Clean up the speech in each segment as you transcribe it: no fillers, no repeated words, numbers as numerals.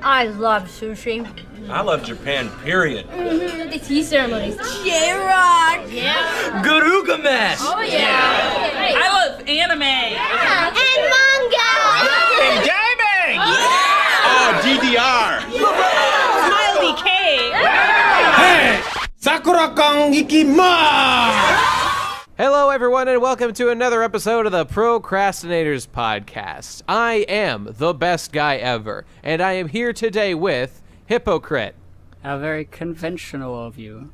I love sushi. I love Japan, period. The tea ceremonies. J-Rock! Yeah. Garuga mess! Oh, yeah. Hey. I love anime! Yeah. And manga! And gaming! Yeah. Oh, DDR! Smiley K! Hey! Sakura kang ikimasu! Hello, everyone, and welcome to another episode of the Crastinators podcast. I am the best guy ever, and I am here today with Hypocrite. How very conventional of you.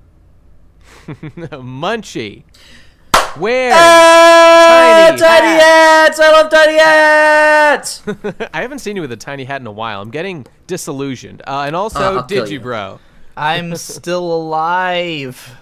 Munchie. Where? Tiny hats! I love tiny hats! I haven't seen you with a tiny hat in a while. I'm getting disillusioned. And also, Digibro. I'm still alive.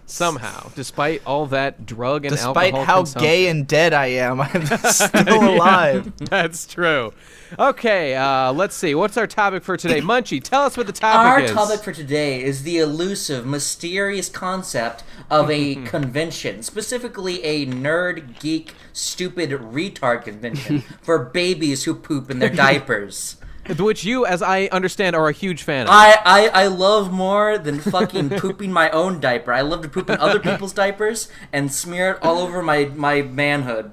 Somehow, despite all that drug and Despite alcohol how consumption. gay and dead I am, I'm still alive. That's true. Okay, let's see. What's our topic for today? Munchie, tell us what the topic is. Our topic for today is the elusive, mysterious concept of a convention, specifically a nerd, geek, stupid, retard convention for babies who poop in their diapers. Which you, as I understand, are a huge fan of. I love more than fucking pooping my own diaper. I love to poop in other people's diapers and smear it all over my manhood.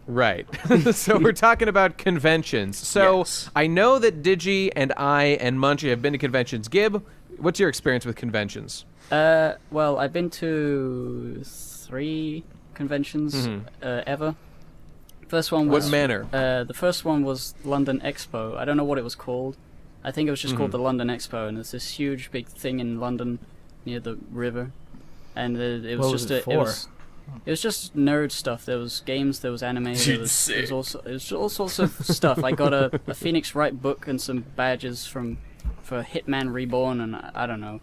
Right. So we're talking about conventions. So yes. I know that Digi and I and Munchie have been to conventions. Gib, what's your experience with conventions? Well, I've been to 3 conventions ever. First one was, what manner? The first one was London Expo. I don't know what it was called. I think it was just called the London Expo, and it's this huge big thing in London near the river. And it was it was just nerd stuff. There was games, there was anime, there was all sorts of stuff. I got a Phoenix Wright book and some badges for Hitman Reborn, and I don't know.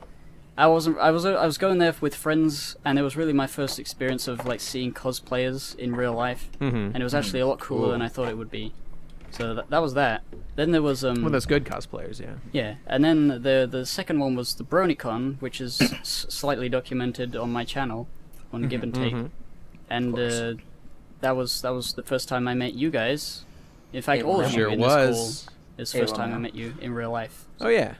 I was going there with friends, and it was really my first experience of like seeing cosplayers in real life, and it was actually a lot cooler than I thought it would be. So that was that. Then there was well, those good cosplayers, yeah. Yeah, and then the second one was the BronyCon, which is slightly documented on my channel on Give and Take, and that was the first time I met you guys. In fact, all of you in this call is the first time I met you in real life. So. Oh yeah.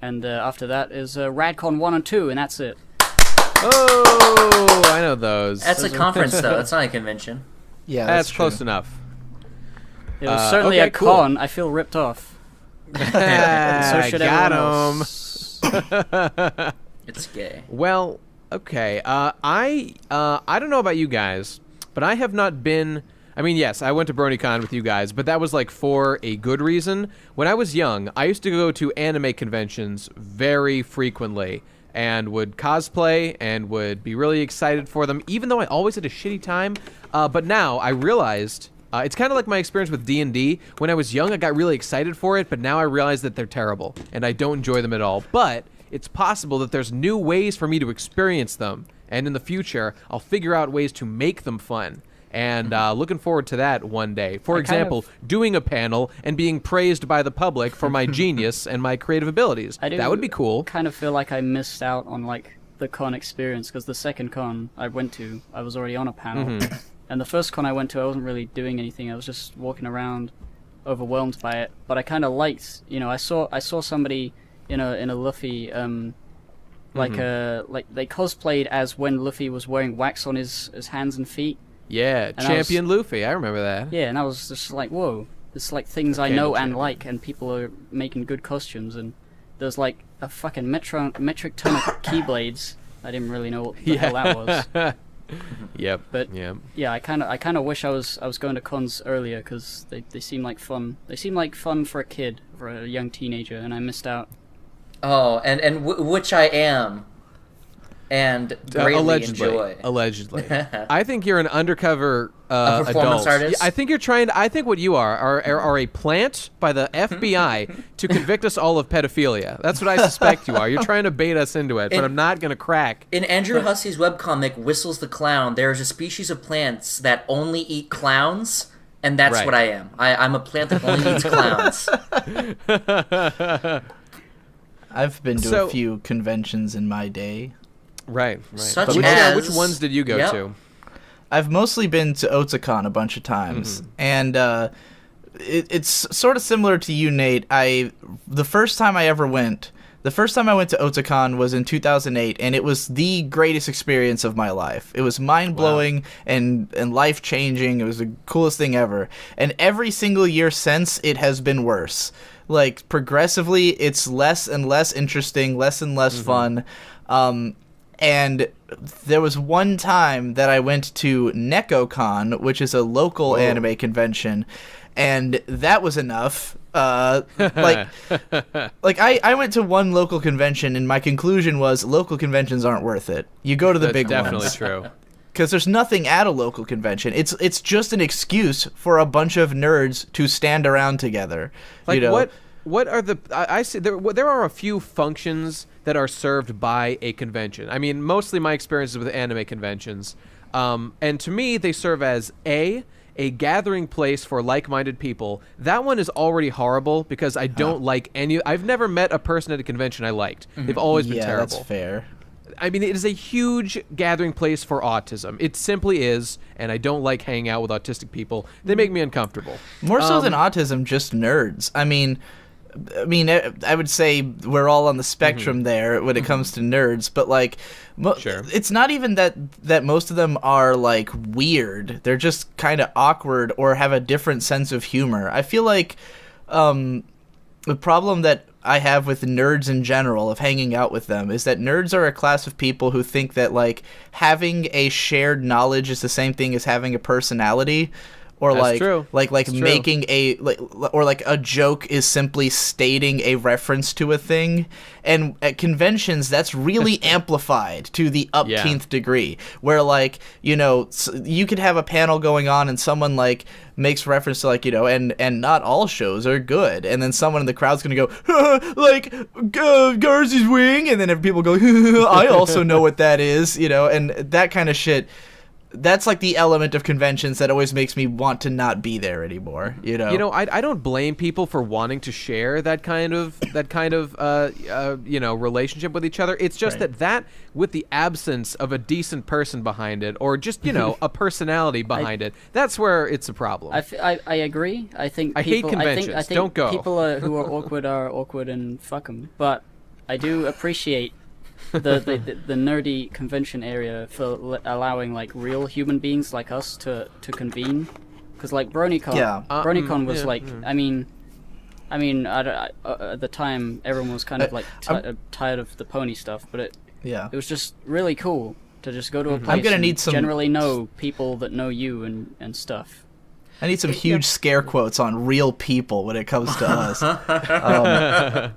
And after that is RadCon 1 and 2, and that's it. Oh, I know those. That's a conference, though. That's not a convention. Yeah, that's close enough. It was certainly a con. I feel ripped off. So should got everyone him. else. It's gay. Well, okay. I don't know about you guys, but I have not been... I mean, yes, I went to BronyCon with you guys, but that was like for a good reason. When I was young, I used to go to anime conventions very frequently and would cosplay and would be really excited for them, even though I always had a shitty time. But now I realized, it's kind of like my experience with D&D. When I was young, I got really excited for it, but now I realize that they're terrible, and I don't enjoy them at all. But it's possible that there's new ways for me to experience them, and in the future, I'll figure out ways to make them fun. And looking forward to that one day. For example, doing a panel and being praised by the public for my genius and my creative abilities. That would be cool. Kind of feel like I missed out on like the con experience, because the second con I went to, I was already on a panel. And the first con I went to, I wasn't really doing anything. I was just walking around, overwhelmed by it. But I kind of liked, I saw somebody in a Luffy, like they cosplayed as when Luffy was wearing wax on his hands and feet. Yeah, and Champion Luffy, I remember that. Yeah, and I was just like, whoa, it's like things I know and like, and people are making good costumes, and there's like a fucking metric ton of keyblades. I didn't really know what the hell that was. Yep. But yeah, I kind of wish I was going to cons earlier, because they seem like fun. They seem like fun for a kid, for a young teenager, and I missed out. Oh, and which I am. And greatly enjoy. Allegedly. I think you're an undercover a performance adult. artist? I think you're trying to, I think what you are a plant by the FBI to convict us all of pedophilia. That's what I suspect you are. You're trying to bait us into it, but I'm not going to crack. In Andrew Hussey's webcomic, Whistles the Clown, there is a species of plants that only eat clowns, and that's what I am. I'm a plant that only eats clowns. I've been to a few conventions in my day. Right. Such which ones did you go to? I've mostly been to Otakon a bunch of times, and it's sort of similar to you, Nate. The first time I went to Otakon was in 2008, and it was the greatest experience of my life. It was mind-blowing and life-changing. It was the coolest thing ever. And every single year since, it has been worse. Like, progressively, it's less and less interesting, less and less fun. And there was one time that I went to NekoCon, which is a local anime convention, and that was enough. I went to one local convention, and my conclusion was local conventions aren't worth it. You go to the big ones. Definitely true. Because there's nothing at a local convention. It's just an excuse for a bunch of nerds to stand around together. Like, what are the... I see there are a few functions that are served by a convention. I mean, mostly my experiences with anime conventions. And to me, they serve as a gathering place for like-minded people. That one is already horrible because I don't like any... I've never met a person at a convention I liked. They've always been terrible. Yeah, that's fair. I mean, it is a huge gathering place for autism. It simply is, and I don't like hanging out with autistic people. They make me uncomfortable. More so than autism, just nerds. I mean, I would say we're all on the spectrum there when it comes to nerds, but like, it's not even that most of them are like weird. They're just kind of awkward or have a different sense of humor. I feel like the problem that I have with nerds in general, of hanging out with them, is that nerds are a class of people who think that like having a shared knowledge is the same thing as having a personality. Or That's true. Making a joke is simply stating a reference to a thing, and at conventions that's really amplified to the upteenth degree. Where like you could have a panel going on and someone like makes reference to like and not all shows are good, and then someone in the crowd's gonna go like Garzy's wing, and then if people go I also know what that is, and that kind of shit. That's like the element of conventions that always makes me want to not be there anymore. I don't blame people for wanting to share that kind of relationship with each other. It's just that with the absence of a decent person behind it, or just a personality behind it, that's where it's a problem. I agree. I think I hate conventions. I think Don't go. People who are awkward and fuck them. But I do appreciate the nerdy convention area for allowing like real human beings like us to convene, because like BronyCon, BronyCon was I mean at the time everyone was kind of like tired of the pony stuff, but it was just really cool to just go to a place I'm gonna need some generally know people that know you and stuff. I need some huge scare quotes on real people when it comes to us.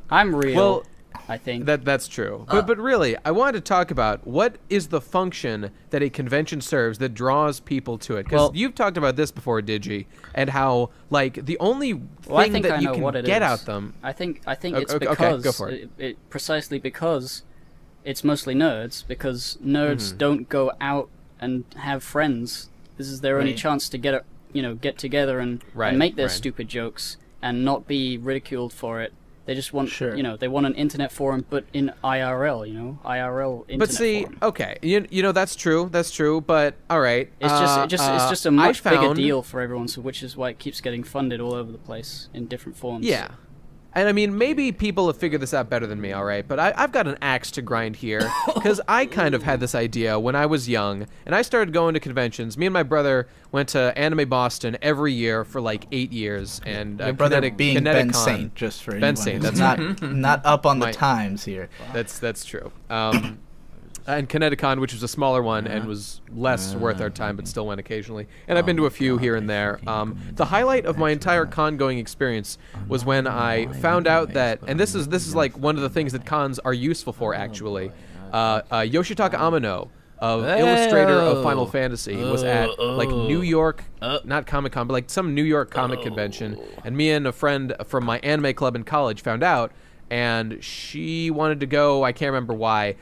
I'm real. Well, I think that's true, but really, I wanted to talk about what is the function that a convention serves that draws people to it. Because you've talked about this before, Digi, and how like the only thing that you can get out them. I think it's because go for it. It precisely because it's mostly nerds. Because nerds don't go out and have friends. This is their only chance to get together and make their stupid jokes and not be ridiculed for it. They just want, they want an internet forum, but in IRL, IRL internet But see, forum. okay, that's true, but all right. It's just a much bigger deal for everyone, so which is why it keeps getting funded all over the place in different forms. Yeah. And I mean, maybe people have figured this out better than me, all right? But I've got an axe to grind here, because I kind of had this idea when I was young, and I started going to conventions. Me and my brother went to Anime Boston every year for like 8 years, and your brother being Ben Saint, just for anyone Saint, who's not up on the times here. That's true. And Kineticon, which was a smaller one and was less worth our time, but still went occasionally. And I've been to a few here and there. The highlight of my entire con-going experience was when I found out that, and this is like one of the things that cons are useful for, actually. Yoshitaka Amano, illustrator of Final Fantasy, was at like New York, not Comic-Con, but like some New York comic convention. And me and a friend from my anime club in college found out, and she wanted to go. I can't remember why.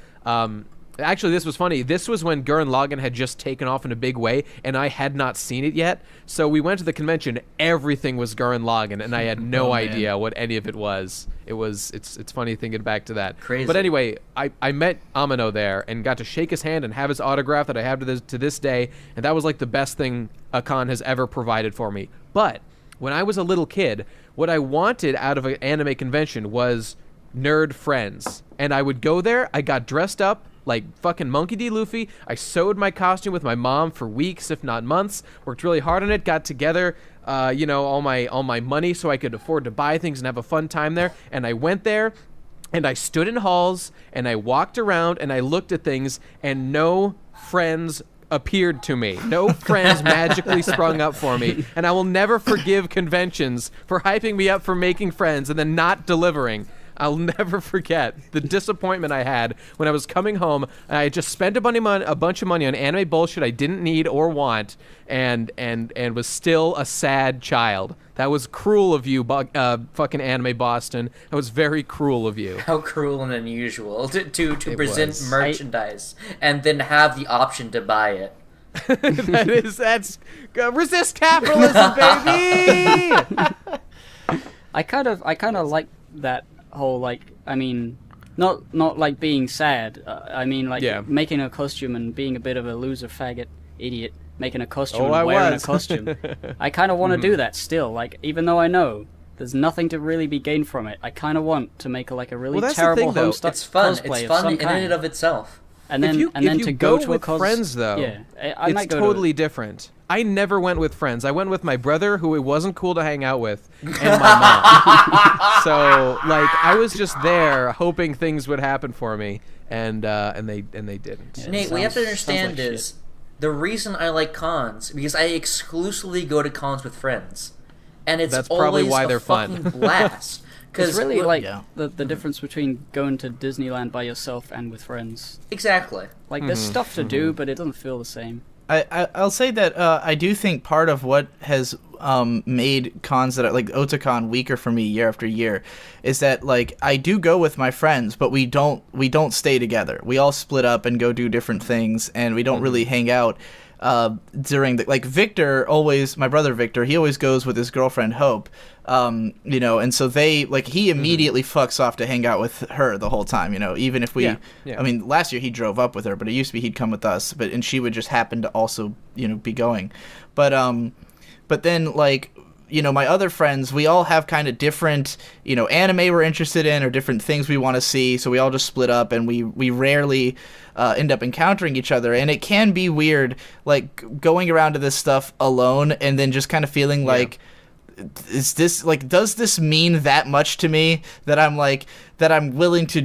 Actually, this was funny. This was when Gurren Lagann had just taken off in a big way, and I had not seen it yet. So we went to the convention. Everything was Gurren Lagann, and I had no idea what any of it was. It's funny thinking back to that. Crazy. But anyway, I met Amano there and got to shake his hand and have his autograph that I have to this day, and that was like the best thing a con has ever provided for me. But when I was a little kid, what I wanted out of an anime convention was nerd friends. And I would go there, I got dressed up like fucking Monkey D. Luffy. I sewed my costume with my mom for weeks, if not months, worked really hard on it, got together, all my money so I could afford to buy things and have a fun time there. And I went there, and I stood in halls, and I walked around, and I looked at things, and no friends appeared to me. No friends magically sprung up for me. And I will never forgive conventions for hyping me up for making friends and then not delivering. I'll never forget the disappointment I had when I was coming home and I just spent a bunch of money on anime bullshit I didn't need or want, and was still a sad child. That was cruel of you, fucking Anime Boston. That was very cruel of you. How cruel and unusual to present merchandise and then have the option to buy it. That's resist capitalism, baby. I kind of like that whole, like, I mean, not like being sad. I mean, like, making a costume and being a bit of a loser faggot idiot, making a costume and wearing a costume. I kind of want to do that still. Like, even though I know there's nothing to really be gained from it, I kind of want to make a really terrible Homestuck It's fun. cosplay It's fun of some in kind. and of itself. And then, if you to go to a with friends, though, it's totally different. I never went with friends. I went with my brother, who it wasn't cool to hang out with, and my mom. So, like, I was just there hoping things would happen for me, and they didn't. Yeah, Nate, we have to understand is the reason I like cons because I exclusively go to cons with friends, and that's probably why they're fucking fun. blast. It's really the difference between going to Disneyland by yourself and with friends. Exactly. Like, there's stuff to do, but it doesn't feel the same. I'll say that I do think part of what has made cons that are, like Otakon weaker for me year after year is that, like, I do go with my friends, but we don't stay together. We all split up and go do different things, and we don't really hang out during the, like, Victor always, my brother Victor, he always goes with his girlfriend Hope, and so they, like, he immediately fucks off to hang out with her the whole time, even if we, I mean, last year he drove up with her, but it used to be he'd come with us, and she would just happen to also, be going, but then, like, my other friends, we all have kind of different, anime we're interested in or different things we want to see, so we all just split up, and we rarely end up encountering each other, and it can be weird, like, going around to this stuff alone and then just kind of feeling like, is this, like, does this mean that much to me that I'm willing to,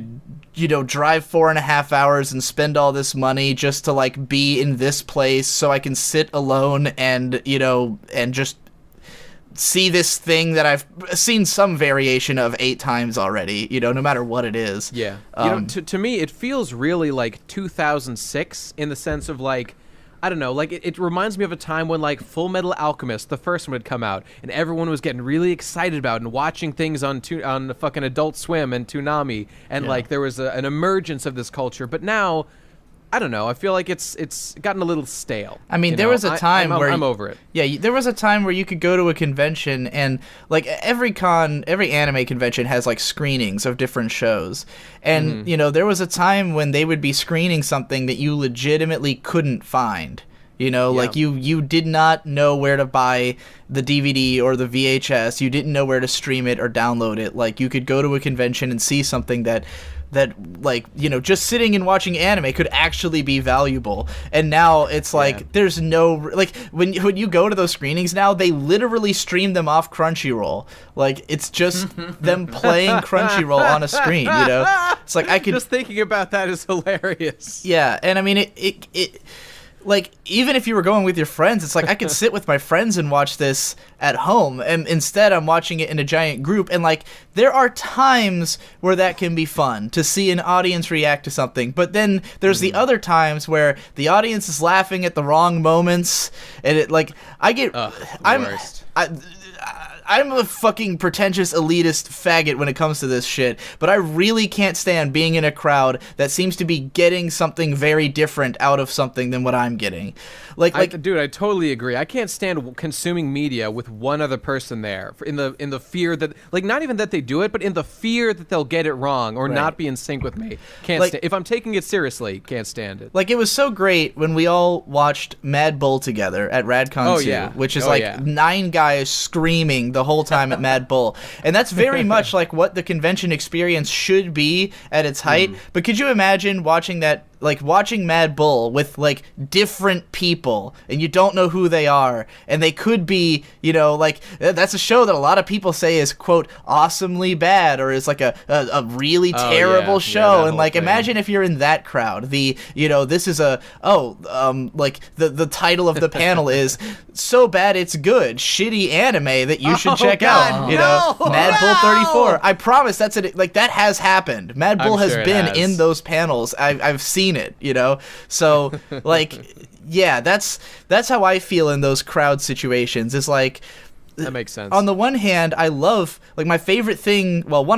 drive 4.5 hours and spend all this money just to, like, be in this place so I can sit alone and, and just see this thing that I've seen some variation of 8 times already, no matter what it is. Yeah. To me, it feels really like 2006 in the sense of, like, I don't know, like, it reminds me of a time when, like, Full Metal Alchemist, the first one, had come out, and everyone was getting really excited about it and watching things on the fucking Adult Swim and Toonami, and, like, there was an emergence of this culture, but now, I don't know, I feel like it's gotten a little stale. I mean, there was a time where... I'm over it. Yeah, there was a time where you could go to a convention and, like, every anime convention has, like, screenings of different shows. And, there was a time when they would be screening something that you legitimately couldn't find. Like, you did not know where to buy the DVD or the VHS. You didn't know where to stream it or download it. Like, you could go to a convention and see something that like, just sitting and watching anime could actually be valuable. And now it's like there's no, like, when you go to those screenings now, they literally stream them off Crunchyroll. Like, it's just them playing Crunchyroll on a screen, It's like I could just thinking about that is hilarious. Yeah, and I mean it like, even if you were going with your friends, it's like I could sit with my friends and watch this at home, and instead I'm watching it in a giant group, and, like, there are times where that can be fun, to see an audience react to something, but then there's the other times where the audience is laughing at the wrong moments, and it, like, I get... I'm a fucking pretentious elitist faggot when it comes to this shit, but I really can't stand being in a crowd that seems to be getting something very different out of something than what I'm getting. Dude, I totally agree. I can't stand consuming media with one other person there in the fear that, like, not even that they do it, but in the fear that they'll get it wrong or not be in sync with me. If I'm taking it seriously, can't stand it. Like, it was so great when we all watched Mad Bull together at RadCon 2, which is 9 guys screaming the whole time at Mad Bull. And that's very much like what the convention experience should be at its height. But could you imagine watching Mad Bull with, like, different people, and you don't know who they are, and they could be, you know, like, that's a show that a lot of people say is, quote, awesomely bad, or is, like, a really terrible show, and, like, imagine if you're in that crowd. This is the title of the panel is So Bad It's Good, Shitty Anime That You Should Check Out, Mad Bull 34. I promise that has happened. Mad Bull has been in those panels. I've seen it, you know? So, like, yeah, that's how I feel in those crowd situations. It's like, that makes sense. On the one hand, I love, like, one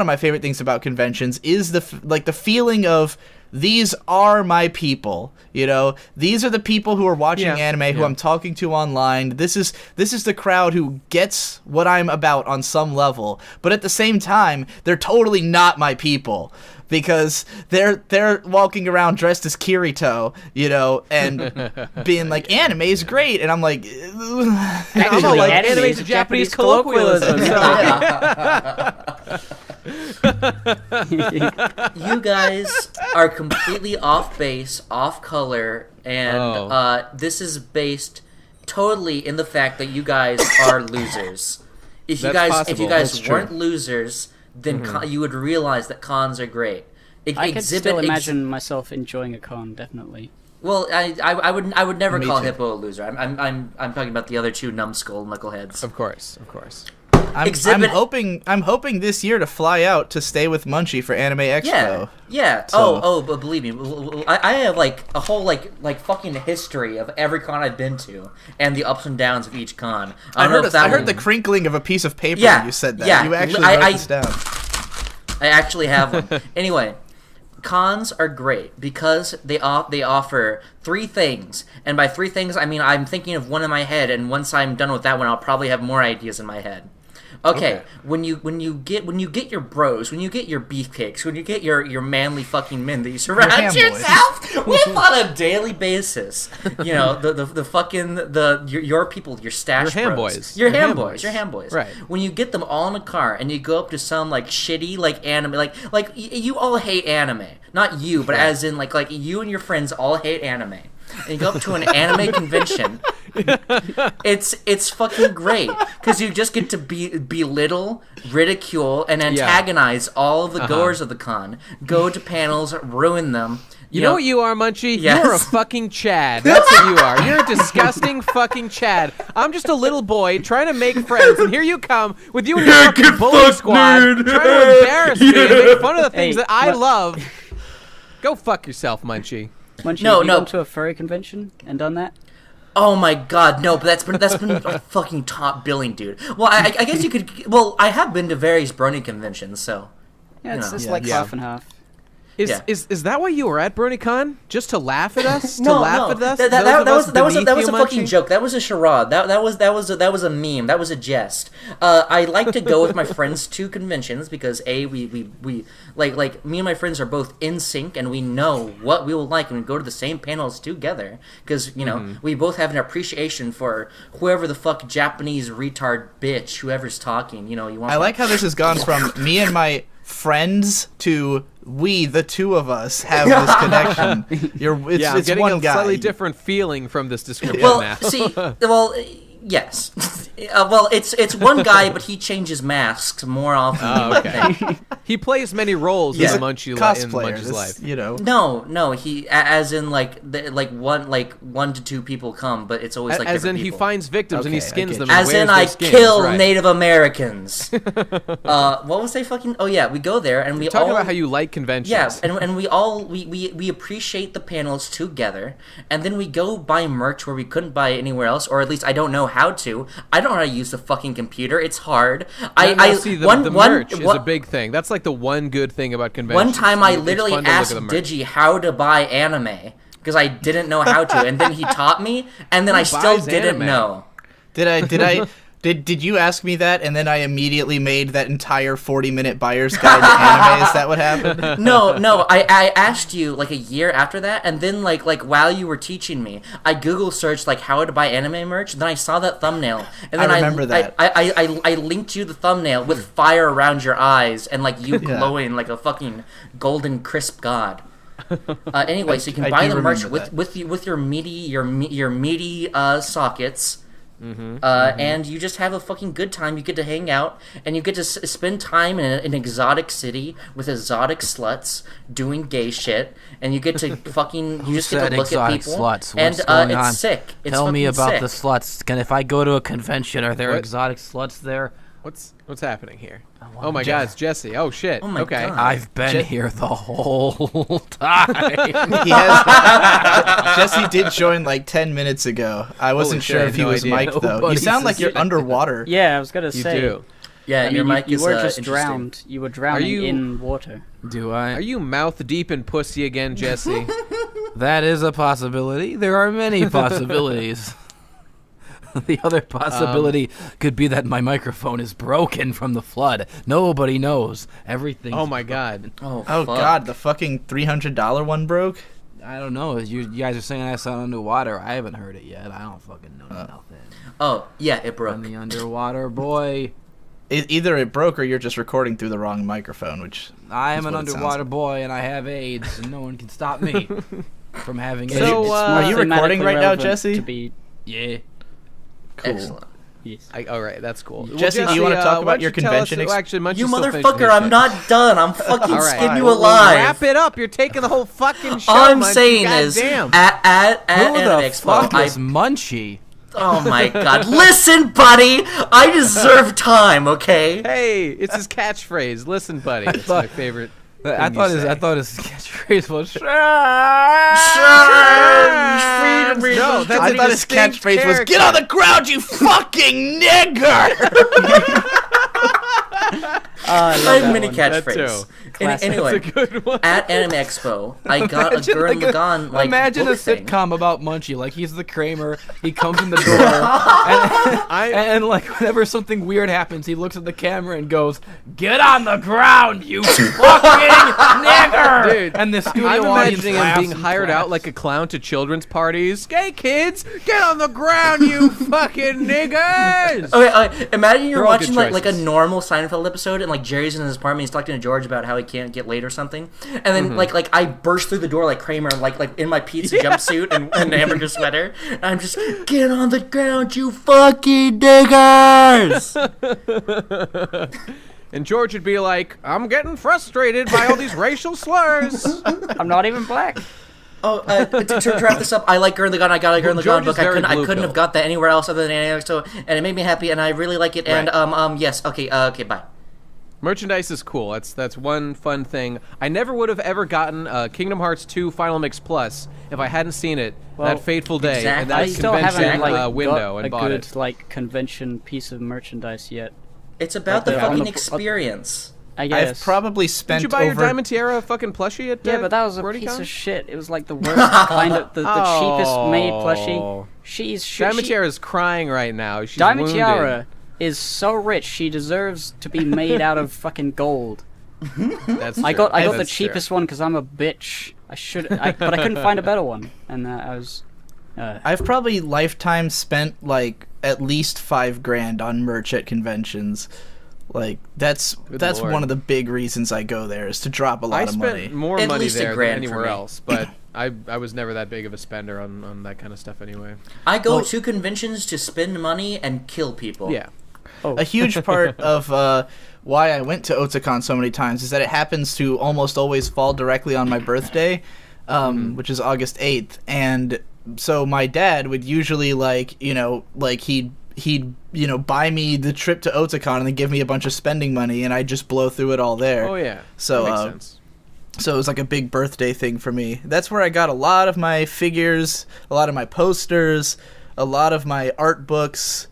of my favorite things about conventions is the feeling of, these are my people, you know? These are the people who are watching anime, who I'm talking to online. This is the crowd who gets what I'm about on some level. But at the same time, they're totally not my people, because they're walking around dressed as Kirito, you know, and being like, anime is great, and I'm like, anime is a Japanese colloquialism. You guys are completely off base, off color, and this is based totally in the fact that you guys are losers. If you guys weren't losers, then you would realize that cons are great. I could still imagine myself enjoying a con, definitely. Well, I would never call Hippo a loser. I'm talking about the other two numbskull knuckleheads. Of course. I'm hoping this year to fly out to stay with Munchie for Anime Expo. Yeah. So. But believe me, I have like a whole like fucking history of every con I've been to and the ups and downs of each con. I heard the crinkling of a piece of paper when you said that. Yeah, you actually wrote this down. I actually have one. Anyway, cons are great because they offer 3 things, and by 3 things I mean I'm thinking of one in my head, and once I'm done with that one, I'll probably have more ideas in my head. Okay, when you get your bros, when you get your beefcakes, when you get your manly fucking men that you surround yourself with on a daily basis, you know, the fucking your people, your stash bros, your ham boys, right? When you get them all in a car and you go up to some like shitty like anime, like you all hate anime, not you, but as in like you and your friends all hate anime. And you go up to an anime convention. It's fucking great because you just get to belittle, ridicule, and antagonize all of the goers of the con. Go to panels, ruin them. You know what you are, Munchie? Yes. You're a fucking Chad. That's what you are. You're a disgusting fucking Chad. I'm just a little boy trying to make friends, and here you come with you and your fucking bully squad trying to embarrass me and make fun of the things that I love. Go fuck yourself, Munchie. Munchie, have you gone to a furry convention and done that? Oh my god, no! But that's been a fucking top billing, dude. Well, I guess you could. Well, I have been to various brony conventions, so yeah, it's just like half and half. Is that why you were at BronyCon? Just to laugh at us? No. That was a fucking Munchie? joke. That was a charade. That was a meme. That was a jest. I like to go with my friends to conventions because we like me and my friends are both in sync and we know what we will like and we go to the same panels together because you know we both have an appreciation for whoever the fuck Japanese retard bitch whoever's talking. You know you want. I like how this has gone from me and my friends to we, the two of us, have this connection. I'm getting one a guy. slightly different feeling from this description Well, now. yes. It's one guy, but he changes masks more often. Oh, okay. He plays many roles in Munchie's life. You know. No. He as in one to 2 people come, but it's always like as in people. he finds victims and he skins them. As and in wears I their skins, kill right. Native Americans. What was they fucking? Oh yeah, we go there and we talk all about how you like conventions. Yeah, and we all we appreciate the panels together, and then we go buy merch where we couldn't buy it anywhere else, or at least I don't know how to. I don't know how to use the fucking computer. It's hard. See, the merch is a big thing. That's like the one good thing about conventions. One time I literally asked Digi how to buy anime because I didn't know how to, and then he taught me, and then I still didn't know. Did you ask me that, and then I immediately made that entire 40-minute buyer's guide to anime? Is that what happened? No. I asked you like a year after that, and then like while you were teaching me, I Google searched like how to buy anime merch. And then I saw that thumbnail, and then I remember that. I linked you the thumbnail with fire around your eyes and like you glowing like a fucking golden crisp god. Anyway, so you can buy the merch with your meaty sockets. And you just have a fucking good time. You get to hang out, and you get to spend time in an exotic city with exotic sluts doing gay shit, and you get to fucking you just get to look at people. Sluts? And What's going on? It's sick. It's Tell me about sick. the sluts. If I go to a convention, are there What? exotic sluts there? What's happening here? Oh my God, it's Jesse. Oh shit. Oh my okay. God. I've been here the whole time. Jesse did join like 10 minutes ago. I wasn't shit, sure I if had he no was idea. mic'd, though. You Nobody sound like you're suspected. underwater. Yeah, I was gonna You say. do. Yeah, I mean, your mic you is were just interesting. drowned. You were drowning you- in water. Do I? Are you mouth deep in pussy again, Jesse? That is a possibility. There are many possibilities. The other possibility could be that my microphone is broken from the flood. Nobody knows. Everything. Oh my God. Oh, Oh, fuck. God, the fucking $300 one broke? I don't know. You guys are saying I sound underwater. I haven't heard it yet. I don't fucking know nothing. Oh, yeah, it I'm broke. the underwater boy. Either it broke or you're just recording through the wrong microphone, which I am is an what it sounds underwater like. boy, and I have AIDS, and no one can stop me from having AIDS. So, It's are you more recording thematically right now, relevant Jesse? To be, Yeah. cool. Excellent. yes. All right, that's cool. Jesse, do you wanna talk why about don't your you tell us- convention well, actually, why don't You still finish motherfucker, this I'm shit? not done. I'm fucking All right. skin you Well, alive. wrap it up. You're taking the whole fucking show. All I'm Munchie. saying is, Goddamn. at Who Anime the Expo, fuck is Munchie? oh my god. Listen, buddy! I deserve time, okay? Hey, it's his catchphrase. Listen, buddy. It's my favorite. I thing thought you his say. catchphrase was No, that's I a thought his distinct catchphrase was, "Get on the ground, you fucking nigger!" I I have many That catchphrases. too. Anyway, That's a good one. at Anime Expo, I got a Gurren Lagann like imagine a book thing. sitcom about Munchie. Like he's the Kramer. He comes in the door, and like whenever something weird happens, he looks at the camera and goes, "Get on the ground, you fucking nigger!" Dude, and the studio I'm audience imagining him laughs being and hired out claps. like a clown to children's parties. Hey kids, get on the ground, you fucking niggers! Okay, imagine you're They're all watching good like a choices. normal Seinfeld episode, and like Jerry's in his apartment, he's talking to George about how he can't get laid or something, and then like I burst through the door like Kramer, like in my pizza jumpsuit and hamburger sweater, and I'm just, get on the ground, you fucking niggers! And George would be like, I'm getting frustrated by all these racial slurs. I'm not even black. Oh, to wrap this up, I like Gurren Lagann. I got a Gurren George Lagann is book. very I blue couldn't pill. have got that anywhere else other than Anime Expo, and it made me happy, and I really like it. And Right. yes, okay, bye. Merchandise is cool. That's one fun thing. I never would have ever gotten Kingdom Hearts 2 Final Mix Plus if I hadn't seen it that fateful day exactly. and I that still convention haven't like window got and a bought good it. like convention piece of merchandise yet. It's about the Like on fucking the- experience. I guess. I've probably Did spent you buy your over... Diamond Tiara fucking plushie at Yeah, but that was a BronyCon? piece of shit. It was like the worst kind of the cheapest made plushie. Oh. She's Diamond Tiara is crying right now. She's Diamond wounded. Tiara is so rich. She deserves to be made out of fucking gold. That's I true. got the That's cheapest one because I'm a bitch. But I couldn't find a better one, and I was. I've probably lifetime spent like at least $5,000 on merch at conventions. Like that's Lord. one of the big reasons I go there is to drop a lot I of spent money. more At money least there $1,000 than for anywhere me. else, but I was never that big of a spender on that kind of stuff anyway. I go to conventions to spend money and kill people. Yeah. A huge part of why I went to Otakon so many times is that it happens to almost always fall directly on my birthday, which is August 8th, and so my dad would usually he'd buy me the trip to Otakon and then give me a bunch of spending money, and I'd just blow through it all there. Oh yeah. So, that makes sense. So it was like a big birthday thing for me. That's where I got a lot of my figures, a lot of my posters, a lot of my art books,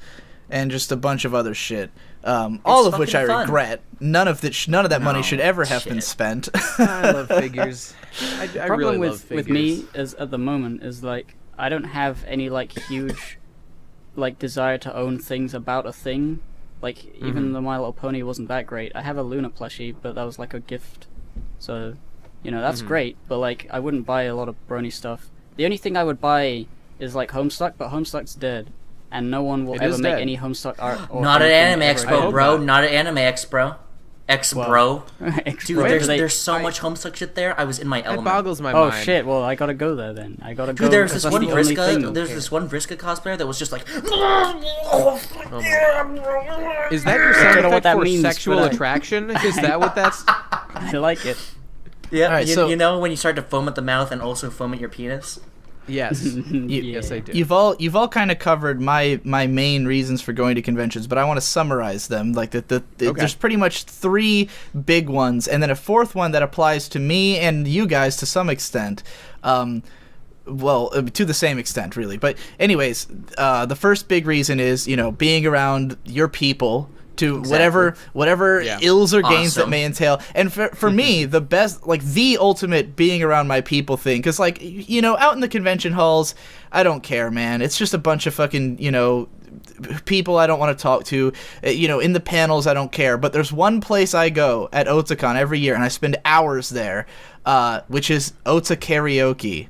and just a bunch of other shit. All of which I fucking fun. regret. None of that money should ever have been spent. I love figures. I Problem really with love figures. with me is at the moment is like I don't have any like huge like desire to own things about a thing. Like even though My Little Pony wasn't that great, I have a Luna plushie, but that was like a gift. So, you know, that's great. But like I wouldn't buy a lot of Brony stuff. The only thing I would buy is like Homestuck, but Homestuck's dead. And no one will It ever is make dead. any Homestuck art. Or Not at anything Anime ever Expo, again. bro. Not at Anime Expo. Ex-bro. Dude, They- there's so much Homestuck shit there. I was in my That element. boggles my Oh mind. shit! Well, I gotta go there then. I gotta go. Dude, there's 'cause this that's one the only thing. Vriska. There's this one Vriska cosplayer that was just like. Is that your I sound don't know what effect that for means, sexual but I- attraction? Is that what that's? I like it. Yeah, Alright, you, so- you know when you start to foam at the mouth and also foam at your penis. Yes. Yes, I do. You've all kind of covered my main reasons for going to conventions, but I want to summarize them. Like there's pretty much 3 big ones, and then a 4th one that applies to me and you guys to some extent. Well, to the same extent, really. But anyways, the first big reason is being around your people. To whatever Yeah. ills or gains that Awesome. may entail, and for me, the best, like the ultimate, being around my people thing, because like out in the convention halls, I don't care, man. It's just a bunch of fucking people I don't want to talk to. In the panels, I don't care. But there's one place I go at Otakon every year, and I spend hours there, which is Ota Karaoke.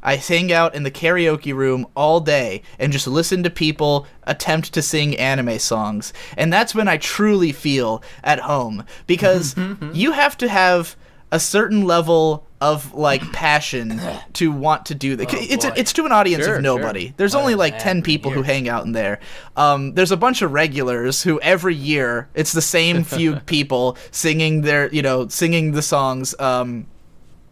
I hang out in the karaoke room all day and just listen to people attempt to sing anime songs. And that's when I truly feel at home. Because you have to have a certain level of, like, passion to want to do that. It's to an audience Sure, of nobody. There's only, like, 10 people who hang out in there. There's a bunch of regulars who every year, it's the same few people singing singing the songs,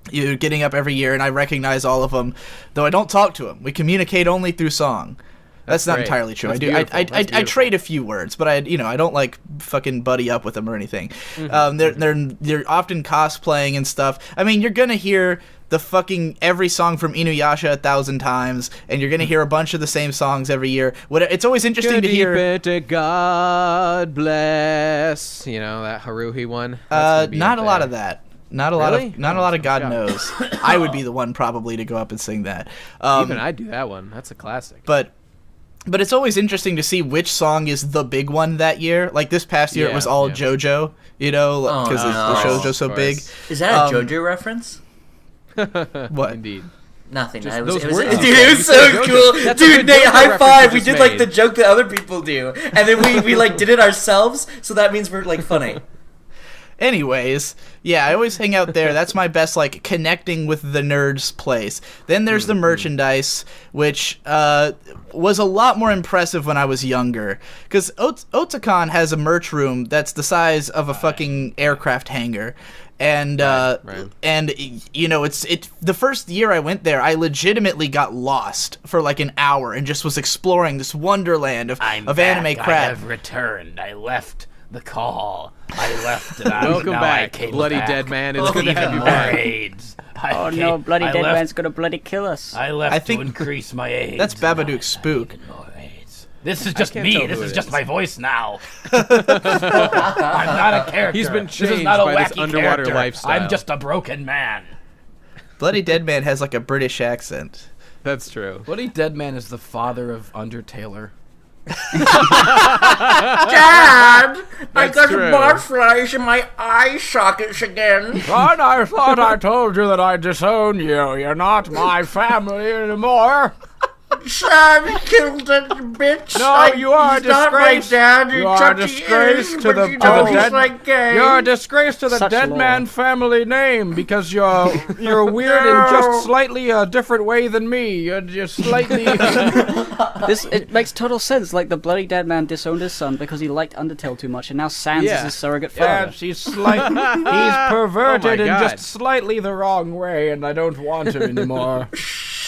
you're getting up every year, and I recognize all of them, though I don't talk to them. We communicate only through song. That's not great. entirely true. That's I do. beautiful. I That's trade a few words, but I don't like fucking buddy up with them or anything. They're often cosplaying and stuff. I mean, you're gonna hear the fucking every song from Inuyasha 1,000 times, and you're gonna hear a bunch of the same songs every year. It's always interesting to hear. God bless. That Haruhi one. That's gonna be Not up a lot there. of that. Not a Really? lot of God Yeah. knows. I would be the one probably to go up and sing that. Even I do that one. That's a classic. But it's always interesting to see which song is the big one that year. Like this past year, it was all JoJo, because the show's so Of big. course. Is that a JoJo reference? What? Indeed. Nothing. Just I was, those it was, words dude, you it said. was You so said JoJo. cool. That's a Dude, good Nate, JoJo high reference five. you We just did like made. the joke that other people do, and then we like did it ourselves. So that means we're like funny. Anyways, yeah, I always hang out there. That's my best, like, connecting with the nerds place. Then there's the merchandise, which was a lot more impressive when I was younger. Because Otakon has a merch room that's the size of a fucking aircraft hangar. And Right. and it's the first year I went there, I legitimately got lost for like an hour and just was exploring this wonderland of anime crap. I have returned. I left the call. I left. And Welcome now back, I came bloody back. dead man. It's good to have you More back. AIDS. Oh no, bloody dead man's gonna bloody kill us. I left I think to increase my AIDS. that's Babadook's spook. More AIDS. This is just can't me. tell This who is it just is. my voice now. I'm not a character. He's been This is changed not a by this wacky underwater character. lifestyle. I'm just a broken man. Bloody Dead Man has like a British accent. That's true. Bloody Dead Man is the father of Undertaler. Dad, I got true. barflies in my eye sockets again. Ron, I thought I told you that I'd disown you. You're not my family anymore. Son killed that bitch. No, you are a he's not my disgrace. dad. You are a disgrace to the he's like gay. You're a disgrace to the Such Dead lore. Man family name because you're weird in just slightly a different way than me. You're just slightly. It makes total sense. Like the bloody dead man disowned his son because he liked Undertale too much, and now Sans Yeah. is his surrogate father. Yeah, he's he's perverted Oh my in God. just slightly the wrong way, and I don't want him anymore.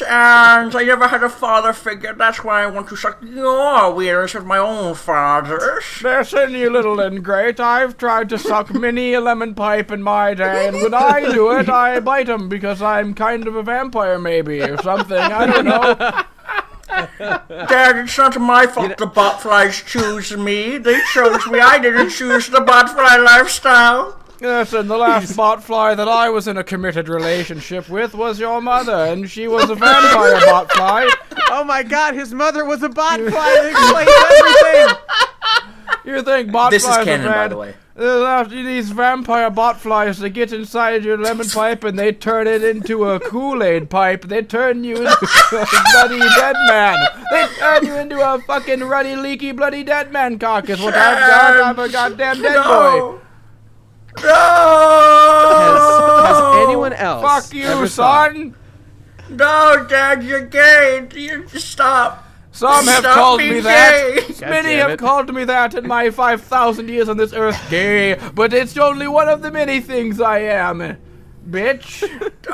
And I never had a father figure. That's why I want to suck your weirdness with my own fathers. Listen, you little ingrate, I've tried to suck many a lemon pipe in my day, and when I do it, I bite 'em because I'm kind of a vampire, maybe, or something. I don't know. Dad, it's not my fault the botflies choose me. They chose me. I didn't choose the botfly lifestyle. Yes, and the last botfly that I was in a committed relationship with was your mother, and she was a vampire botfly. Oh my God, his mother was a botfly. That explains everything. You think botflies This is are canon, by bad? the way. These vampire botflies, they get inside your lemon pipe and they turn it into a Kool-Aid pipe. They turn you into a bloody dead man. They turn you into a fucking ruddy, leaky, bloody dead man cock is what I've got. I'm a goddamn dead boy. No! Has anyone else Fuck you, ever thought- son. No, Dad, you're gay. You stop. Some have Stop called being me that. gay. Many damn have it. called me that in my 5,000 years on this earth, gay. But it's only one of the many things I am. Bitch.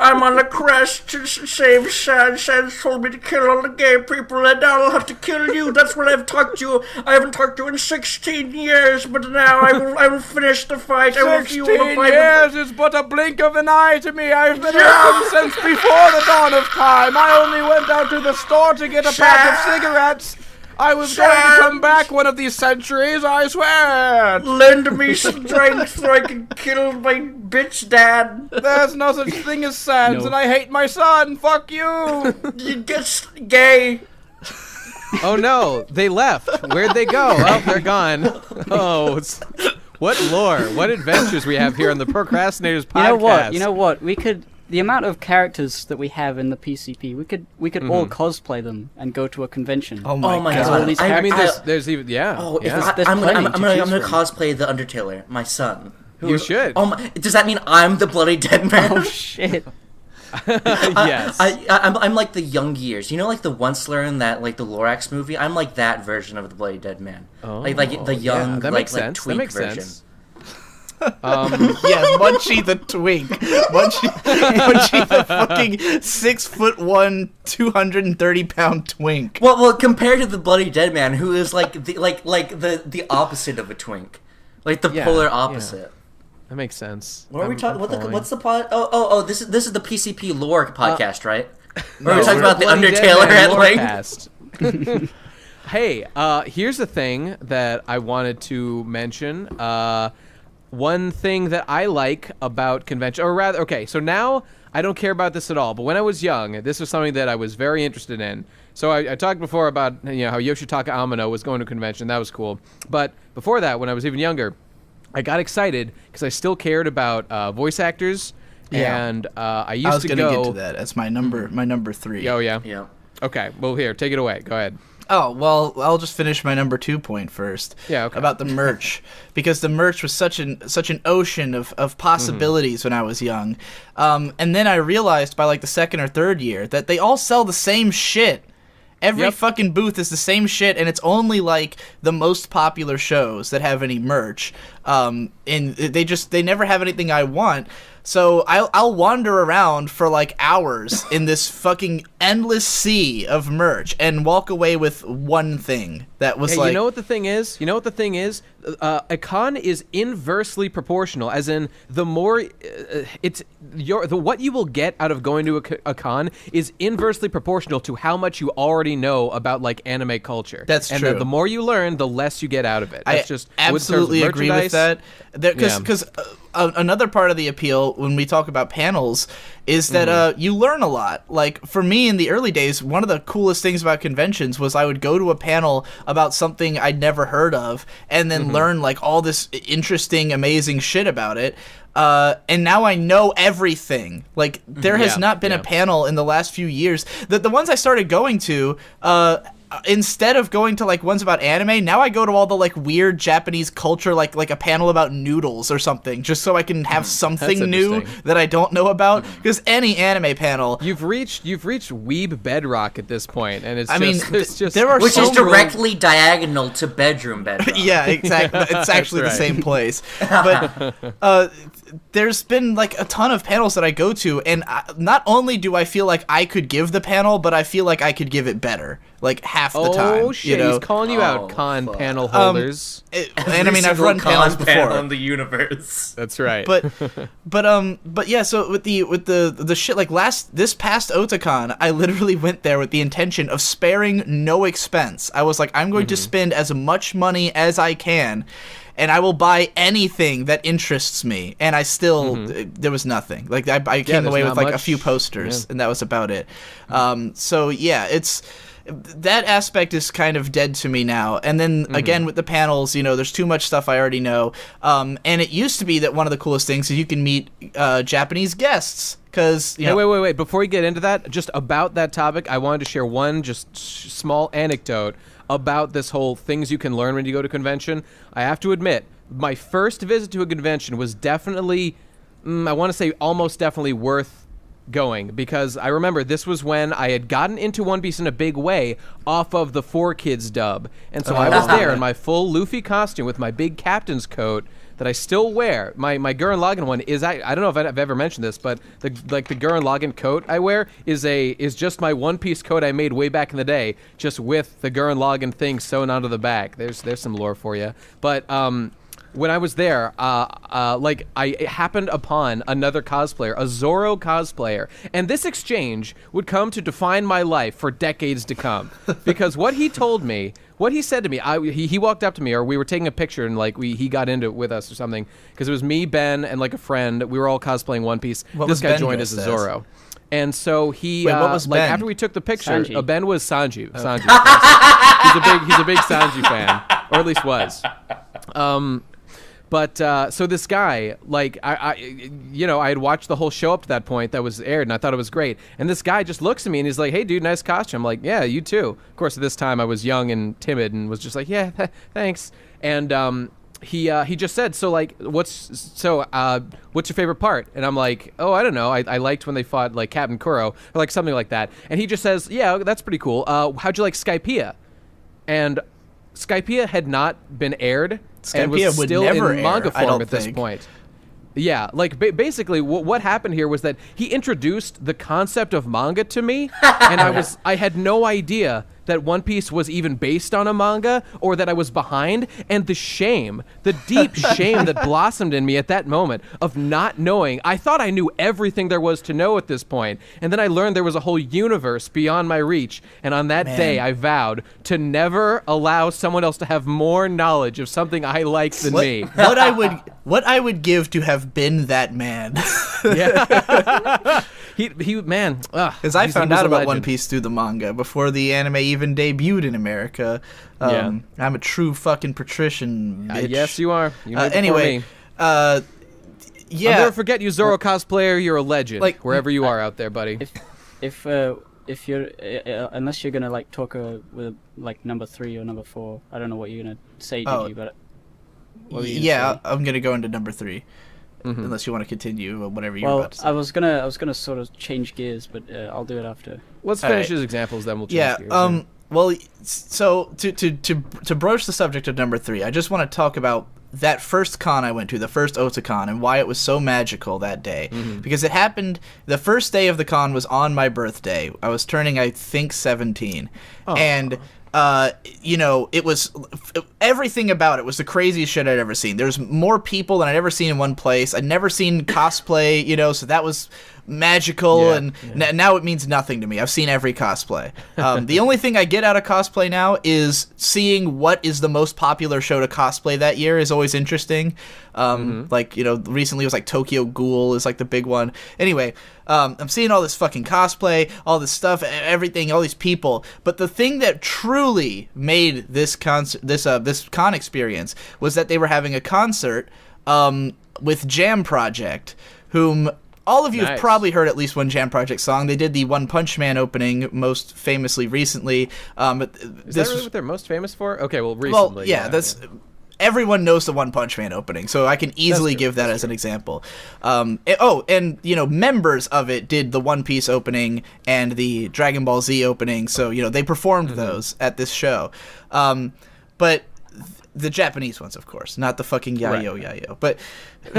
I'm on a quest to save Sans. Sans told me to kill all the gay people, and now I'll have to kill you. That's what I've talked to you. I haven't talked to you in 16 years, but now I will finish the fight. I will 16 fuel the fight. years is but a blink of an eye to me. I've been open since before the dawn of time. I only went out to the store to get a pack of cigarettes. I was going to come back one of these centuries, I swear. Lend me strength so I can kill my bitch dad. There's no such thing as Sans, No. and I hate my son. Fuck you. You get gay. Oh no, they left. Where'd they go? Oh, they're gone. Oh, what lore, what adventures we have here on the Procrastinators podcast. You know what? We could. The amount of characters that we have in the PCP, we could all cosplay them and go to a convention. Oh my, Oh my god. god. all these I mean, characters. there's even, yeah. Oh, if yeah. There's I'm plenty to gonna choose from. cosplay the Undertaker, my son. You should. Oh my! Does that mean I'm the bloody dead man? Oh shit! Yes. I'm like the young years. You know, like the once learned that like the Lorax movie. I'm like that version of the bloody dead man. Like the young yeah, that like makes like sense. tweak That makes version. sense. Yeah, Munchie the twink. Munchie the fucking 6'1", 230-pound twink. Well, compared to the bloody dead man, who is like the opposite of a twink, like the Yeah, polar yeah. opposite. That makes sense. What are we I'm talking? following. What's the pod? Oh! This is the PCP lore podcast, right? No, We're talking about the Bloody Dead Undertaker Man at length. Lorecast. Hey, here's the thing that I wanted to mention. One thing that I like about convention, or rather, okay, so now I don't care about this at all, but when I was young, this was something that I was very interested in. So I talked before about how Yoshitaka Amano was going to a convention. That was cool. But before that, when I was even younger, I got excited because I still cared about voice actors, Yeah. and I used I was to gonna go. get to that. That's my number 3. Oh yeah. Yeah. Okay. Well, here, take it away. Go ahead. Oh, well, I'll just finish my number 2 point first. Yeah, okay. About the merch. Because the merch was such an ocean of possibilities when I was young. And then I realized by like the second or third year that they all sell the same shit. Every fucking booth is the same shit, and it's only like the most popular shows that have any merch. And they never have anything I want. So I'll wander around for like hours in this fucking endless sea of merch and walk away with one thing that was like. You know what the thing is? A con is inversely proportional, as in the more what you will get out of going to a con is inversely proportional to how much you already know about like anime culture. That's and true. The more you learn, the less you get out of it. That's just absolutely agree with that. Yeah. Because another part of the appeal when we talk about panels is that you learn a lot. Like for me in the early days, one of the coolest things about conventions was I would go to a panel about something I'd never heard of and then learn like all this interesting, amazing shit about it. And now I know everything. Like there has not been a panel in the last few years. The ones I started going to, instead of going to like ones about anime, now I go to all the like weird Japanese culture, like a panel about noodles or something, just so I can have something new interesting. that I don't know about. Because any anime panel, You've reached weeb bedrock at this point, and it's I just, mean, it's just there are Which so is many- directly diagonal to bedroom. Yeah, exactly. It's actually the right. same place. But there's been like a ton of panels that I go to, and not only do I feel like I could give the panel, but I feel like I could give it better, like half half the time. Oh shit! He's calling you out, con panel holders. And I mean, I've run panels before. in the universe. That's right. But yeah. So with the shit like this past Otakon, I literally went there with the intention of sparing no expense. I was like, I'm going to spend as much money as I can, and I will buy anything that interests me. And I still there was nothing. Like I came away with like a few posters, and that was about it. So yeah, it's. That aspect is kind of dead to me now. And then again with the panels, there's too much stuff I already know. And it used to be that one of the coolest things is you can meet Japanese guests. Because wait. Before we get into that, just about that topic, I wanted to share one just small anecdote about this whole things you can learn when you go to convention. I have to admit, my first visit to a convention was definitely, I want to say almost definitely worth going, because I remember this was when I had gotten into One Piece in a big way off of the 4Kids dub, and so I was there in my full Luffy costume with my big captain's coat that I still wear. My Gurren Lagann one is, I don't know if I've ever mentioned this, but the Gurren Lagann coat I wear is just my One Piece coat I made way back in the day, just with the Gurren Lagann thing sewn onto the back. There's some lore for you, but when I was there, I happened upon another cosplayer, a Zoro cosplayer, and this exchange would come to define my life for decades to come. Because what he said to me, he walked up to me, or we were taking a picture, and he got into it with us or something, because it was me, Ben, and like a friend. We were all cosplaying One Piece. This guy joined as a Zoro. And so he, what was Ben? after we took the picture, Ben was Sanji. Oh. Sanji. He's a big Sanji fan, or at least was. But so this guy, I had watched the whole show up to that point that was aired, and I thought it was great. And this guy just looks at me and he's like, "Hey, dude, nice costume." I'm like, "Yeah, you too." Of course, at this time I was young and timid and was just like, "Yeah, thanks." And he just said, "What's your favorite part?" And I'm like, "Oh, I don't know. I liked when they fought like Captain Kuro or like something like that." And he just says, "Yeah, that's pretty cool. How'd you like Skypiea?" And Skypiea had not been aired. And was still in manga form at this point. Yeah, basically what happened here was that he introduced the concept of manga to me, and I had no idea that One Piece was even based on a manga, or that I was behind, and the deep shame that blossomed in me at that moment of not knowing. I thought I knew everything there was to know at this point, and then I learned there was a whole universe beyond my reach, and on that day I vowed to never allow someone else to have more knowledge of something I liked than me. What I would give to have been that man. Yeah. He man, because I found out about One Piece through the manga before the anime even debuted in America. I'm a true fucking patrician, bitch. Yes, you are. Anyway, I'll never forget you, Zoro cosplayer. You're a legend, wherever you are out there, buddy. If you're unless you're gonna talk with number 3 or number 4, I don't know what you're gonna say to you, but I'm gonna go into number 3. Unless you want to continue whatever you're about to say. I was gonna sort of change gears, but I'll do it after. Let's finish his examples, then we'll change gears. Well, so to broach the subject of number 3, I just want to talk about that first con I went to, the first Otakon, and why it was so magical that day. Because it happened, the first day of the con was on my birthday. I was turning, I think, 17. And it was everything about it was the craziest shit I'd ever seen. There's more people than I'd ever seen in one place. I'd never seen cosplay, so that was magical, and now it means nothing to me. I've seen every cosplay. The only thing I get out of cosplay now is seeing what is the most popular show to cosplay that year is always interesting. Recently it was Tokyo Ghoul is the big one. Anyway, I'm seeing all this fucking cosplay, all this stuff, everything, all these people. But the thing that truly made this con experience was that they were having a concert with Jam Project, whom all of you have probably heard at least one Jam Project song. They did the One Punch Man opening most famously recently. Is that really what they're most famous for? Okay, well, recently. Everyone knows the One Punch Man opening, so I can easily give that as an example. Members of it did the One Piece opening and the Dragon Ball Z opening, so, they performed those at this show. But the Japanese ones, of course, not the fucking Yayo. But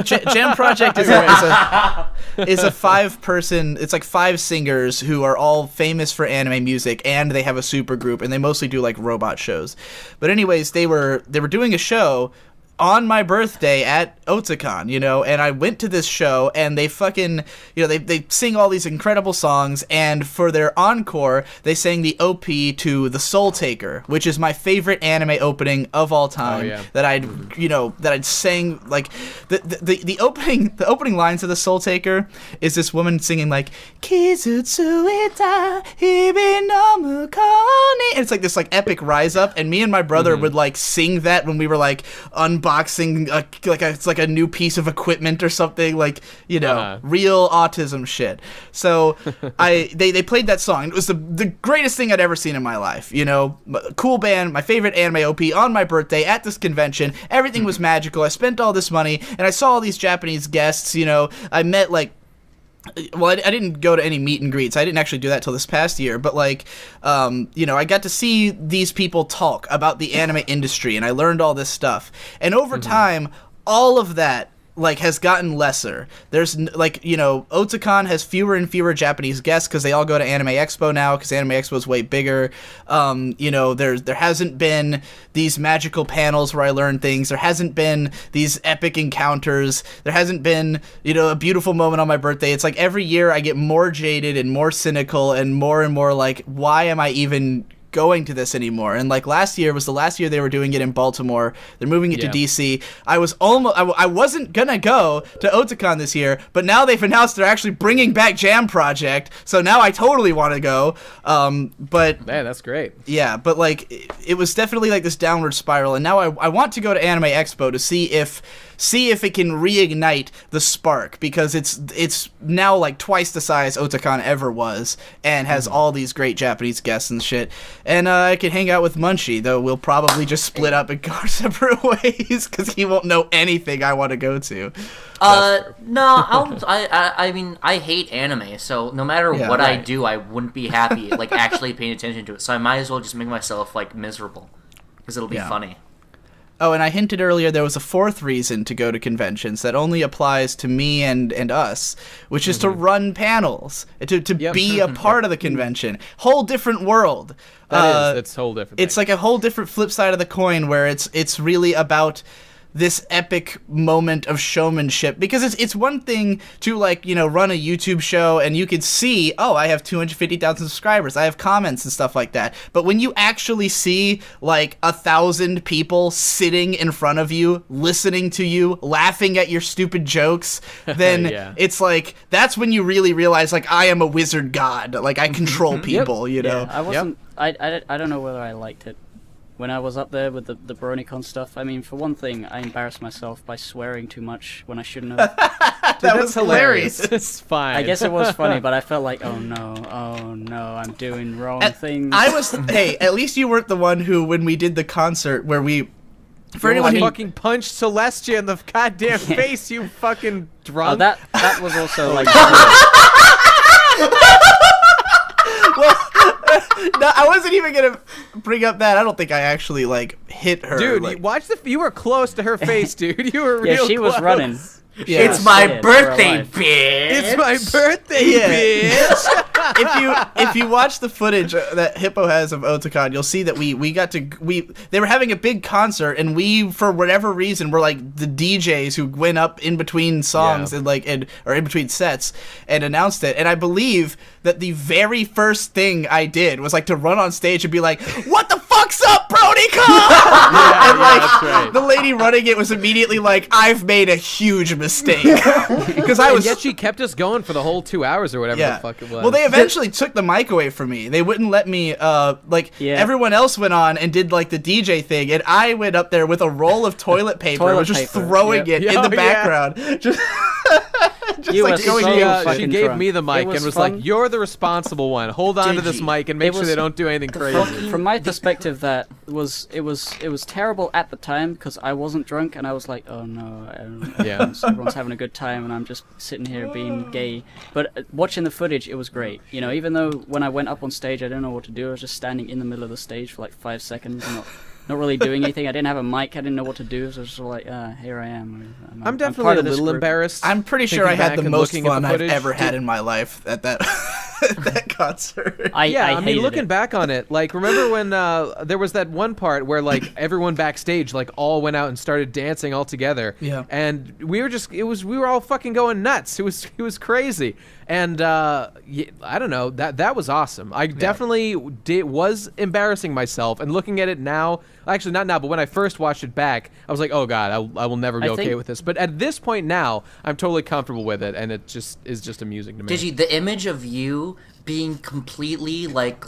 Jam Project is a is a 5-person. It's like 5 singers who are all famous for anime music, and they have a super group, and they mostly do like robot shows. But anyways, they were doing a show on my birthday at Otakon, you know, and I went to this show, and they fucking, you know, they sing all these incredible songs, and for their encore, they sang the OP to The Soul Taker, which is my favorite anime opening of all time. That I'd sang, like, the opening lines of The Soul Taker is this woman singing, like, Kizutsuita Hibi no Mukoni, and it's like this, like, epic rise up, and me and my brother would, like, sing that when we were, like, unboxing it's like a new piece of equipment or something, like, you know, real autism shit. So they played that song. It was the greatest thing I'd ever seen in my life, you know. Cool band, my favorite anime OP on my birthday at this convention. Everything was magical. I spent all this money, and I saw all these Japanese guests, you know. I met, like, well, I didn't go to any meet and greets. I didn't actually do that till this past year. But, like, you know, I got to see these people talk about the anime industry, and I learned all this stuff. And over time, all of that, like, has gotten lesser. There's, like, you know, Otakon has fewer and fewer Japanese guests because they all go to Anime Expo now, because Anime Expo is way bigger. You know, there hasn't been these magical panels where I learn things. There hasn't been these epic encounters. There hasn't been, you know, a beautiful moment on my birthday. It's like every year I get more jaded and more cynical and more like, why am I even going to this anymore? And like last year was the last year they were doing it in Baltimore. They're moving it to DC. I wasn't gonna go to Otakon this year, but now they've announced they're actually bringing back Jam Project, so now I totally want to go. But man, that's great. Yeah, but like it was definitely like this downward spiral, and now I want to go to Anime Expo to see if it can reignite the spark, because it's now like twice the size Otakon ever was, and has all these great Japanese guests and shit. And I can hang out with Munchie, though we'll probably just split up and go our separate ways, because he won't know anything I want to go to. No, I mean, I hate anime, so no matter what I do, I wouldn't be happy, like, actually paying attention to it. So I might as well just make myself, like, miserable, because it'll be funny. Oh, and I hinted earlier there was a fourth reason to go to conventions that only applies to me and us, which is to run panels, to be a part of the convention. Whole different world. It's a whole different thing. It's like a whole different flip side of the coin, where it's really about this epic moment of showmanship, because it's one thing to, like, you know, run a YouTube show and you can see, oh, I have 250,000 subscribers, I have comments and stuff like that. But when you actually see like 1,000 people sitting in front of you, listening to you, laughing at your stupid jokes, then it's like, that's when you really realize, like, I am a wizard god, like I control people, you know. I wasn't. I don't know whether I liked it when I was up there with the BronyCon stuff. I mean, for one thing, I embarrassed myself by swearing too much when I shouldn't have. That was hilarious. It's fine. I guess it was funny, but I felt like, oh no, I'm doing wrong things. Hey, at least you weren't the one who, when we did the concert where we... For anyone who fucking punched Celestia in the goddamn face, you fucking drunk. Oh, that was also like... Well, no, I wasn't even gonna bring up that. I don't think I actually like hit her. Dude, like... you were close to her face, dude. You were real she close. was running. Yeah. It's my birthday, bitch! It's my birthday, bitch! If you watch the footage that Hippo has of Otakon, you'll see that they were having a big concert, and we, for whatever reason, were like the DJs who went up in between songs or in between sets and announced it. And I believe that the very first thing I did was like to run on stage and be like, "What the fuck's up, BronyCon?" And like the lady running it was immediately like, "I've made a huge mistake." Because I was. And yet she kept us going for the whole 2 hours or whatever the fuck it was. Well, they eventually took the mic away from me. They wouldn't let me. Everyone else went on and did like the DJ thing, and I went up there with a roll of toilet paper, and was just throwing it in the background. Just she gave me the mic and was like, "You're the responsible one. Hold on to this mic and make sure they don't do anything crazy." From my perspective, it was terrible at the time because I wasn't drunk and I was like, "Oh no, everyone's having a good time and I'm just sitting here being gay." But watching the footage, it was great. You know, even though when I went up on stage, I didn't know what to do. I was just standing in the middle of the stage for like 5 seconds, not really doing anything. I didn't have a mic. I didn't know what to do. So I was just like, here I am. I'm definitely part a of this little group. embarrassed. I'm pretty sure I thinking had back the and most looking at fun the I've footage. ever had in my life at that that concert. I mean, hated looking it. back on it, like, remember when there was that one part where, like, everyone backstage, like, all went out and started dancing all together. Yeah. And we were all fucking going nuts. It was crazy. And I don't know, that was awesome. I definitely was embarrassing myself. And looking at it now, actually not now, but when I first watched it back, I was like, oh god, I will never be okay with this. But at this point now, I'm totally comfortable with it, and it just is just amusing to me. Digi, the image of you being completely like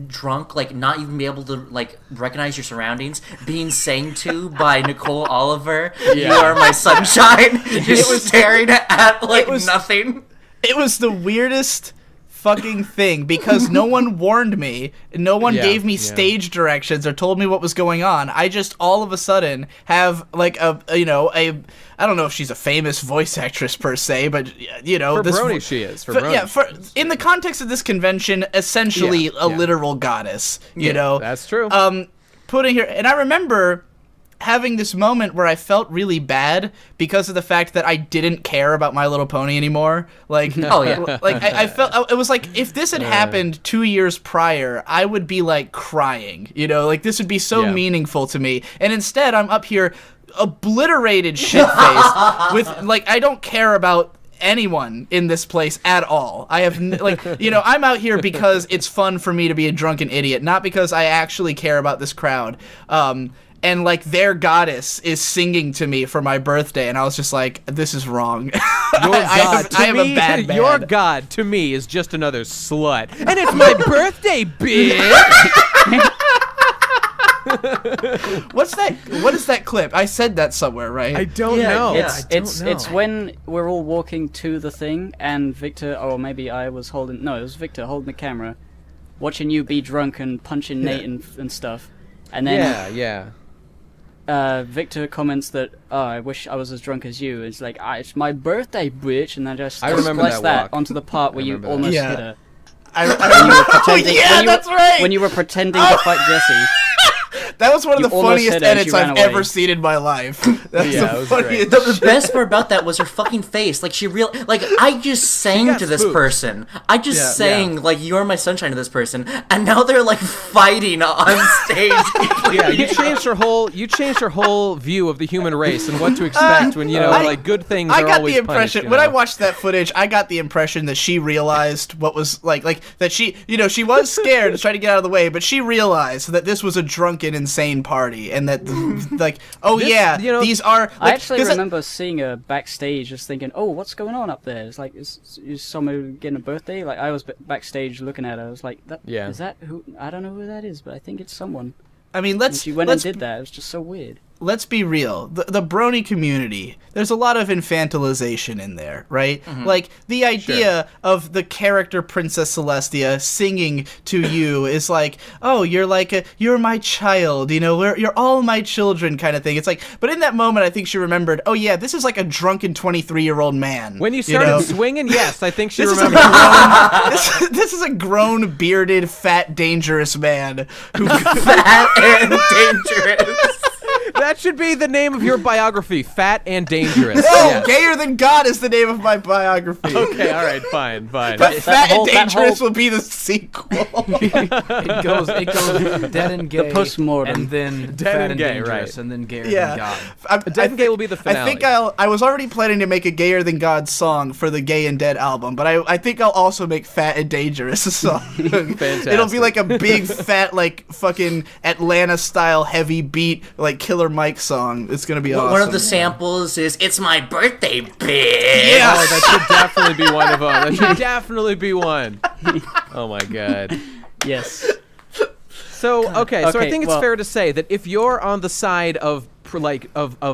drunk, like not even be able to like recognize your surroundings, being sang to by Nicole Oliver, "You Are My Sunshine," just staring at like nothing. It was the weirdest fucking thing because no one warned me, no one gave me stage directions or told me what was going on. I just all of a sudden have like a I don't know if she's a famous voice actress per se, but you know, for this Brony she is. For Brony. In the context of this convention, essentially a literal goddess. You know, that's true. Putting her, and I remember having this moment where I felt really bad because of the fact that I didn't care about My Little Pony anymore. Like, like I felt it was like if this had happened 2 years prior, I would be like crying. You know, like this would be so meaningful to me, and instead I'm up here obliterated shit-faced with like I don't care about anyone in this place at all. I have I'm out here because it's fun for me to be a drunken idiot, not because I actually care about this crowd. And like their goddess is singing to me for my birthday, and I was just like, "This is wrong." I have a bad man. Your god to me is just another slut, and it's my birthday, bitch. What's that? What is that clip? I said that somewhere, right? I don't know. It's when we're all walking to the thing, and Victor, or maybe I was holding. No, it was Victor holding the camera, watching you be drunk and punching Nate and stuff, and then Victor comments that, "Oh, I wish I was as drunk as you." It's like, it's my birthday, bitch, and then just splice that onto the part where you almost hit her. That's right. When you were pretending to fight Jesse. That was one of the funniest edits I've ever seen in my life. That's the funniest. The best part about that was her fucking face. Like I just sang to this person. I just sang like "You're My Sunshine" to this person, and now they're like fighting on stage. You changed her whole view of the human race and what to expect when like good things. I got the impression when I watched that footage. I got the impression that she realized what was like that she she was scared and trying to get out of the way, but she realized that this was a drunken, insane party, and that these are. Like, I actually remember seeing her backstage, just thinking, "Oh, what's going on up there?" It's like, is someone getting a birthday? Like I was backstage looking at her. I was like, is that who? I don't know who that is, but I think it's someone. I mean, she went and did that. It was just so weird. Let's be real. The brony community, there's a lot of infantilization in there, right? Mm-hmm. Like, the idea of the character Princess Celestia singing to you is like, oh, you're my child, you're all my children kind of thing. It's like, but in that moment, I think she remembered, oh yeah, this is like a drunken 23-year-old man. When you started swinging, yes, I think she remembered. This is a grown, bearded, fat, dangerous man who fat and dangerous. That should be the name of your biography, Fat and Dangerous. No, Gayer Than God is the name of my biography. Okay, all right, fine. But Fat and Dangerous will be the sequel. It goes dead and gay, the postmortem, and then dead Fat and gay, dangerous, and then Gayer Than God. Dead and Gay will be the finale. I think I was already planning to make a Gayer Than God song for the Gay and Dead album, but I think I'll also make Fat and Dangerous a song. Fantastic. It'll be like a big, fat, like fucking Atlanta-style heavy beat, like Killer Mike song. It's gonna be awesome. One of the samples is "It's My Birthday, Bitch." Yeah. Oh, that should definitely be one of them. That should definitely be one. Oh my god. Yes. So I think it's fair to say that if you're on the side of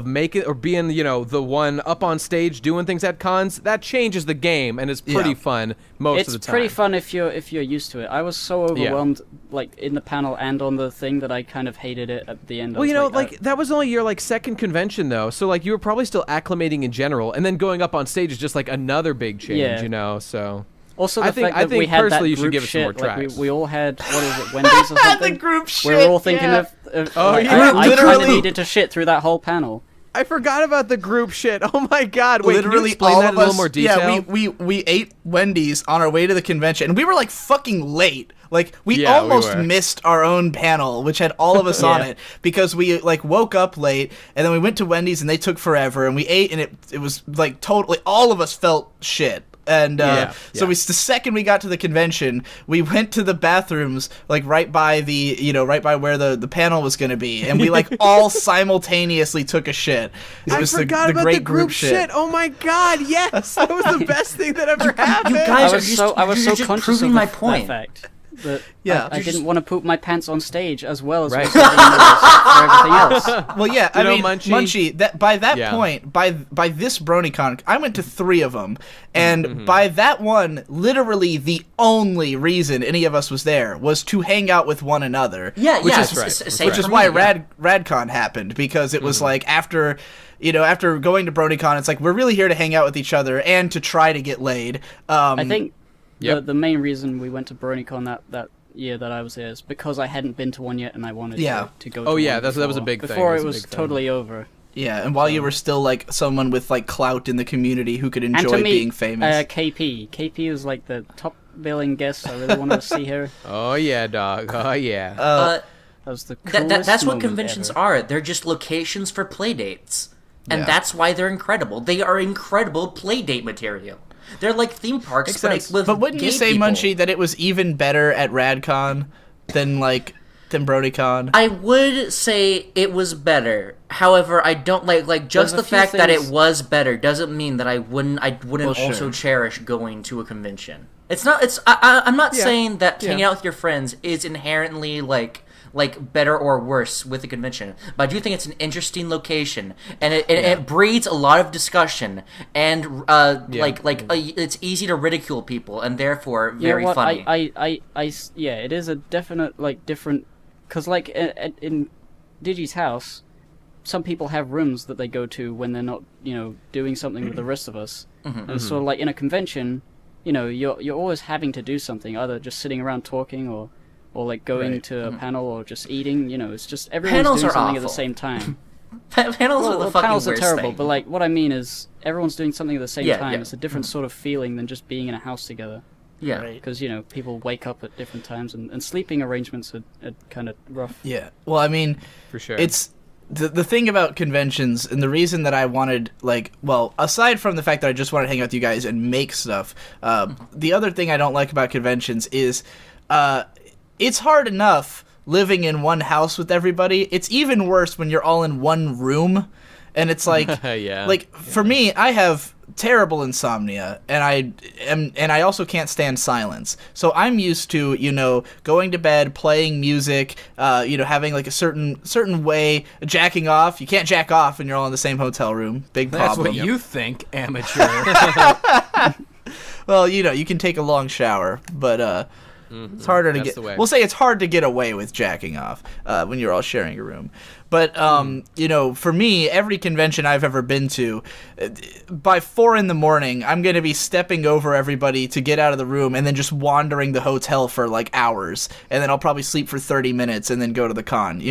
making or being the one up on stage doing things at cons, that changes the game and it's pretty fun most of the time. It's pretty fun if you're used to it. I was so overwhelmed like in the panel and on the thing that I kind of hated it at the end. Well, that was only your second convention though, so you were probably still acclimating in general, and then going up on stage is just another big change, so. Also, the I think- fact I that we think had personally that you should group give us some more shit, like tracks. we all had, what is it, Wendy's or something? The group We were all shit, thinking yeah. of Oh, like, yeah. I kind of Literally. needed to shit through that whole panel. I forgot about the group shit. Oh my god! Wait, Literally can you explain all that of in a little us. more detail? Yeah, we ate Wendy's on our way to the convention, and we were like fucking late. Like we Yeah, we almost were. missed our own panel, which had all of us on Yeah. it because we like woke up late, and then we went to Wendy's, and they took forever, and we ate, and it was like totally all of us felt shit. And so the second we got to the convention, we went to the bathrooms like right by right by where the panel was going to be, and we like all simultaneously took a shit. It was I forgot the about great the group shit. Oh my god! Yes, that was the best thing that ever happened. You guys I was so just conscious proving of my that point. fact that Yeah. I didn't want to poop my pants on stage as well as Right. was getting noticed for everything else. Well, yeah, I know, mean, Munchie? that by that Yeah. point, by this BronyCon, I went to 3 of them, and Mm-hmm. by that one, literally the only reason any of us was there was to hang out with one another. Yeah, which yeah, is, same which is for why me, yeah. RadCon happened, because it Mm-hmm. was like after going to BronyCon, it's like we're really here to hang out with each other and to try to get laid. I think Yep. the main reason we went to BronyCon that year that I was there is because I hadn't been to one yet and I wanted to go to Oh, yeah, one that was a before. big thing. Before That was it a was big thing. totally over. Yeah, and while you were still like someone with like clout in the community who could And enjoy to meet being famous. KP. KP was like the top billing guest. I really wanted to see her. Oh yeah, dog. Oh yeah. That was the coolest That's what moment conventions ever. are. They're just locations for play dates. And Yeah. that's why they're incredible. They are incredible play date material. They're like theme parks, Makes but sense. with But wouldn't you gay say, people. Munchie, that it was even better at RadCon than BronyCon? I would say it was better. However, I don't like just There's the a few fact that it things- was better doesn't mean that I wouldn't Well, also sure. cherish going to a convention. It's not. I'm not Yeah. saying that hanging Yeah. out with your friends is inherently like better or worse with the convention, but I do think it's an interesting location, and it breeds a lot of discussion, and it's easy to ridicule people, and therefore very what, funny. Yeah, it is a definite like different, because like in Digi's house, some people have rooms that they go to when they're not doing something with the rest of us, and sort of like in a convention, you're always having to do something, either just sitting around talking or like going to a panel or just eating. It's just everyone's Panels doing are something at the awful. same time. Panels are the fucking panels are worst terrible, thing. but like what I mean is everyone's doing something at the same Yeah, time. yeah. It's a different sort of feeling than just being in a house together. Yeah. Because people wake up at different times, and sleeping arrangements are kind of rough. Yeah. Well, I mean, For sure. it's the thing about conventions, and the reason that I wanted, aside from the fact that I just wanted to hang out with you guys and make stuff, the other thing I don't like about conventions is it's hard enough living in one house with everybody. It's even worse when you're all in one room, and it's like, Yeah. for me, I have terrible insomnia, and I also can't stand silence. So I'm used to, going to bed, playing music, having like a certain way, jacking off. You can't jack off when you're all in the same hotel room. Big That's problem. what you think, amateur. Well, you can take a long shower, but it's harder to That's get. the way. We'll say it's hard to get away with jacking off when you're all sharing a room. But for me, every convention I've ever been to, by 4 a.m, I'm gonna be stepping over everybody to get out of the room, and then just wandering the hotel for like hours, and then I'll probably sleep for 30 minutes, and then go to the con,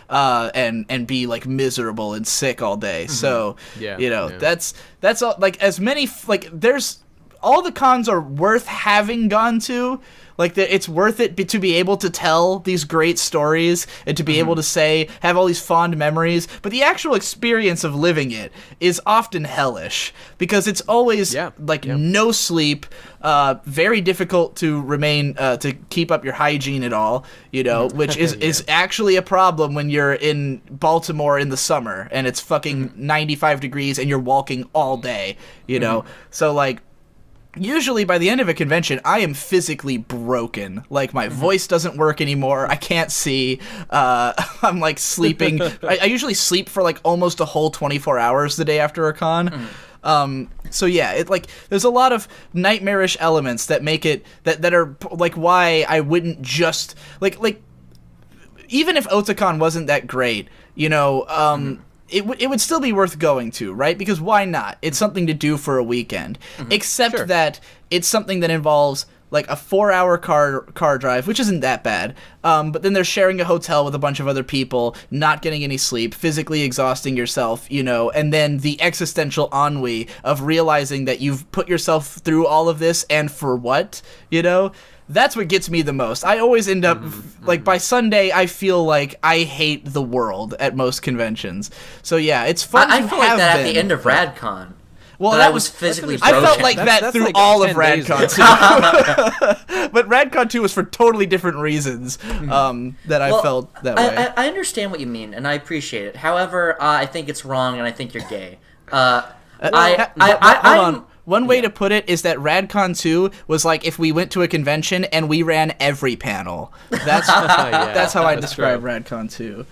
and be like miserable and sick all day. So Yeah. that's all. Like as many there's. All the cons are worth having gone to. It's worth it to be able to tell these great stories and to be able to have all these fond memories. But the actual experience of living it is often hellish because it's always no sleep, very difficult to remain, to keep up your hygiene at all, which is actually a problem when you're in Baltimore in the summer and it's fucking 95 degrees and you're walking all day, So usually by the end of a convention, I am physically broken. Like, my voice doesn't work anymore. I can't see. I'm, sleeping. I usually sleep for, almost a whole 24 hours the day after a con. So, yeah, there's a lot of nightmarish elements that make it, that are, why I wouldn't just, even if Otakon wasn't that great, it would still be worth going to, right? Because why not? It's something to do for a weekend. Except that it's something that involves like a 4-hour car drive, which isn't that bad. But then they're sharing a hotel with a bunch of other people, not getting any sleep, physically exhausting yourself, you know, and then the existential ennui of realizing that you've put yourself through all of this and for what, you know? That's what gets me the most. I always end up, like, by Sunday, I feel like I hate the world at most conventions. So, yeah, it's fun I feel like that at the end of RadCon. Well, that was physically broken. I felt like that through like all of 10 days RadCon 2. But RadCon 2 was for totally different reasons that I felt that way. I understand what you mean, and I appreciate it. However, I think it's wrong, and I think you're gay. Hold on. One way to put it is that RadCon 2 was like if we went to a convention and we ran every panel. That's that's how I describe RadCon 2.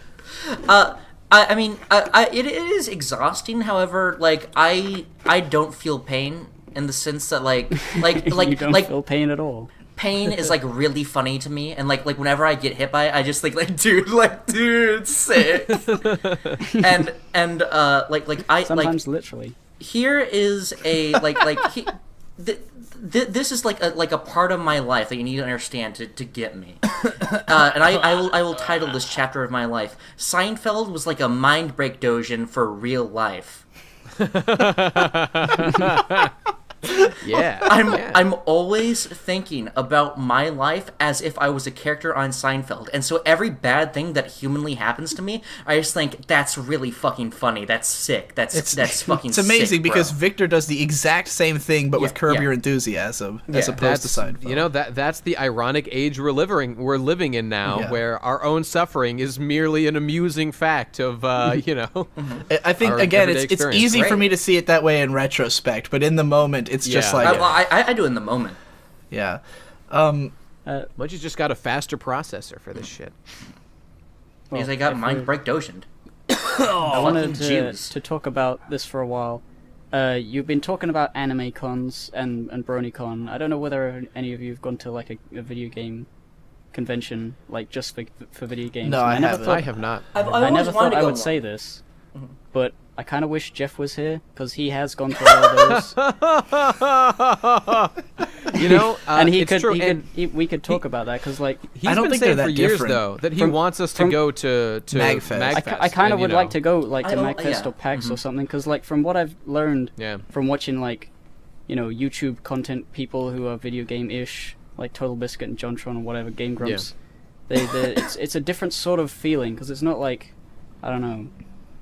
I mean, it is exhausting. However, like I don't feel pain in the sense that like You don't feel pain at all. Pain is like really funny to me, and like whenever I get hit by it, I just think dude, it's sick. and I sometimes literally. Here is a this is like a part of my life that you need to understand to get me. And I will title this chapter of my life. Seinfeld was like a mind break doujin for real life. I'm always thinking about my life as if I was a character on Seinfeld, and so every bad thing that humanly happens to me, I just think that's really fucking funny. That's sick. That's fucking. It's amazing sick, because bro. Victor does the exact same thing, but with Curb Your Enthusiasm as opposed to Seinfeld. You know, that's the ironic age we're living in now, where our own suffering is merely an amusing fact of you know. I think again, it's easy for me to see it that way in retrospect, but in the moment. It's just like I do in the moment. Yeah. Well, you just got a faster processor for this shit. Because I got mind break dotioned. I wanted to talk about this for a while. You've been talking about anime cons and BronyCon. I don't know whether any of you have gone to like a video game convention, like just for video games. No, I have not. I never thought I would say this, but I kind of wish Jeff was here because he has gone to all of those. You know, and we could talk about that because like he's been saying for years though that he wants us to go to MagFest. I kind of would like to go like to MagFest or PAX or something because like from what I've learned from watching like YouTube content people who are video game-ish like Total Biscuit and JonTron or whatever Game Grumps, it's a different sort of feeling because it's not like I don't know.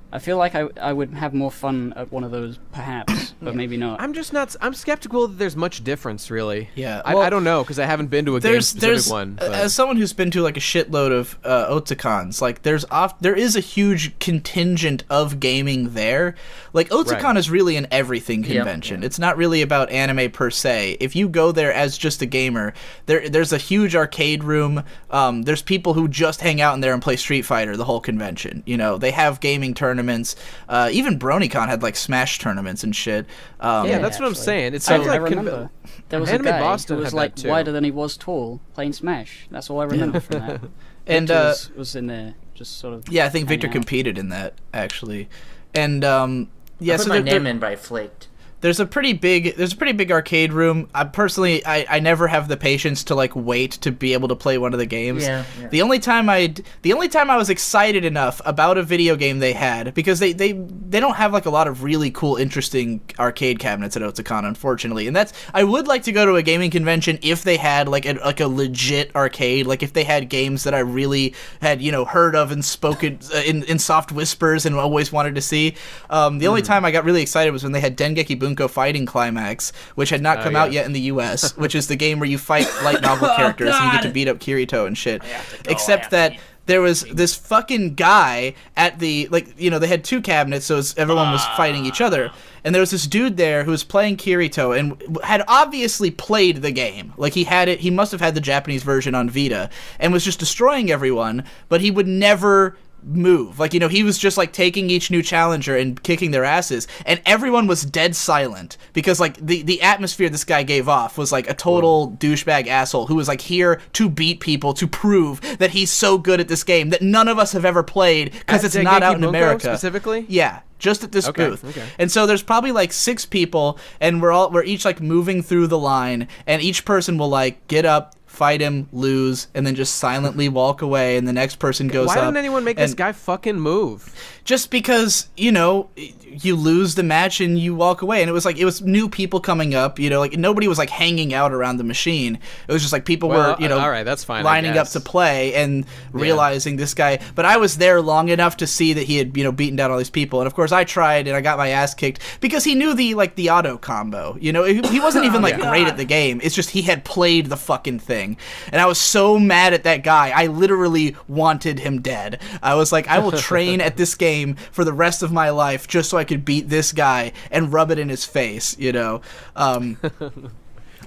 I feel like I would have more fun at one of those, perhaps, but maybe not. I'm skeptical that there's much difference, really. Yeah. I don't know, because I haven't been to a game-specific one. But. As someone who's been to, like, a shitload of Otakons, like, there is a huge contingent of gaming there. Like, Otakon is really an everything convention. It's not really about anime per se. If you go there as just a gamer, there's a huge arcade room. There's people who just hang out in there and play Street Fighter the whole convention. They have gaming tournaments. Even BronyCon had like Smash tournaments and shit. That's what I'm saying. It's I remember there was Anime a guy Boston who was like wider than he was tall playing Smash. That's all I remember from that. And was in there just sort of. Yeah, I think Victor competed in that actually. And I put my name in, but I flaked. There's a pretty big arcade room. I never have the patience to like wait to be able to play one of the games. Yeah. The only time I was excited enough about a video game they had, because they don't have like a lot of really cool, interesting arcade cabinets at Otakon, unfortunately. And I would like to go to a gaming convention if they had like a legit arcade, like if they had games that I really had heard of and spoken in soft whispers and always wanted to see. The only time I got really excited was when they had Dengeki Bunko Fighting Climax, which had not come out yet in the US, which is the game where you fight light novel characters and you get to beat up Kirito and shit. Except that there was this fucking guy at the, they had two cabinets, so everyone was fighting each other. And there was this dude there who was playing Kirito and had obviously played the game. Like, he must have had the Japanese version on Vita and was just destroying everyone, but he would never move. Like, he was just like taking each new challenger and kicking their asses, and everyone was dead silent because like the atmosphere this guy gave off was like a total douchebag asshole who was like here to beat people, to prove that he's so good at this game that none of us have ever played because it's not out in America specifically. Yeah, just at this booth. And so there's probably like 6 people, and we're each like moving through the line, and each person will like get up, fight him, lose, and then just silently walk away, and the next person goes up. Why didn't anyone make this guy fucking move? Just because, you lose the match and you walk away, and it was new people coming up, like nobody was like hanging out around the machine. It was just like people were, all right, that's fine, lining up to play and realizing this guy. But I was there long enough to see that he had, beaten down all these people, and of course I tried and I got my ass kicked because he knew the auto combo. He wasn't even like great at the game. It's just he had played the fucking thing, and I was so mad at that guy. I literally wanted him dead. I was like, I will train at this game for the rest of my life just so I could beat this guy and rub it in his face,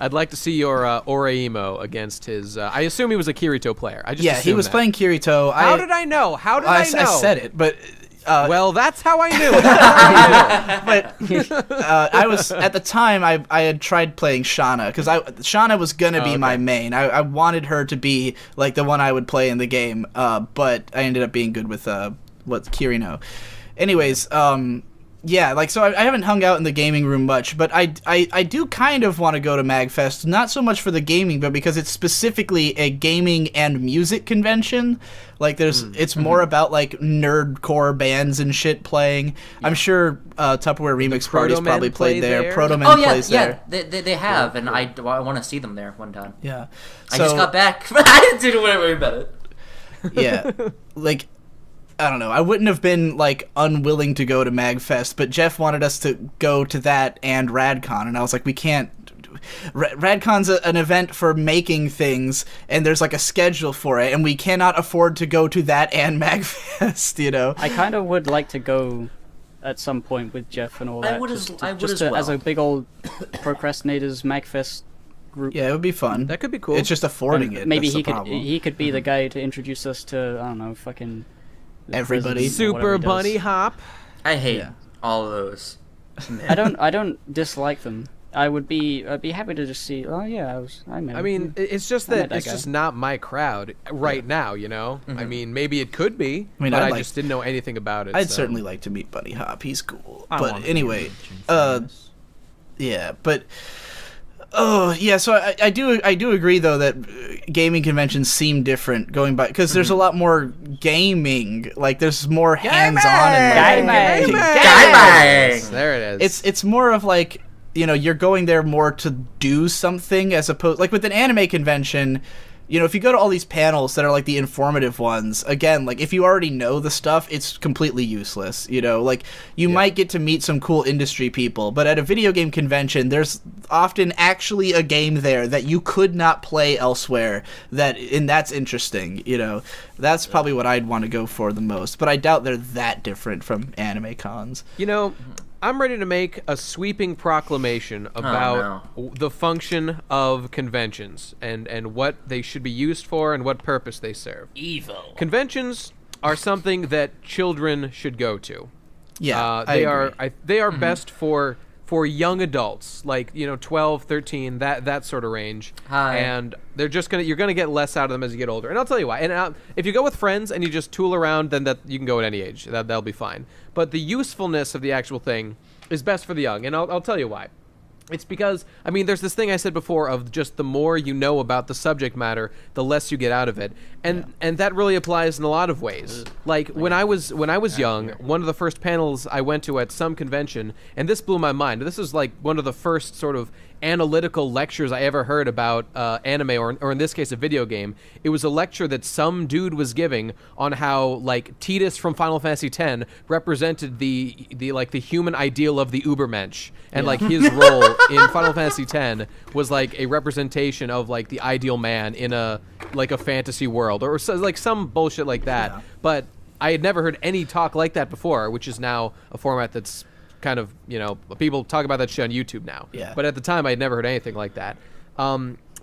I'd like to see your Oreimo against his. I assume he was a Kirito player. He was playing Kirito. How did I know? I said it, but. Well, that's how I knew. But I was at the time I had tried playing Shauna because Shauna was gonna be my main. I wanted her to be like the one I would play in the game, but I ended up being good with Kirino. Anyways, so I haven't hung out in the gaming room much, but I do kind of want to go to MagFest, not so much for the gaming, but because it's specifically a gaming and music convention. Like it's more about like nerdcore bands and shit playing. Yeah. I'm sure Tupperware Remix Party's probably played there. Protoman plays there. They have, and I want to see them there one time. Yeah. I just got back. I didn't do whatever about it. Yeah. Like, I don't know. I wouldn't have been like unwilling to go to MagFest, but Jeff wanted us to go to that and RadCon, and I was like, we can't. RadCon's an event for making things, and there's like a schedule for it, and we cannot afford to go to that and MagFest. I kind of would like to go at some point with Jeff and all that. As a big old Procrastinators MagFest group. Yeah, it would be fun. That could be cool. It's just affording it. Maybe he could be the guy to introduce us to, I don't know, fucking everybody. Super Bunny Hop. I hate all of those. I don't dislike them. I'd be happy to just see. Oh yeah, I mean, it's just that it's just not my crowd right now. I mean, maybe it could be. But I just didn't know anything about it. I'd certainly like to meet Bunny Hop. He's cool. But anyway, yeah, but. Oh yeah, so I do agree though that gaming conventions seem different going by because there's a lot more gaming, like there's more hands-on and gaming. There it is. It's more of like you're going there more to do something as opposed like with an anime convention. If you go to all these panels that are like the informative ones, again, like if you already know the stuff, it's completely useless. Like you might get to meet some cool industry people, but at a video game convention, there's often actually a game there that you could not play elsewhere. That's interesting. That's probably what I'd want to go for the most. But I doubt they're that different from anime cons. I'm ready to make a sweeping proclamation about the function of conventions and what they should be used for and what purpose they serve. Evil. Conventions are something that children should go to. Yeah, they are best for young adults, like 12, 13, that sort of range. And they're just you're gonna get less out of them as you get older. And I'll tell you why. And if you go with friends and you just tool around, then you can go at any age. That'll be fine. But the usefulness of the actual thing is best for the young, and I'll tell you why. It's because, there's this thing I said before of just the more you know about the subject matter, the less you get out of it. And that really applies in a lot of ways. Like, when I was young, one of the first panels I went to at some convention, and this blew my mind. This is like one of the first sort of analytical lectures I ever heard about anime, or in this case, a video game. It was a lecture that some dude was giving on how, like, Tidus from Final Fantasy X represented the human ideal of the Ubermensch. And, like, his role in Final Fantasy X was, like, a representation of, like, the ideal man in a fantasy world, or like some bullshit like that. Yeah. But I had never heard any talk like that before, which is now a format that's kind of, people talk about that shit on YouTube now. Yeah. But at the time, I had never heard anything like that.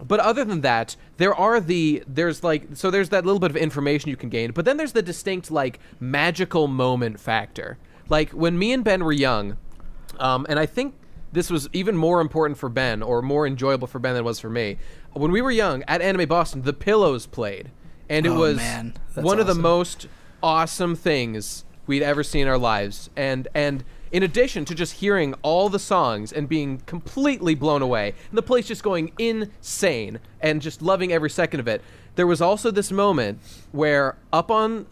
But other than that, there's that little bit of information you can gain, but then there's the distinct like magical moment factor. Like when me and Ben were young, and I think this was even more important for Ben, or more enjoyable for Ben than it was for me. When we were young at Anime Boston, The Pillows played, and it was one of the most awesome things we'd ever seen in our lives. And in addition to just hearing all the songs and being completely blown away, and the place just going insane and just loving every second of it, there was also this moment where up on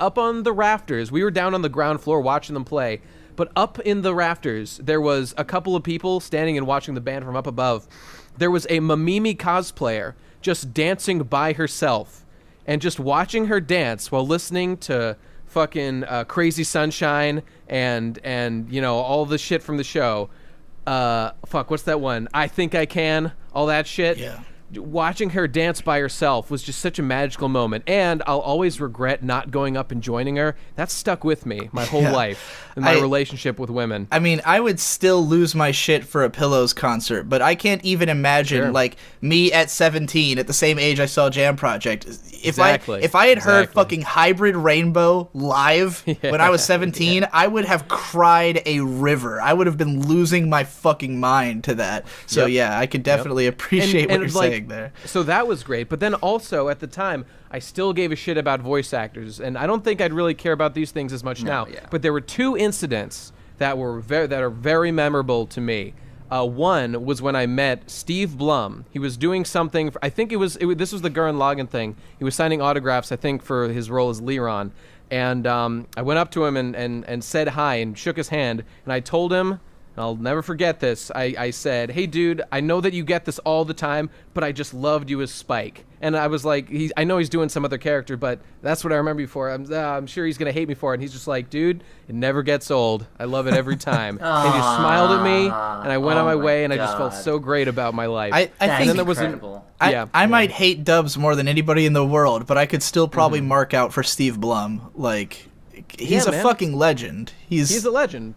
the rafters, we were down on the ground floor watching them play, but up in the rafters, there was a couple of people standing and watching the band from up above. There was a Mamimi cosplayer just dancing by herself, and just watching her dance while listening to fucking Crazy Sunshine and you know, all the shit from the show. What's that one? I Think I Can, all that shit. Yeah. Watching her dance by herself was just such a magical moment, and I'll always regret not going up and joining her. That stuck with me my whole life in my relationship with women. I mean, I would still lose my shit for a Pillows concert, but I can't even imagine like me at 17, at the same age I saw Jam Project. If I had heard fucking Hybrid Rainbow live when I was 17, I would have cried a river. I would have been losing my fucking mind to that. So yeah, I could definitely appreciate what you're saying there. So that was great, but then also at the time, I still gave a shit about voice actors, and I don't think I'd really care about these things as much now. Yeah. But there were two incidents that are very memorable to me. One was when I met Steve Blum. He was doing something. I think this was the Gurren Lagann thing. He was signing autographs, I think, for his role as Liron. And I went up to him and said hi and shook his hand. And I told him, and I'll never forget this, I said, "Hey, dude, I know that you get this all the time, but I just loved you as Spike." And I was like, I know he's doing some other character, but that's what I remember you for. I'm sure he's going to hate me for it. And he's just like, "Dude, it never gets old. I love it every time." And he smiled at me, and I went on my way, and I just felt so great about my life. I think there was incredible. I might hate Dubs more than anybody in the world, but I could still probably mark out for Steve Blum. Like, he's a fucking legend. He's a legend.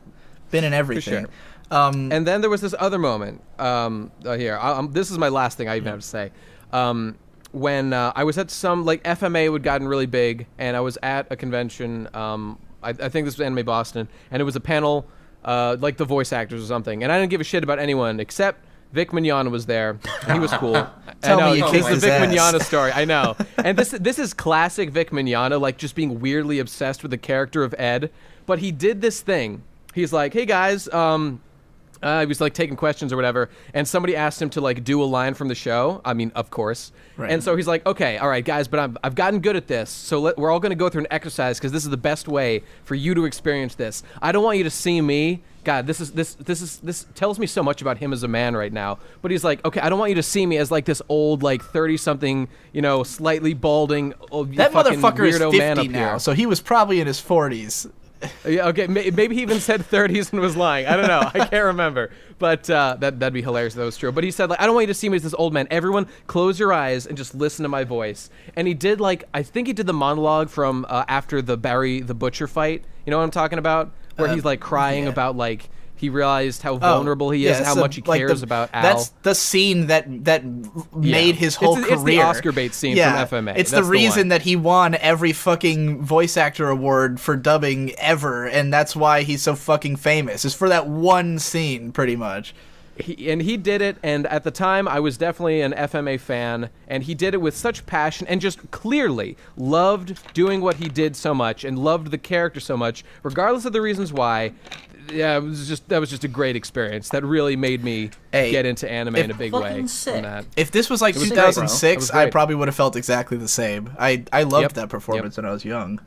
Been in everything. For sure. And then there was this other moment. This is my last thing I even have to say. When I was at some, like, FMA had gotten really big, and I was at a convention. I think this was Anime Boston, and it was a panel, like the voice actors or something. And I didn't give a shit about anyone except Vic Mignogna was there. And he was cool. Tell me you it's kicked the his Vic ass. Mignogna story. I know. And this is classic Vic Mignogna, like just being weirdly obsessed with the character of Ed. But he did this thing. He's like, "Hey guys," he was like taking questions or whatever, and somebody asked him to like do a line from the show. I mean, of course. Right. And so he's like, "Okay, all right, guys, but I've gotten good at this. So we're all going to go through an exercise because this is the best way for you to experience this. I don't want you to see me. God, this tells me so much about him as a man right now. But he's like, okay, I don't want you to see me as like this old, like 30-something, you know, slightly balding, that fucking motherfucker is weirdo 50 man up now, here." so he was probably in his 40s. Yeah, okay, maybe he even said 30s and was lying. I don't know. I can't remember. But that'd be hilarious if that was true. But he said, like, "I don't want you to see me as this old man. Everyone, close your eyes and just listen to my voice." And he did, like, I think he did the monologue from after the Barry the Butcher fight. You know what I'm talking about? Where he's, like, crying about, like, he realized how vulnerable he is, how much he cares about Al. That's the scene that made his whole career. It's the Oscar bait scene from FMA. It's the reason that he won every fucking voice actor award for dubbing ever, and that's why he's so fucking famous. It's for that one scene, pretty much. He did it, and at the time, I was definitely an FMA fan, and he did it with such passion and just clearly loved doing what he did so much and loved the character so much, regardless of the reasons why. Yeah, that was just a great experience. That really made me get into anime in a big way. From that. If this was like 2006, I probably would have felt exactly the same. I loved that performance when I was young.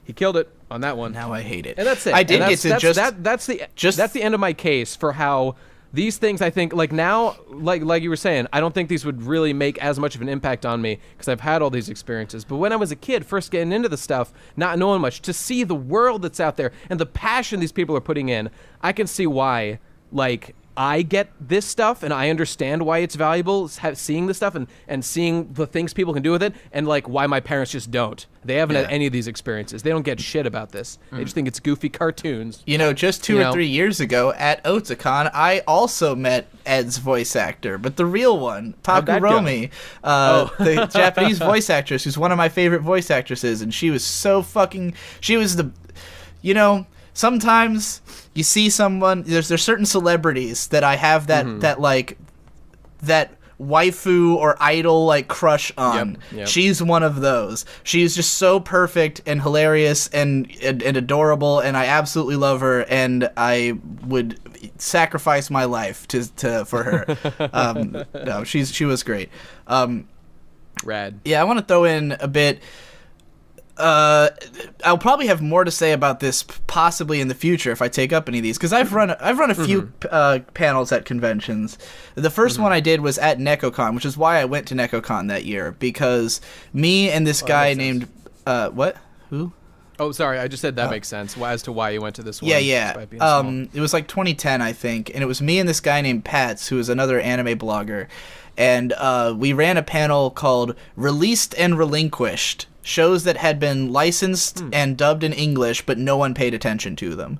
He killed it on that one. Now I hate it. And that's it. I did get to that's the end of my case for how these things, I think, like now, like you were saying, I don't think these would really make as much of an impact on me because I've had all these experiences. But when I was a kid, first getting into the stuff, not knowing much, to see the world that's out there and the passion these people are putting in, I can see why, like, I get this stuff and I understand why it's valuable, seeing this stuff and seeing the things people can do with it, and like why my parents just don't. They haven't had any of these experiences. They don't get shit about this. They just think it's goofy cartoons. You know, just 2 or 3 years ago at Otakon, I also met Ed's voice actor, but the real one, Takuromi, the Japanese voice actress, who's one of my favorite voice actresses, and she was so fucking... She was the... You know... Sometimes you see someone. There's certain celebrities that I have that waifu or idol like crush on. Yep. She's one of those. She's just so perfect and hilarious and adorable, and I absolutely love her. And I would sacrifice my life for her. No, she was great. Rad. Yeah, I want to throw in a bit. I'll probably have more to say about this possibly in the future if I take up any of these, because I've run a few panels at conventions. The first one I did was at NecoCon, which is why I went to NecoCon that year, because me and this guy named who? Oh, sorry, I just said that makes sense as to why you went to this one. Yeah. It was like 2010, I think, and it was me and this guy named Pats, who is another anime blogger, and we ran a panel called Released and Relinquished. Shows that had been licensed and dubbed in English, but no one paid attention to them.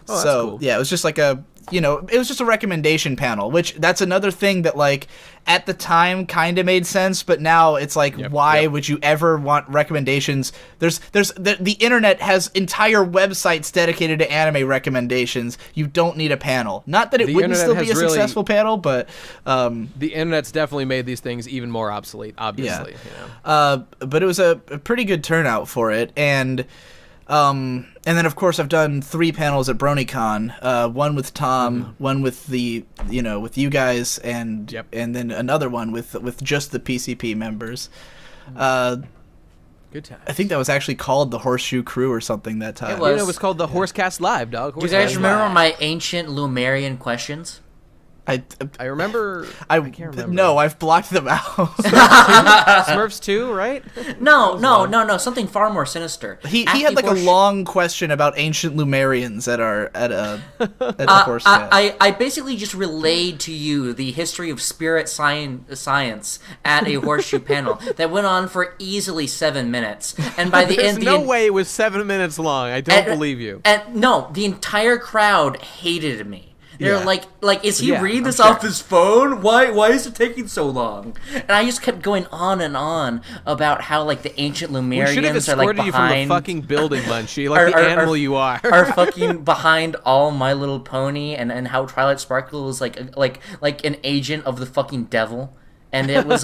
Oh, so that's cool. yeah, it was just like it was just a recommendation panel, which that's another thing that like at the time kind of made sense, but now it's like, why would you ever want recommendations? The internet has entire websites dedicated to anime recommendations. You don't need a panel. Not that it wouldn't still be a successful panel, but the internet's definitely made these things even more obsolete, obviously. Yeah. But it was a pretty good turnout for it, and then of course I've done 3 panels at BronyCon, one with Tom, one with with you guys, and then another one with just the PCP members. Good time. I think that was actually called the Horseshoe Crew or something that time. It was. It was called the Horsecast Live, dog. Do you guys remember my ancient Lumerian questions? I remember. I can't remember. No, I've blocked them out. Smurfs 2, right? No. Something far more sinister. He had like a long question about ancient Lumerians at the Horsecast. I basically just relayed to you the history of spirit science at a horseshoe panel that went on for easily 7 minutes, and by the end, no way it was 7 minutes long. I don't believe you. And no, the entire crowd hated me. They're like, is he reading this off his phone? Why is it taking so long? And I just kept going on and on about how like the ancient Lumerians are like behind you from the fucking building, Munchie, like the animal you are. Are fucking behind all My Little Pony, and how Twilight Sparkle is like an agent of the fucking devil. And it was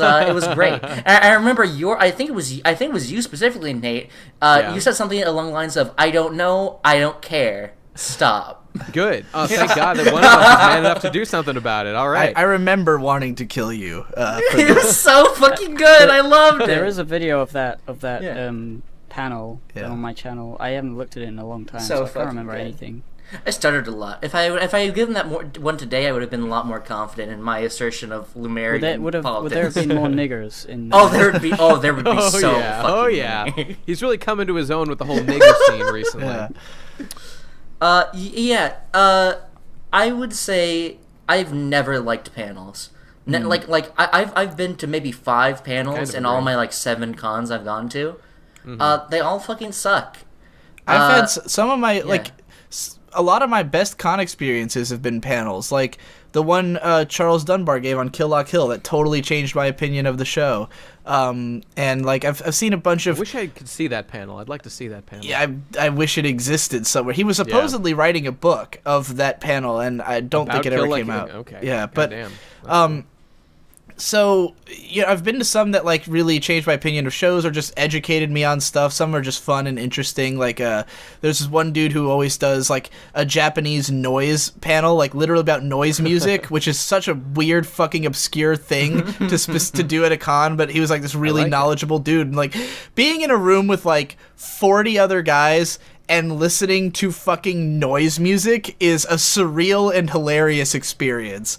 great. And I remember I think it was you specifically, Nate. You said something along the lines of, "I don't know, I don't care. Stop." Good. Oh, thank God that one of us is man enough to do something about it. All right. I remember wanting to kill you. It was so fucking good. I loved it. There is a video of that panel on my channel. I haven't looked at it in a long time, so I can't remember anything. I stuttered a lot. If I had given that one today, I would have been a lot more confident in my assertion of Lumerian politics. Would there have been more niggers in? There would be so fucking many. He's really coming to his own with the whole nigger scene recently. I would say I've never liked panels. I've been to maybe 5 panels in all my like 7 cons I've gone to. They all fucking suck. I've had some of my a lot of my best con experiences have been panels, like the one Charles Dunbar gave on Kill La Kill that totally changed my opinion of the show. And like I've seen a bunch of. I wish I could see that panel. I'd like to see that panel. Yeah, I wish it existed somewhere. He was supposedly writing a book of that panel, and I don't think it ever came out. Okay. Yeah, but so I've been to some that like really changed my opinion of shows or just educated me on stuff. Some are just fun and interesting. Like there's this one dude who always does like a Japanese noise panel, like literally about noise music, which is such a weird fucking obscure thing to do at a con. But he was like this really knowledgeable dude, and like being in a room with like 40 other guys and listening to fucking noise music is a surreal and hilarious experience.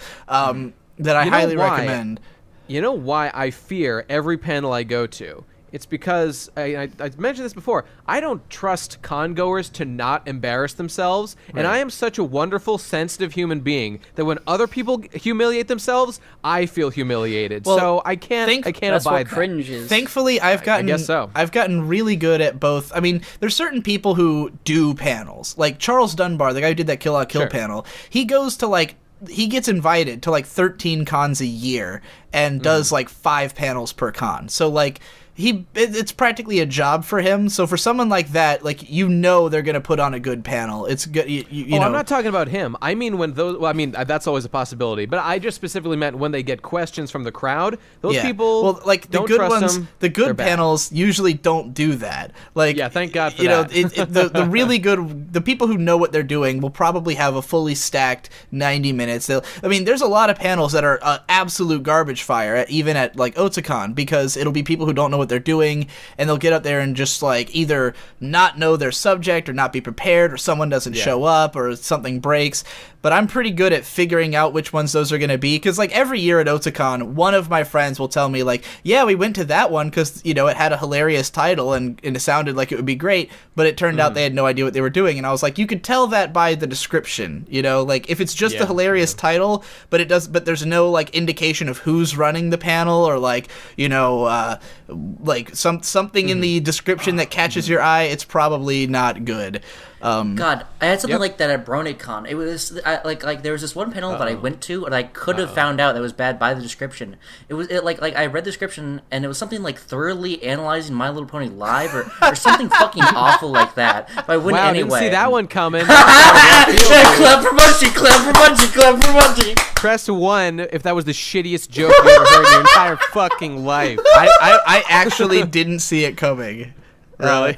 That I highly recommend. You know why I fear every panel I go to It's because I mentioned this before. I don't trust con-goers to not embarrass themselves, and I am such a wonderful, sensitive human being that when other people humiliate themselves, I feel humiliated. Well, so I can't That's abide what cringe is. Thankfully, I've gotten really good at both. I mean, there's certain people who do panels, like Charles Dunbar, the guy who did that Kill La Kill panel. He goes to he gets invited to 13 cons a year and does 5 panels per con. So it's practically a job for him. So for someone like that, they're gonna put on a good panel. It's good. You know. I'm not talking about him. I mean when those. Well, I mean that's always a possibility. But I just specifically meant when they get questions from the crowd. Those people. Well, the don't good trust ones, them, the good they're bad. panels usually don't do that. Yeah, thank God for that. The really good, the people who know what they're doing will probably have a fully stacked 90 minutes. There's a lot of panels that are absolute garbage fire, even at Otakon, because it'll be people who don't know what they're doing, and they'll get up there and just either not know their subject or not be prepared, or someone doesn't show up, or something breaks. But I'm pretty good at figuring out which ones those are going to be, because every year at Otakon, one of my friends will tell me yeah, we went to that one because it had a hilarious title and it sounded like it would be great, but it turned out they had no idea what they were doing. And I was like, you could tell that by the description, if it's just a hilarious title, but there's no indication of who's running the panel, or something in the description that catches your eye, it's probably not good. God, I had something like that at BronyCon. It was there was this one panel that I went to, and I could have found out that was bad by the description. It was I read the description, and it was something thoroughly analyzing My Little Pony live, or something fucking awful like that. But I went anyway. Didn't see that one coming. Clap for Munchie, clap for Munchie, clap for Munchie. Press 1 if that was the shittiest joke you ever heard in your entire fucking life. I actually didn't see it coming. Really?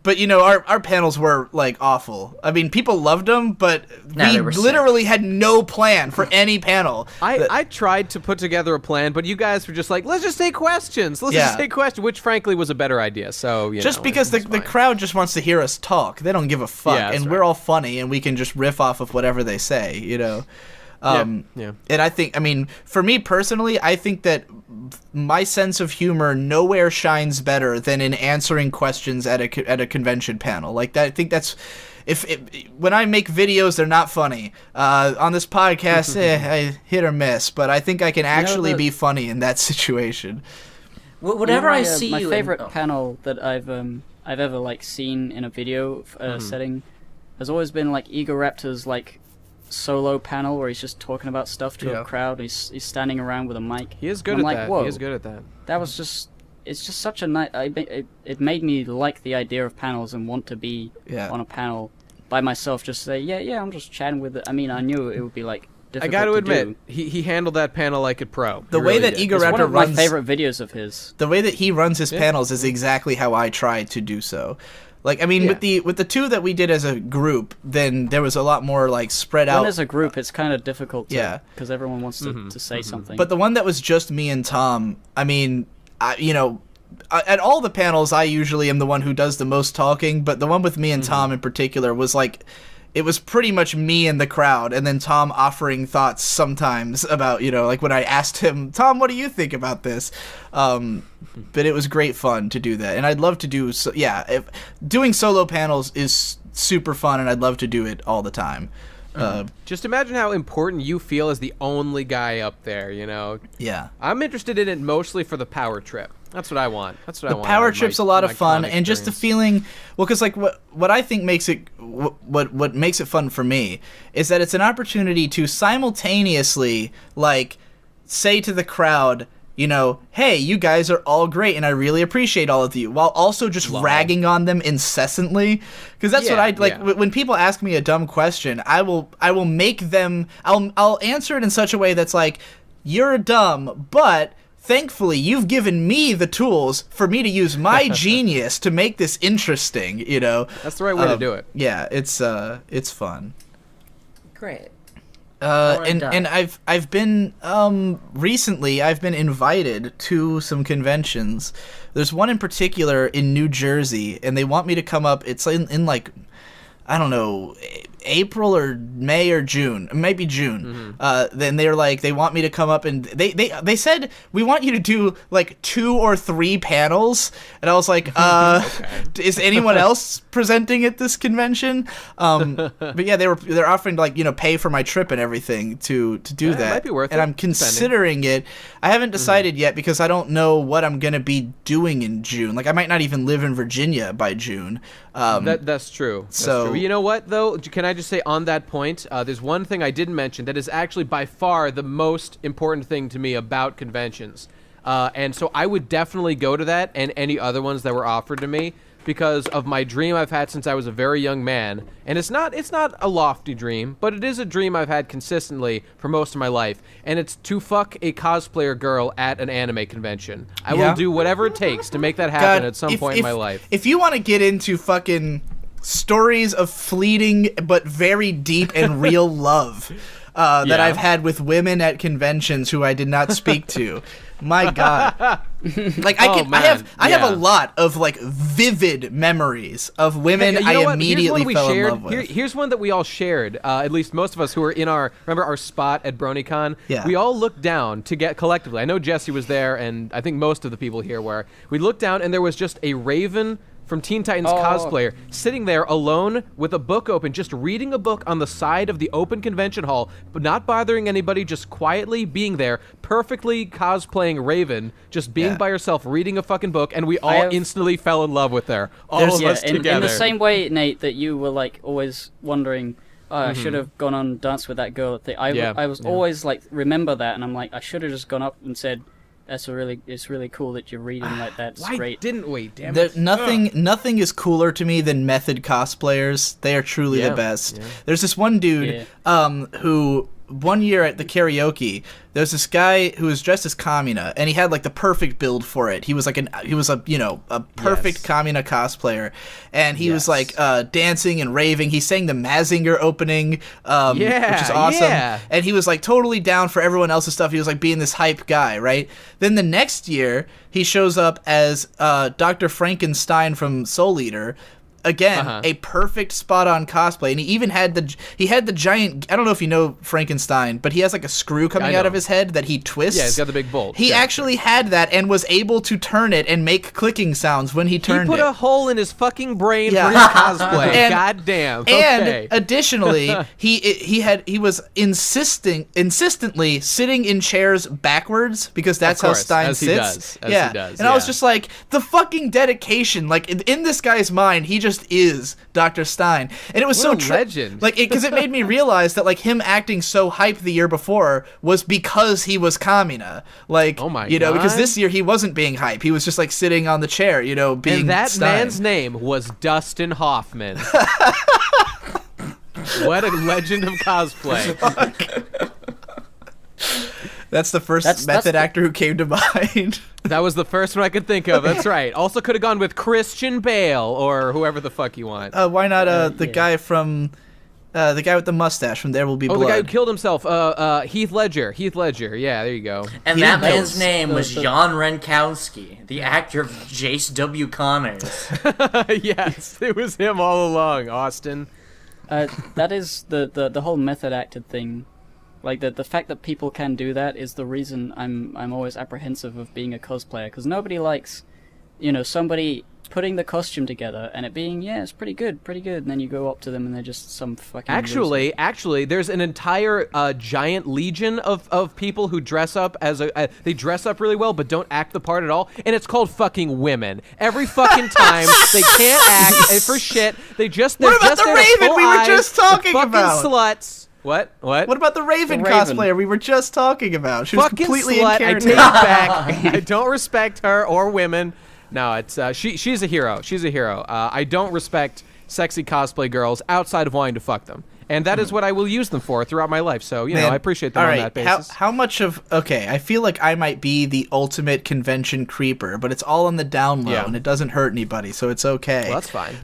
But our panels were awful. I mean, people loved them, but we literally had no plan for any panel. I tried to put together a plan, but you guys were just let's just take questions. Let's just take questions, which frankly was a better idea. So because the crowd just wants to hear us talk, they don't give a fuck, and we're all funny, and we can just riff off of whatever they say. And I think, for me personally, I think that my sense of humor nowhere shines better than in answering questions at a convention panel. I think that's when I make videos, they're not funny. On this podcast, I hit or miss, but I think I can actually be funny in that situation. Whatever I see, my favorite panel that I've ever seen in a video setting has always been Egoraptor's solo panel where he's just talking about stuff to a crowd. He's standing around with a mic. He is good at that. Whoa, he is good at that. That was it's just such a nice. It made me like the idea of panels and want to be on a panel by myself. Just say, yeah, I'm just chatting with it. I knew it would be difficult. I got to admit, do. he handled that panel like a pro. The way that Egoraptor runs, one of my favorite videos of his. The way that he runs his panels is exactly how I try to do so. With the two that we did as a group, then there was a lot more spread out. When as a group, it's kind of difficult because everyone wants to say something. But the one that was just me and Tom, at all the panels, I usually am the one who does the most talking, but the one with me and Tom in particular was it was pretty much me and the crowd, and then Tom offering thoughts sometimes about, when I asked him, Tom, what do you think about this? But it was great fun to do that, and I'd love to do doing solo panels is super fun, and I'd love to do it all the time. Just imagine how important you feel as the only guy up there, Yeah. I'm interested in it mostly for the power trip. That's what I want. The power trip's a lot of fun, and just the feeling. Well, because what I think makes it what makes it fun for me is that it's an opportunity to simultaneously say to the crowd, hey, you guys are all great, and I really appreciate all of you, while also just ragging on them incessantly. Because that's what I like. When people ask me a dumb question, I will make them. I'll answer it in such a way that's you're dumb, but thankfully, you've given me the tools for me to use my genius to make this interesting. That's the right way to do it. Yeah, it's fun. Great. And I've been recently I've been invited to some conventions. There's one in particular in New Jersey, and they want me to come up. It's in I don't know, April or May or June, maybe June. Then they're like, they want me to come up, and they said, we want you to do like 2 or 3 panels, and I was like, is anyone else presenting at this convention? But yeah, they're offering to, like, you know, pay for my trip and everything to do that. It might be worth and it, I'm considering it. I haven't decided yet because I don't know what I'm gonna be doing in June. Like, I might not even live in Virginia by June. That's true. That's true. You know what, though? Can I just say on that point, there's one thing I didn't mention that is actually by far the most important thing to me about conventions. And so I would definitely go to that and any other ones that were offered to me because of my dream I've had since I was a very young man. And it's not a lofty dream, but it is a dream I've had consistently for most of my life. And it's to fuck a cosplayer girl at an anime convention. I will do whatever it takes to make that happen at some point in my life. If you want to get into fucking stories of fleeting but very deep and real love that I've had with women at conventions who I did not speak to, my God. Like, I have a lot of, like, vivid memories of women I immediately fell in love with. Here's one that we all shared, at least most of us who were in remember our spot at BronyCon? Yeah. We all looked down to get collectively. I know Jesse was there, and I think most of the people here were. We looked down, and there was just a Raven from Teen Titans cosplayer sitting there alone with a book open, just reading a book on the side of the open convention hall, but not bothering anybody, just quietly being there, perfectly cosplaying Raven, just being by herself, reading a fucking book, and we all instantly fell in love with her. All of us together. In the same way, Nate, that you were, like, always wondering, I should have gone on Dance with That Girl. I was always, like, remember that, and I'm like, I should have just gone up and said, it's really cool that you're reading like that. It's Why great. didn't we? Damn it. Nothing is cooler to me than method cosplayers. They are truly the best. Yeah. There's this one dude who one year at the karaoke, there's this guy who was dressed as Kamina, and he had like the perfect build for it. He was like a perfect Kamina cosplayer, and he was like dancing and raving. He sang the Mazinger opening, which is awesome. Yeah. And he was like totally down for everyone else's stuff. He was like being this hype guy, right? Then the next year, he shows up as Dr. Frankenstein from Soul Eater. Again, a perfect spot-on cosplay, and he even had the giant. I don't know if you know Frankenstein, but he has like a screw coming out of his head that he twists. Yeah, he's got the big bolt. He actually had that and was able to turn it and make clicking sounds when he turned it. He put a hole in his fucking brain for his cosplay. God damn. And additionally, he was insistently sitting in chairs backwards because that's how Stein sits. He does. And I was just like, the fucking dedication. Like in this guy's mind, he just is Dr. Stein, and it was what so legend. Like, because it made me realize that like him acting so hype the year before was because he was Kamina. Like, oh my God. Because this year he wasn't being hype. He was just like sitting on the chair, being. And that Stein. man's name was Dustin Hoffman. What a legend of cosplay. That's the first method actor who came to mind. That was the first one I could think of. That's right. Also could have gone with Christian Bale or whoever the fuck you want. Why not the guy from the guy with the mustache from There Will Be Blood? Oh, the guy who killed himself. Heath Ledger. Yeah, there you go. And that man's name was Jan Renkowski, the actor of Jace W. Connors. Yes, it was him all along, Austin. That is the whole method acted thing. Like, the fact that people can do that is the reason I'm always apprehensive of being a cosplayer, because nobody likes, somebody putting the costume together and it being, it's pretty good, and then you go up to them and they're just some fucking Actually, there's an entire giant legion of people who dress up as they dress up really well but don't act the part at all, and it's called fucking women. Every fucking time they can't act for shit. What about the Raven we were just talking about? Sluts. What? What about the Raven cosplayer we were just talking about? She was fucking completely slut. in character. I take it back. I don't respect her or women. No, it's she's a hero. She's a hero. I don't respect sexy cosplay girls outside of wanting to fuck them. And that is what I will use them for throughout my life. So, I appreciate them on that basis. How much of... Okay, I feel like I might be the ultimate convention creeper, but it's all on the down low, and it doesn't hurt anybody, so it's okay. Well, that's fine.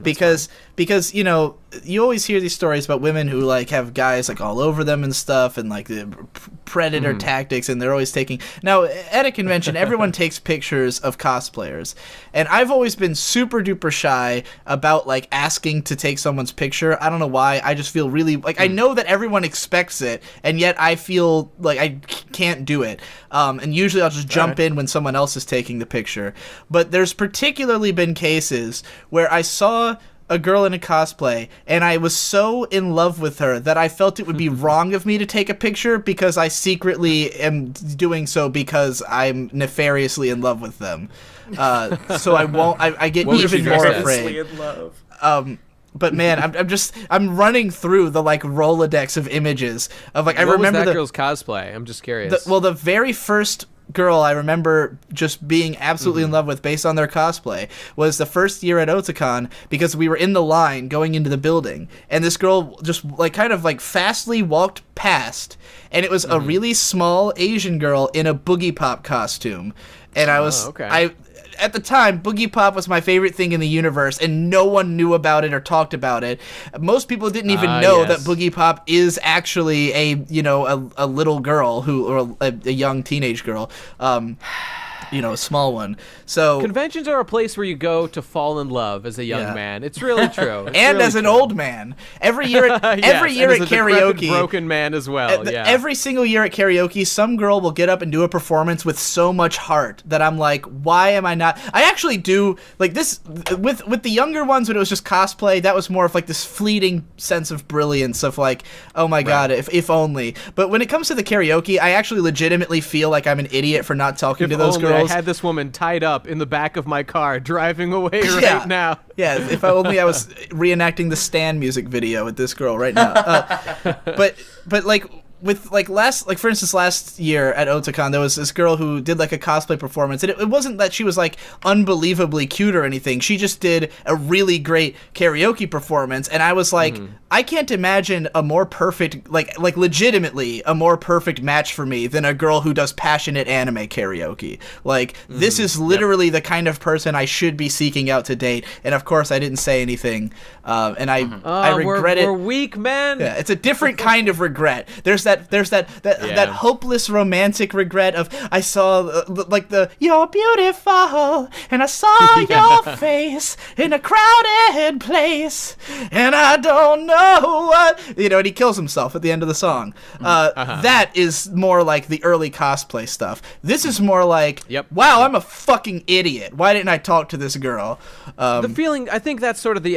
because you always hear these stories about women who like have guys like all over them and stuff, and like the predator tactics, and they're always taking. Now at a convention, everyone takes pictures of cosplayers, and I've always been super duper shy about like asking to take someone's picture. I don't know why. I just feel really like I know that everyone expects it, and yet I feel like I can't do it. And usually I'll just jump in when someone else is taking the picture. But there's particularly been cases where I saw a girl in a cosplay, and I was so in love with her that I felt it would be wrong of me to take a picture because I secretly am doing so because I'm nefariously in love with them. So I won't. I get even more afraid. In love. But man, I'm running through the like Rolodex of images of like I remember was that girl's cosplay. I'm just curious. The very first girl I remember just being absolutely in love with based on their cosplay was the first year at Otakon, because we were in the line going into the building, and this girl just like kind of like fastly walked past, and it was a really small Asian girl in a Boogie Pop costume, and I was at the time, Boogie Pop was my favorite thing in the universe, and no one knew about it or talked about it. Most people didn't even know that Boogie Pop is actually a little girl or a young teenage girl. A small one. So conventions are a place where you go to fall in love as a young man. It's really true. And as an old man. Every year at karaoke, broken man as well. Every single year at karaoke, some girl will get up and do a performance with so much heart that I'm like, why am I not? I actually do like this with the younger ones when it was just cosplay. That was more of like this fleeting sense of brilliance of like, oh my god, if only. But when it comes to the karaoke, I actually legitimately feel like I'm an idiot for not talking to those girls. I had this woman tied up in the back of my car driving away right now. Yeah, if only I was reenacting the Stan music video with this girl right now. But like with for instance last year at Otakon, there was this girl who did like a cosplay performance, and it wasn't that she was like unbelievably cute or anything. She just did a really great karaoke performance, and I was like, I can't imagine a more perfect, like legitimately a more perfect match for me than a girl who does passionate anime karaoke. Like this is literally the kind of person I should be seeking out to date. And of course I didn't say anything, and I regret it. We're weak men. Yeah, it's a different kind of regret. There's that hopeless romantic regret of I saw you're beautiful and I saw your face in a crowded place and I don't know what and he kills himself at the end of the song. That is more like the early cosplay stuff. This is more like wow, I'm a fucking idiot. Why didn't I talk to this girl? The feeling, I think that's sort of the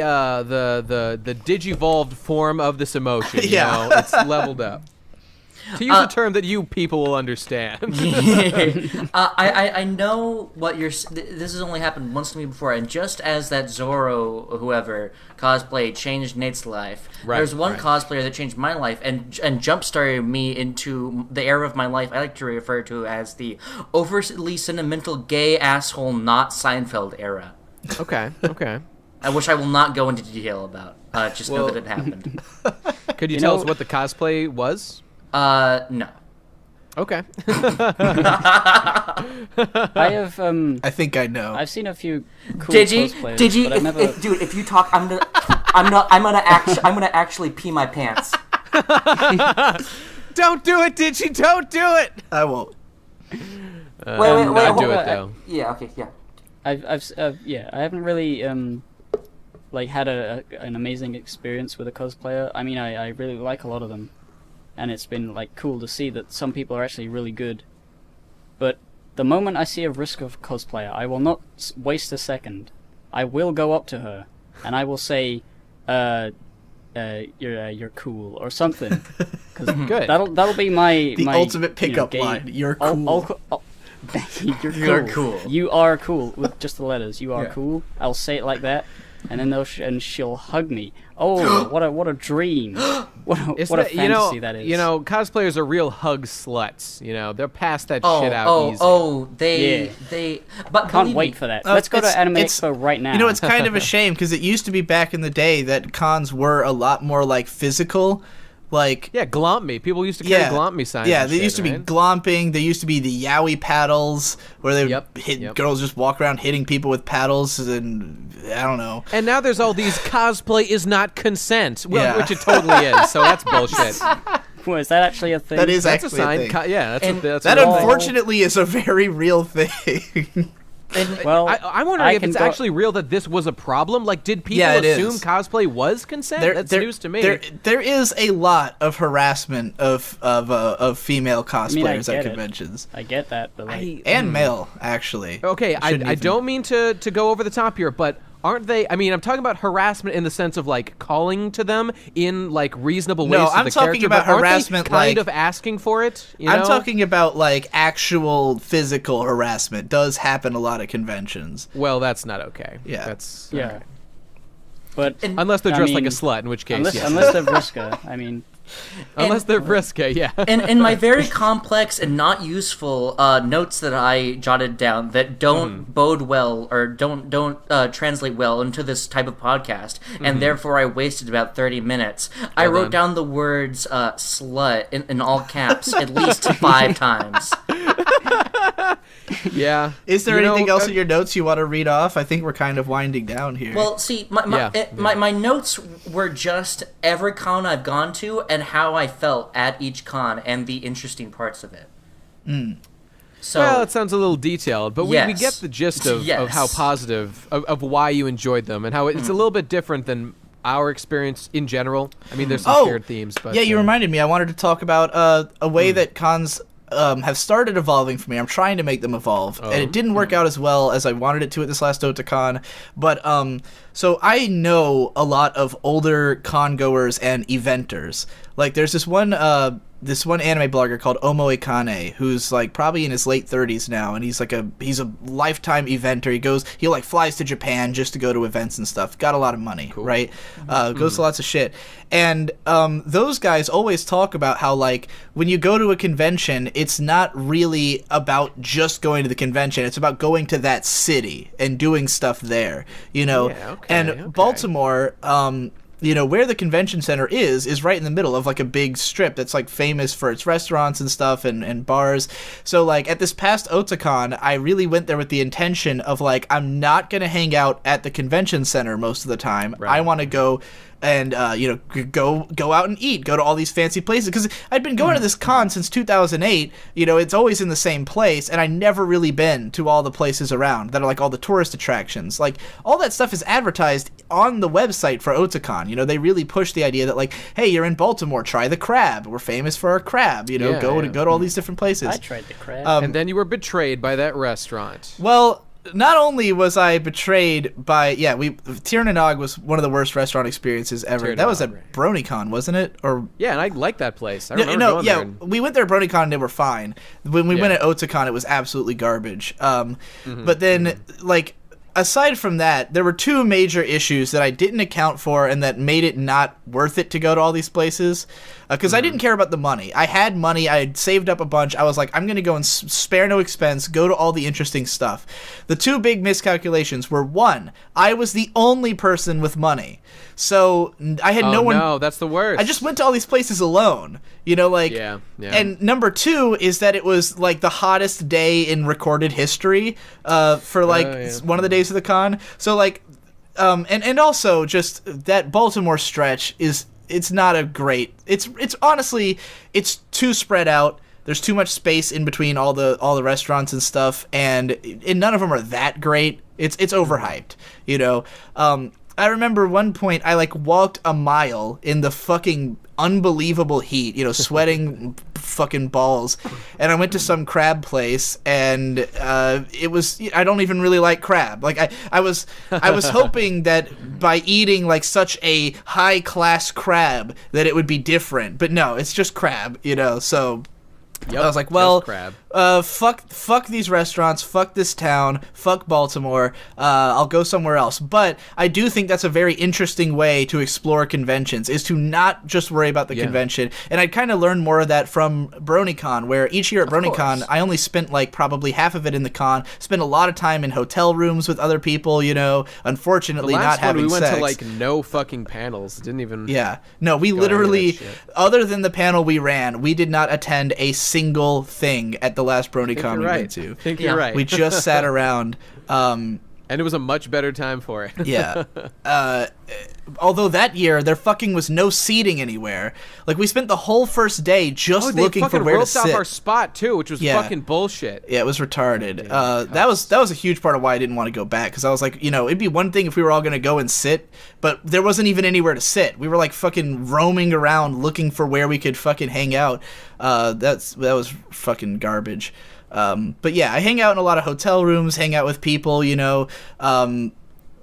digivolved form of this emotion. You know? It's leveled up. To use a term that you people will understand. I know what you're. This has only happened once to me before, and just as that Zoro, whoever cosplay changed Nate's life, there's one cosplayer that changed my life and jump-started me into the era of my life I like to refer to as the overly sentimental gay asshole not Seinfeld era. Okay. Which I will not go into detail about. Just know that it happened. Could you tell us what the cosplay was? No. Okay. I have. I think I know. I've seen a few cool Did cosplayers. you? But I've never... Dude, if you talk, I'm gonna actually pee my pants. Don't do it, Digi. Don't do it. I won't. Wait, I'll do it though. Yeah. Okay. Yeah. I haven't really had an amazing experience with a cosplayer. I mean, I really like a lot of them. And it's been cool to see that some people are actually really good. But the moment I see a Risk cosplayer, I will not waste a second. I will go up to her and I will say, "You're cool" or something. Cause good. That'll be my ultimate pickup line. You're cool. You're cool. You are cool with just the letters. You are cool. I'll say it like that. And then she'll hug me. Oh, what a dream! What a fantasy that is. Cosplayers are real hug sluts. They're past that shit out easy. They. But can't wait for that. Let's go to Anime Expo right now. It's kind of a shame because it used to be back in the day that cons were a lot more physical. Like, yeah, glomp me. People used to carry glomp me signs. Yeah, and there shit, used to be right? glomping. There used to be the yowie paddles, where they would hit Yep. girls just walk around hitting people with paddles, and I don't know. And now there's all these cosplay is not consent, well, Yeah. which it totally is. So that's bullshit. Well, is that actually a thing? That is That's a actually a sign. thing. Yeah, that's That a real thing. unfortunately is a very real thing. Well, I'm wondering if can it's go- actually real that this was a problem. Like, did people Yeah, it assume is. cosplay was consent? That's news to me. There is a lot of harassment of female cosplayers get at it. conventions. I get that, but like, And male, actually. Okay, I Shouldn't even- don't mean to go over the top here, but aren't they? I mean, I'm talking about harassment in the sense of like calling to them in like reasonable ways. No, to I'm the talking character, about but aren't they harassment, kind like- of asking for it. You I'm know? talking about like actual physical harassment. Does happen a lot at conventions. Well, that's not okay. Yeah. That's yeah. okay. But Unless they're I dressed like mean, a slut, in which case, unless, yes. unless they're Vriska, I mean, Unless they're risque, yeah. and my very complex and not useful notes that I jotted down that don't bode well or don't translate well into this type of podcast, and therefore I wasted about 30 minutes. I wrote down the words slut in all caps at least 5 times. Yeah. Is there You know, anything else in your notes you want to read off? I think we're kind of winding down here. Well, see, my notes were just every con I've gone to and how I felt at each con and the interesting parts of it. So, Well, it sounds a little detailed, but we Yes. get the gist of Yes. how positive, of why you enjoyed them, and how it's a little bit different than our experience in general. I mean, there's some shared themes, but yeah, you reminded me. I wanted to talk about a way that cons have started evolving for me. I'm trying to make them evolve, and it didn't work out as well as I wanted it to at this last Otacon. But so I know a lot of older con goers and eventers. Like, there's this one anime blogger called Omo Ikane, who's like probably in his late 30s now, and he's a lifetime eventer. He like flies to Japan just to go to events and stuff. Got a lot of money, right? Goes to lots of shit. And those guys always talk about how, like, when you go to a convention, it's not really about just going to the convention. It's about going to that city and doing stuff there, you know? Yeah, okay, and okay. Baltimore, you know, where the convention center is right in the middle of like a big strip that's like famous for its restaurants and stuff and bars. So like at this past Otacon, I really went there with the intention of like, I'm not going to hang out at the convention center most of the time. Right. I want to go and go out and eat, go to all these fancy places, because I'd been going to this con since 2008. You know, it's always in the same place, and I never really been to all the places around that are like all the tourist attractions. Like, all that stuff is advertised on the website for Otacon. You know, they really push the idea that like, hey, you're in Baltimore, try the crab. We're famous for our crab. You know, Yeah, go yeah. to all these different places. I tried the crab. And then you were betrayed by that restaurant. Well, not only was I betrayed by Tirnanog was one of the worst restaurant experiences ever. That was at Tirnanog, right. BronyCon, wasn't it? Or Yeah, and I like that place. I remember going there. and- we went there at BronyCon and they were fine. When we went at Otacon, it was absolutely garbage. But then, like, aside from that, there were 2 major issues that I didn't account for and that made it not worth it to go to all these places. Because I didn't care about the money. I had money. I had saved up a bunch. I was like, I'm going to go and spare no expense, go to all the interesting stuff. The 2 big miscalculations were, 1, I was the only person with money. So I had no one... No, that's the worst. I just went to all these places alone, you know, like, Yeah. and number 2 is that it was like the hottest day in recorded history, for like one of the days of the con. So like, and also just that Baltimore stretch it's not a great, it's honestly, it's too spread out. There's too much space in between all the restaurants and stuff, and none of them are that great. It's overhyped, you know. I remember one point I like walked a mile in the fucking unbelievable heat, you know, sweating fucking balls, and I went to some crab place, and it was, I don't even really like crab. Like I was hoping that by eating like such a high class crab that it would be different, but no, it's just crab, you know. So Yep, I was like, well, crab. fuck these restaurants, fuck this town, fuck Baltimore. I'll go somewhere else. But I do think that's a very interesting way to explore conventions, is to not just worry about the convention. And I kind of learned more of that from BronyCon, where each year at BronyCon, I only spent like probably half of it in the con. Spent a lot of time in hotel rooms with other people. You know, unfortunately, not having we went sex. to like no fucking panels. Didn't even. Yeah, no, we literally, other than the panel we ran, we did not attend a single thing at the last BronyCon we went to. I think you're right. We just sat around. And it was a much better time for it. Yeah. Although that year there fucking was no seating anywhere. Like we spent the whole first day just looking for where to sit. They fucking roped off our spot too, which was fucking bullshit. Yeah, it was retarded. That was a huge part of why I didn't want to go back, because I was like, you know, it'd be one thing if we were all gonna go and sit, but there wasn't even anywhere to sit. We were like fucking roaming around looking for where we could fucking hang out. That was fucking garbage. But yeah, I hang out in a lot of hotel rooms, hang out with people, you know,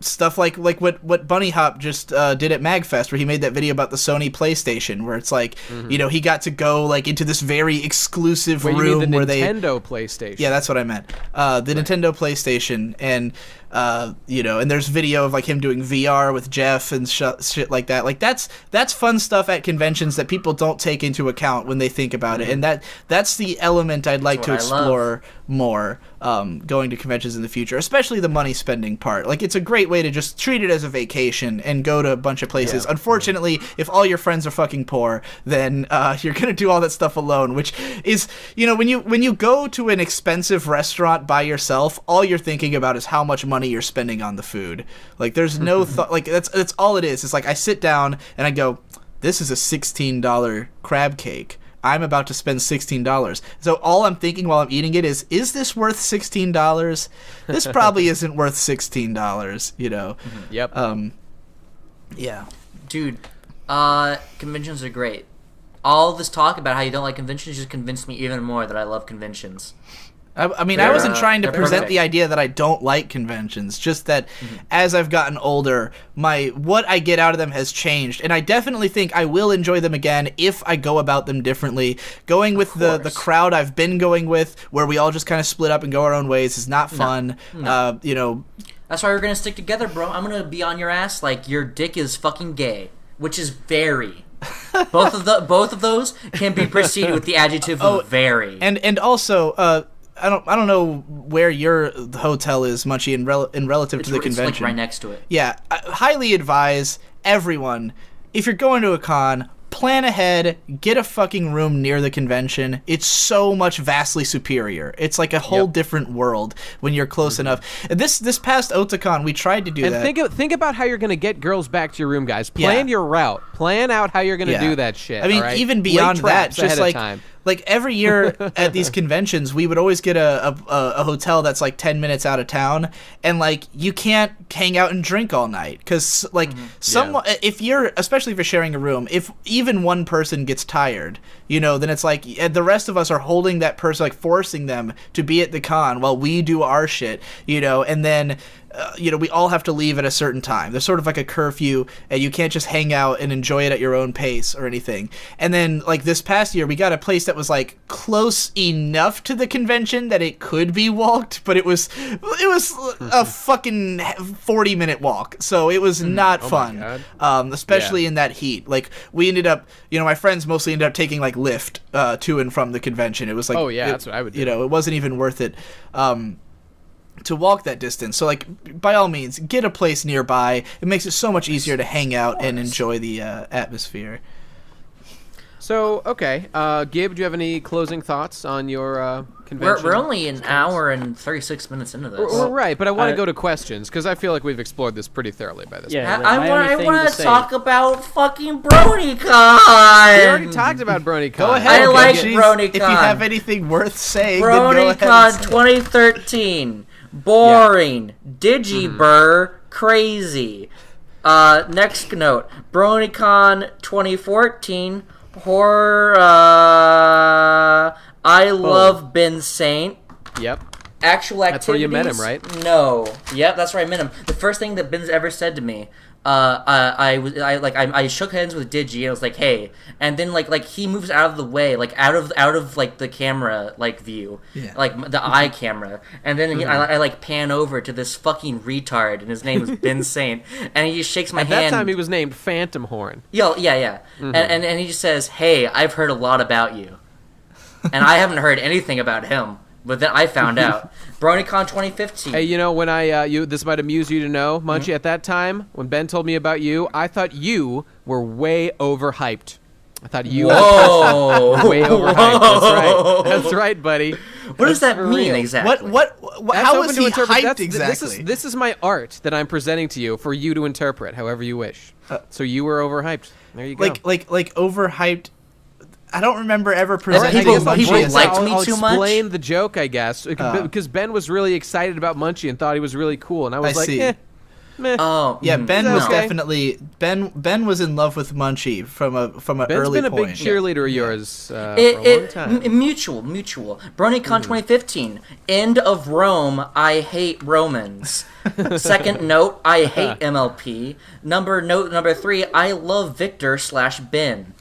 stuff like what Bunny Hop just did at MagFest, where he made that video about the Sony PlayStation, where it's like, you know, he got to go like into this very exclusive room where Nintendo PlayStation. Yeah, that's what I meant. The Nintendo PlayStation, and you know, and there's video of like him doing VR with Jeff and shit like that. Like that's fun stuff at conventions that people don't take into account when they think about it, and that's the element I'd like to explore more going to conventions in the future, especially the money spending part. Like it's a great way to just treat it as a vacation and go to a bunch of places. Unfortunately, if all your friends are fucking poor, then you're gonna do all that stuff alone, which is, you know, when you go to an expensive restaurant by yourself, all you're thinking about is how much money you're spending on the food. Like there's no thought. Like that's all it is. It's like I sit down and I go, this is a $16 crab cake. I'm about to spend $16. So all I'm thinking while I'm eating it is this worth $16? This probably isn't worth $16, you know? Yep. Yeah. Dude, conventions are great. All this talk about how you don't like conventions just convinced me even more that I love conventions. I mean, I wasn't trying to present the idea that I don't like conventions, just that as I've gotten older, what I get out of them has changed, and I definitely think I will enjoy them again if I go about them differently. Going with the crowd I've been going with, where we all just kind of split up and go our own ways, is not fun. No. You know, that's why we're gonna stick together, bro. I'm gonna be on your ass like your dick is fucking gay, which is very. both of those can be preceded with the adjective very. And also, I don't know where your hotel is, Munchie, in relative to the convention. It's like right next to it. Yeah, I highly advise everyone, if you're going to a con, plan ahead, get a fucking room near the convention. It's so much vastly superior. It's like a whole different world when you're close enough. And this past Otakon, we tried to do that. And think about how you're going to get girls back to your room, guys. Plan your route. Plan out how you're going to do that shit. I mean, even beyond that, just like every year at these conventions, we would always get a hotel that's like 10 minutes out of town, and like you can't hang out and drink all night because like especially if you're sharing a room, if even one person gets tired, you know, then it's like the rest of us are holding that person, like forcing them to be at the con while we do our shit, you know, and then you know, we all have to leave at a certain time. There's sort of like a curfew, and you can't just hang out and enjoy it at your own pace or anything. And then, like, this past year, we got a place that was, like, close enough to the convention that it could be walked, but it was a fucking 40-minute walk, so it was not fun, especially in that heat. Like, we ended up, you know, my friends mostly ended up taking, like, Lyft to and from the convention. It was like, that's what I would do. You know, it wasn't even worth it. To walk that distance. So, like, by all means, get a place nearby. It makes it so much easier to hang out and enjoy the atmosphere. So, okay. Gib, do you have any closing thoughts on your convention? We're only an hour and 36 minutes into this. We're right, but I want to go to questions, because I feel like we've explored this pretty thoroughly by this point. I want to talk about fucking BronyCon! We already talked about BronyCon. Go ahead. I like BronyCon. If you have anything worth saying, BronyCon then go ahead. 2013. Boring. Digiburr. Crazy. Next note. BronyCon 2014. Horror. I love Ben Saint. Yep. Actual activities. That's where you met him, right? No. Yep, that's where I met him. The first thing that Ben's ever said to me I shook hands with Digi and I was like, hey, and then like he moves out of the way, like out of like the camera like view, like the eye camera, and then I like pan over to this fucking retard, and his name is Ben Saint, and he just shakes my hand. At that time, he was named Phantom Horn. Yeah. And he just says, hey, I've heard a lot about you, and I haven't heard anything about him. But then I found out. BronyCon 2015. Hey, when this might amuse you to know, Munchie, at that time, when Ben told me about you, I thought you were way overhyped. I thought you were way overhyped. That's right, buddy. What does that mean exactly? How was he hyped exactly? This is my art that I'm presenting to you for you to interpret however you wish. So you were overhyped. There you go. Like overhyped. I don't remember ever presenting people Munchie liked me too much. I'll explain the joke, I guess, because Ben was really excited about Munchie and thought he was really cool, and I was meh. Oh, yeah, Ben was definitely Ben was in love with Munchie from an early point. Ben's been a big cheerleader of yours for a long time. Mutual. BronyCon 2015. End of Rome. I hate Romans. Second note. I hate MLP. Note number 3. I love Victor/Ben.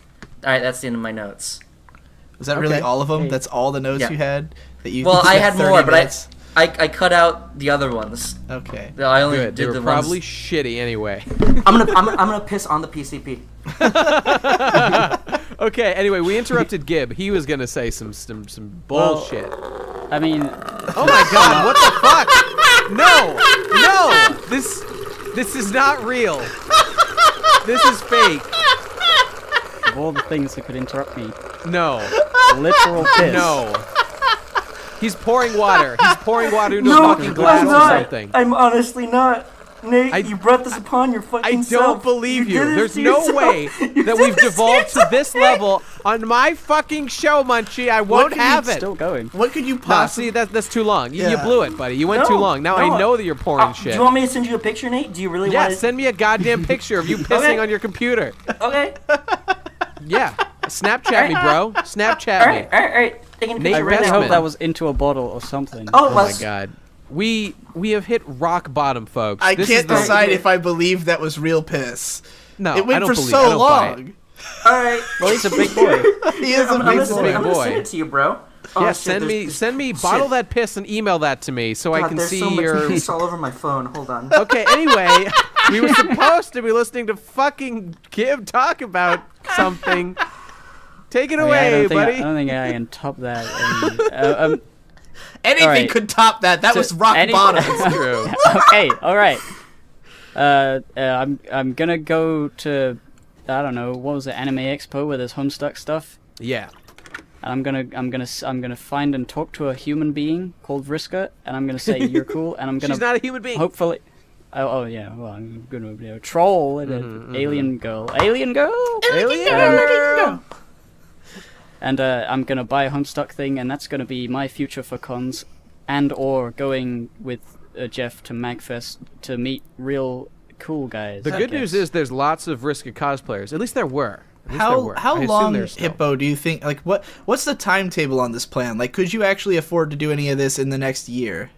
All right, that's the end of my notes. Was that really all of them? That's all the notes you had? Well, I had more, but I cut out the other ones. Okay. I only did the ones. Probably shitty anyway. I'm gonna piss on the PCP. Okay. Anyway, we interrupted Gib. He was gonna say some bullshit. I mean, oh my God! What the fuck? No! This is not real. This is fake. Of all the things that could interrupt me. No. Literal piss. No. He's pouring water. He's pouring water into a fucking glass or something. I'm honestly not. Nate, you brought this upon your fucking self. I don't believe you. There's no way that we've devolved to this level on my fucking show, Munchie. I won't have it. Still going. What could you possibly... see, that's too long. You blew it, buddy. You went too long. Now I know that you're pouring shit. Do you want me to send you a picture, Nate? Do you really want to... send me a goddamn picture of you pissing on your computer. Okay. Yeah. Snapchat me, bro. Snapchat me. All right. I really hope that was into a bottle or something. Oh my God. We have hit rock bottom, folks. I can't decide if I believe that was real piss. No, it went I don't for believe so long. All right. Well, he's a big boy. He is a big boy. I'm gonna send it to you, bro. Yeah, send me bottle that piss and email that to me so I can see your... There's piss all over my phone. Hold on. Okay, anyway, we were supposed to be listening to fucking Gib talk about something. Take it away, buddy. I don't think I can top that. Anything could top that. That was rock bottom. That's true. Okay, all right. I'm gonna go to, I don't know, what was it, Anime Expo where there's Homestuck stuff. Yeah. And I'm gonna find and talk to a human being called Vriska, and I'm gonna say you're cool, and I'm gonna. She's not a human being. Hopefully. Oh yeah. Well, I'm gonna troll an alien girl. Alien girl. And I'm gonna buy a Homestuck thing, and that's gonna be my future for cons, and/or going with Jeff to MagFest to meet real cool guys. The good news is there's lots of Vriska cosplayers. At least there were. How long, Hippo, do you think? Like, what's the timetable on this plan? Like, could you actually afford to do any of this in the next year?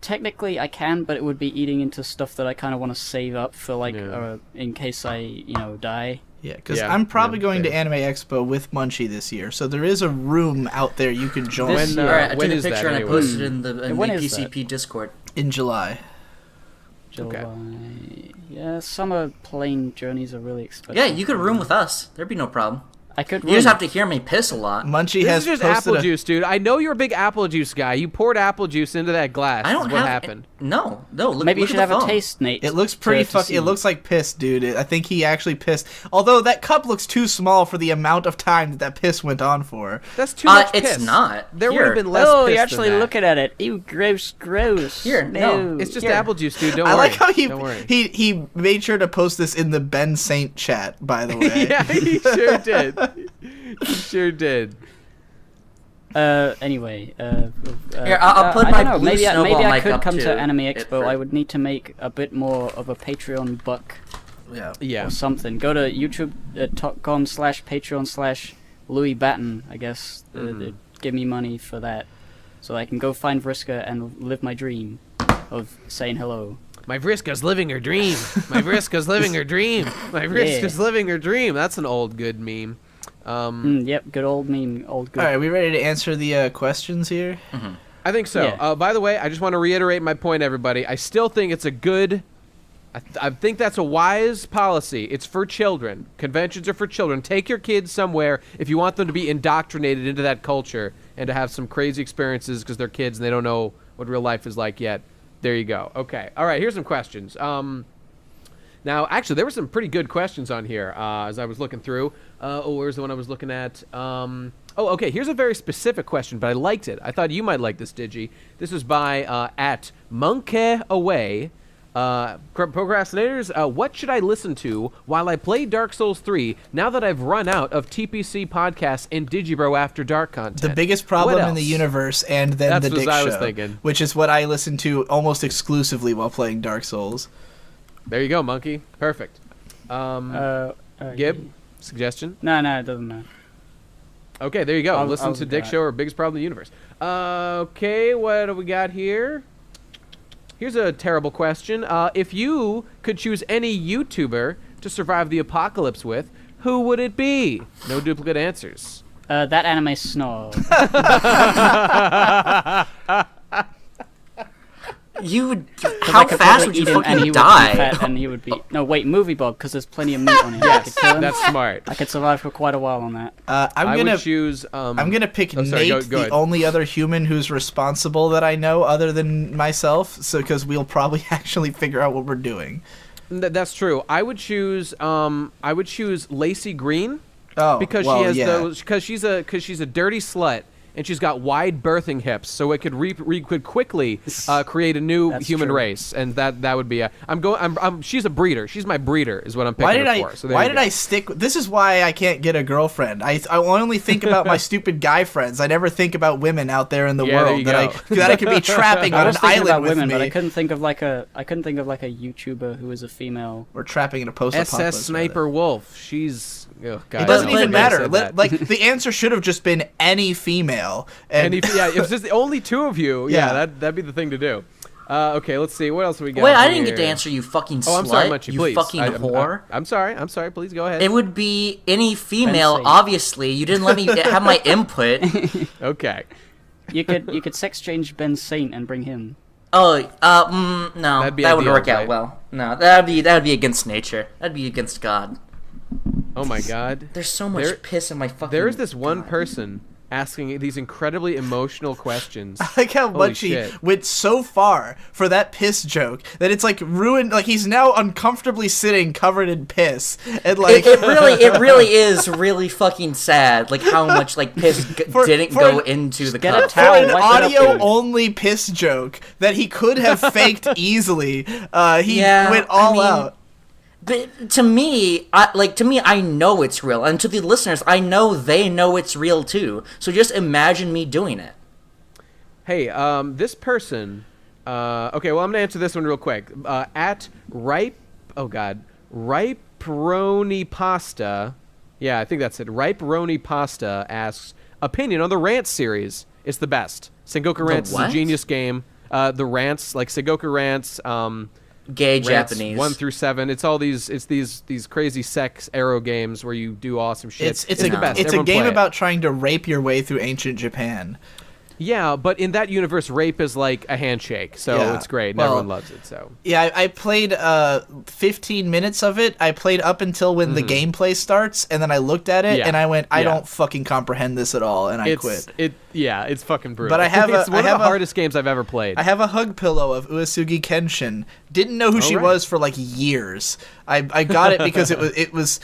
Technically I can, but it would be eating into stuff that I kind of want to save up for, like, in case I, die. Yeah, because I'm probably going to Anime Expo with Munchie this year, so there is a room out there you can join. I took a picture and I posted it in the PCP Discord. In July. Okay. Yeah, summer plane journeys are really expensive. Yeah, you could room with us. There'd be no problem. I could. You just have to hear me piss a lot. Munchie has just apple juice, dude. I know you're a big apple juice guy. You poured apple juice into that glass. I don't what happened. No. Maybe you should have a taste, Nate. It looks pretty fucking. It looks like piss, dude. I think he actually pissed. Although that cup looks too small for the amount of time that piss went on for. That's too much piss. It's not. There would have been less. Oh, piss you're actually than that. looking at it. Ew, gross. Here, no. It's just apple juice, dude. Don't worry. I like how Don't worry. he made sure to post this in the Ben Saint chat, by the way. Yeah, he sure did. He sure did. Anyway, here, I'll put my blue snowball maybe I mic could up come to to Anime it Expo. I would need to make a bit more of a Patreon buck. Yeah. Or something. Go to youtube.com/patreon/Louis Batten, I guess. Give me money for that, so I can go find Vriska and live my dream. of saying hello. My Vriska's living her dream. My Vriska's living her dream. My Vriska's living her dream. That's an old good meme. Yep, good old meme. Old good. All right, we ready to answer the questions here? Mm-hmm. I think so. Yeah. By the way, I just want to reiterate my point, everybody. I still think it's a good... I think that's a wise policy. It's for children. Conventions are for children. Take your kids somewhere if you want them to be indoctrinated into that culture and to have some crazy experiences because they're kids and they don't know what real life is like yet. There you go. Okay. All right, here's some questions. Now, actually, there were some pretty good questions on here as I was looking through. Where's the one I was looking at? Okay, here's a very specific question, but I liked it. I thought you might like this, Digi. This was by at Monkey Away. Procrastinators, what should I listen to while I play Dark Souls 3 now that I've run out of TPC podcasts and Digibro After Dark content? The biggest problem in the universe, and then That's the what Dick I was Show, thinking. which is what I listen to almost exclusively while playing Dark Souls. There you go, Monkey. Perfect. Gib, suggestion? No, it doesn't matter. Okay, there you go. Listen I'll to Dick go Show or Biggest Problem in the Universe. Okay, what do we got here? Here's a terrible question. If you could choose any YouTuber to survive the apocalypse with, who would it be? No duplicate answers. That anime snob. You would. How fast would you fucking die? And he would be. No, wait, movie Bob, because there's plenty of meat on it. Yes, that's smart. I could survive for quite a while on that. I'm gonna choose. I'm gonna pick sorry, Nate, go the ahead. only other human who's responsible that I know, other than myself. So, because we'll probably actually figure out what we're doing. That's true. I would choose. I would choose Lacey Green. Oh, because well, she has yeah. those. Because she's a dirty slut. And she's got wide birthing hips, so it could could quickly create a new human race, and that would be a. She's a breeder. She's my breeder, is what I'm picking her for. So why did I stick? This is why I can't get a girlfriend. I only think about my stupid guy friends. I never think about women out there in the world that I could be trapping on an island about with women, me. but I couldn't think of like a YouTuber who was a female. Or trapping in a post-apocalypse. SS Sniper Wolf. She's. Oh, God, it doesn't even matter. Like the answer should have just been any female. And if it's just the only two of you, that'd be the thing to do. Okay, let's see. What else have we got? Wait, I didn't get to answer, you fucking slut. Oh, I'm sorry, Munchie, you please. fucking whore. I'm sorry. Please go ahead. It would be any female, obviously. You didn't let me have my input. Okay. You could sex change Ben Saint and bring him. Oh, no, that would work out well. No, that would be against nature. That'd be against God. Oh my God. There's so much piss in my fucking. There is this one person asking these incredibly emotional questions. I like how much he went so far for that piss joke that it's like ruined. Like he's now uncomfortably sitting covered in piss, and like it really is really fucking sad. Like how much like piss didn't go into the cup. For an audio only piss joke that he could have faked easily, he went all out. But to me, I know it's real, and to the listeners, I know they know it's real too. So just imagine me doing it. Hey, this person. Okay, well, I'm gonna answer this one real quick. At Riperoni Pasta. Yeah, I think that's it. Riperoni Pasta asks opinion on the Rants series. It's the best. Sengoku Rants is a genius game. The Rants, like Sengoku Rants. Gay Japanese 1 through 7. It's all these crazy sex arrow games where you do awesome shit. It's the best. It's a game about trying to rape your way through ancient Japan. Yeah, but in that universe, rape is like a handshake, so it's great, and everyone loves it. So yeah, I played 15 minutes of it. I played up until when the gameplay starts, and then I looked at it and I went, I don't fucking comprehend this at all, and I quit. It's fucking brutal. But it's one of the hardest games I've ever played. I have a hug pillow of Uesugi Kenshin. Didn't know who she was for like years. I got it because it was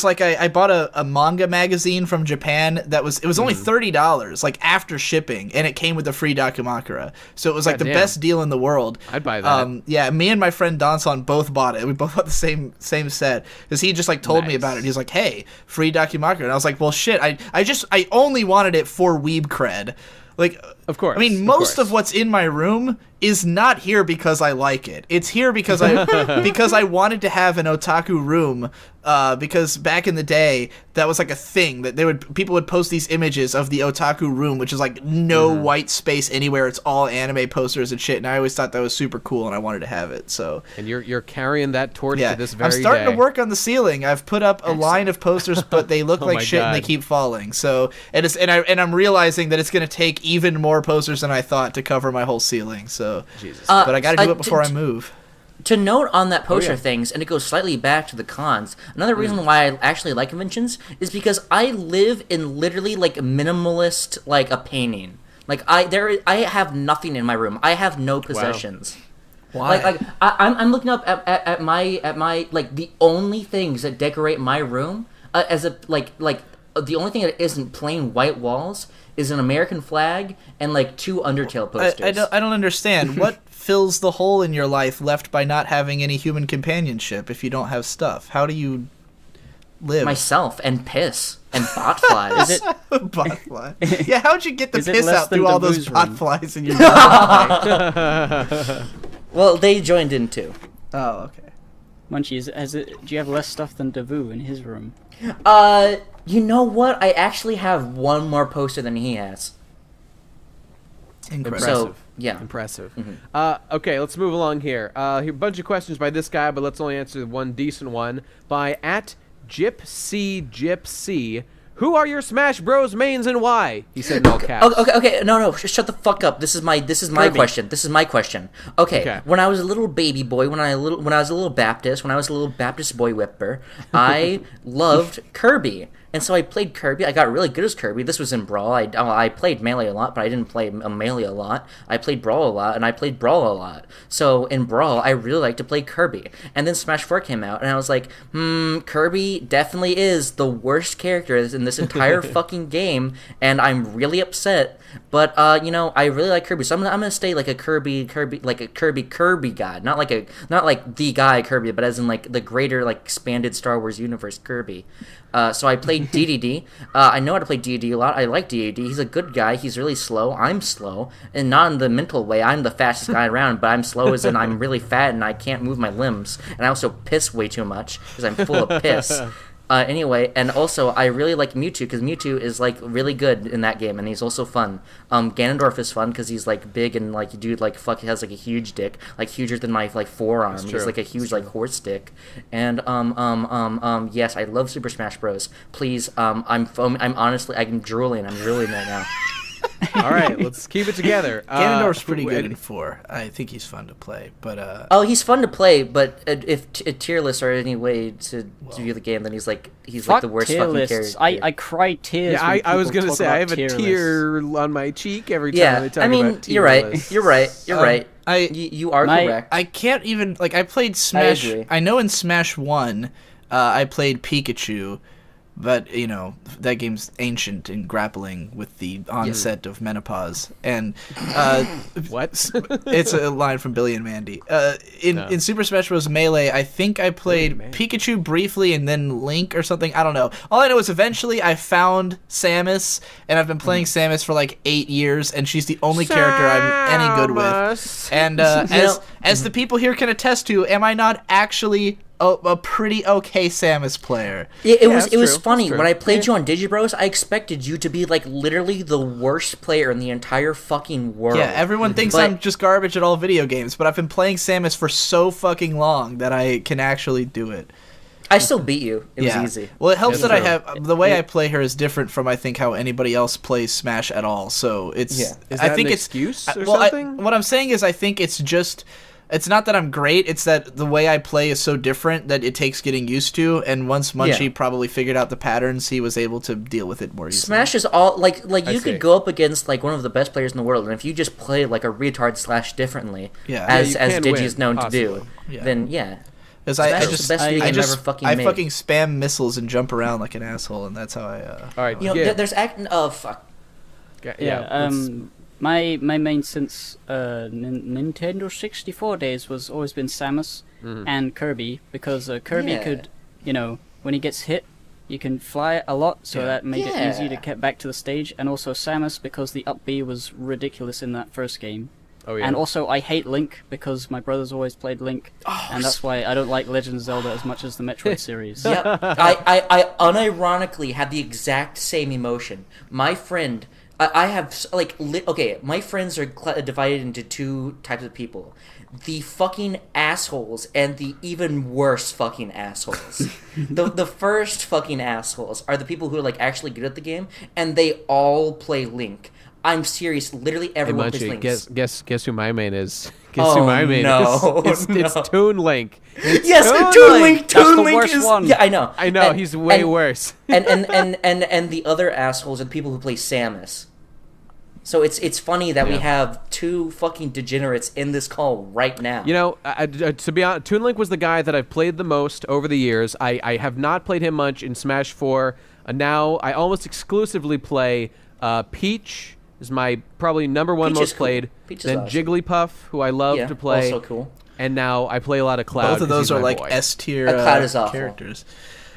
like I bought a manga magazine from Japan that was only $30 like after shipping, and it came with a free Dakimakura. So it was like the best deal in the world. I'd buy that. Yeah, me and my friend Danson both bought it. We both bought the same set because he just like told me about it. He's like, "Hey, free Dakimakura," and I was like, "Well, shit. I only wanted it for weeb cred." Like, of course. I mean, most of what's in my room is not here because I like it. It's here because I wanted to have an otaku room. Because back in the day, that was like a thing that people would post these images of the otaku room, which is like no white space anywhere. It's all anime posters and shit. And I always thought that was super cool, and I wanted to have it. So. And you're carrying that torch to this very day. I'm starting to work on the ceiling. I've put up a line of posters, but they look like shit and they keep falling. So and I'm realizing that it's going to take even more posters than I thought to cover my whole ceiling. So. Jesus. But I got to do it before I move. To note on that poster things, and it goes slightly back to the cons, another reason why I actually like conventions is because I live in literally, like, minimalist, like, a painting. Like, I have nothing in my room. I have no possessions. Wow. Why? Like I'm looking up at my like, the only things that decorate my room, as a, like, the only thing that isn't plain white walls is an American flag and, like, 2 Undertale posters. I don't understand. What fills the hole in your life left by not having any human companionship if you don't have stuff? How do you live? Myself and piss and botflies. Is it botfly? Yeah, how'd you get the piss out through all those botflies in your Well, they joined in too. Oh, okay. Munchies, do you have less stuff than Davu in his room? You know what? I actually have one more poster than he has. Impressive. So, yeah. Impressive. Okay, let's move along here. A bunch of questions by this guy, but let's only answer one decent one by @GypsyGypsy. Who are your Smash Bros mains and why? He said in all caps. Okay. No. Shut the fuck up. This is my question. This is my question. Okay. When I was a little baby boy, when I was a little Baptist boy whipper, I loved Kirby. And so I played Kirby. I got really good as Kirby. This was in Brawl. I played Melee a lot, but I didn't play Melee a lot. I played Brawl a lot, and I played Brawl a lot. So in Brawl, I really liked to play Kirby. And then Smash 4 came out, and I was like, Kirby definitely is the worst character in this entire fucking game, and I'm really upset. But I really like Kirby, so I'm gonna stay like a Kirby guy, not like the guy Kirby, but as in like the greater like expanded Star Wars universe Kirby. So I played DDD. I know how to play DDD a lot. I like DDD. He's a good guy. He's really slow. I'm slow, and not in the mental way. I'm the fastest guy around, but I'm slow as in I'm really fat and I can't move my limbs, and I also piss way too much because I'm full of piss. Anyway, and also I really like Mewtwo because Mewtwo is like really good in that game, and he's also fun. Ganondorf is fun because he's like big and like dude like fuck has like a huge dick, like huger than my like forearm. He's like a huge like horse dick. And yes, I love Super Smash Bros. Please, I'm honestly I'm drooling right now. All right, let's keep it together. Ganondorf's pretty good in 4. I think he's fun to play, but he's fun to play, but if tier lists are any way to view the game, then he's like the worst fucking character. I cry tears. Yeah, I was gonna say I have a tear on my cheek every time I talk about tier lists. You're right. You are correct. I can't even I played Smash. I know in Smash 1, I played Pikachu. But, that game's ancient and grappling with the onset of menopause. And, what? It's a line from Billy and Mandy. In Super Smash Bros. Melee, I think I played Pikachu briefly and then Link or something. I don't know. All I know is eventually I found Samus, and I've been playing Samus for like 8 years, and she's the only character I'm any good with. And, as the people here can attest to, am I not actually a pretty okay Samus player? It was funny when I played you on Digibros. I expected you to be like literally the worst player in the entire fucking world. Yeah, everyone thinks I'm just garbage at all video games, but I've been playing Samus for so fucking long that I can actually do it. I still beat you. It was easy. Well, it helps that I have the way I play her is different from I think how anybody else plays Smash at all. So it's Is that an excuse or something? What I'm saying is I think it's just. It's not that I'm great, it's that the way I play is so different that it takes getting used to, and once Munchie probably figured out the patterns, he was able to deal with it more easily. Smash is all, like you could go up against, like, one of the best players in the world, and if you just play, like, a retard slash differently, as Digi is known to do, then, Because I fucking spam missiles and jump around like an asshole, and that's how I, Alright, there's fuck. My main since Nintendo 64 days was always been Samus and Kirby, because Kirby could, when he gets hit, you can fly a lot, so that made it easy to get back to the stage, and also Samus because the up B was ridiculous in that first game. Oh yeah. And also, I hate Link because my brother's always played Link, and that's why I don't like Legend of Zelda as much as the Metroid series. Yep. I unironically had the exact same emotion. My friend, I have, like, okay, my friends are divided into two types of people. The fucking assholes and the even worse fucking assholes. the first fucking assholes are the people who are, like, actually good at the game, and they all play Link. I'm serious. Literally everyone plays Link. Guess who my main is? Guess who my main is? It's Toon Link. Yes, Toon Link. Toon Link is one. Yeah, I know. I know. He's way worse. and the other assholes are the people who play Samus. So it's funny that we have two fucking degenerates in this call right now. You know, to be honest, Toon Link was the guy that I've played the most over the years. I have not played him much in Smash 4. Now I almost exclusively play Peach. Is my probably number one most played. Then awesome. Jigglypuff, who I love to play. Also cool. And now I play a lot of Cloud. Both of those are like boy. S tier Cloud is characters.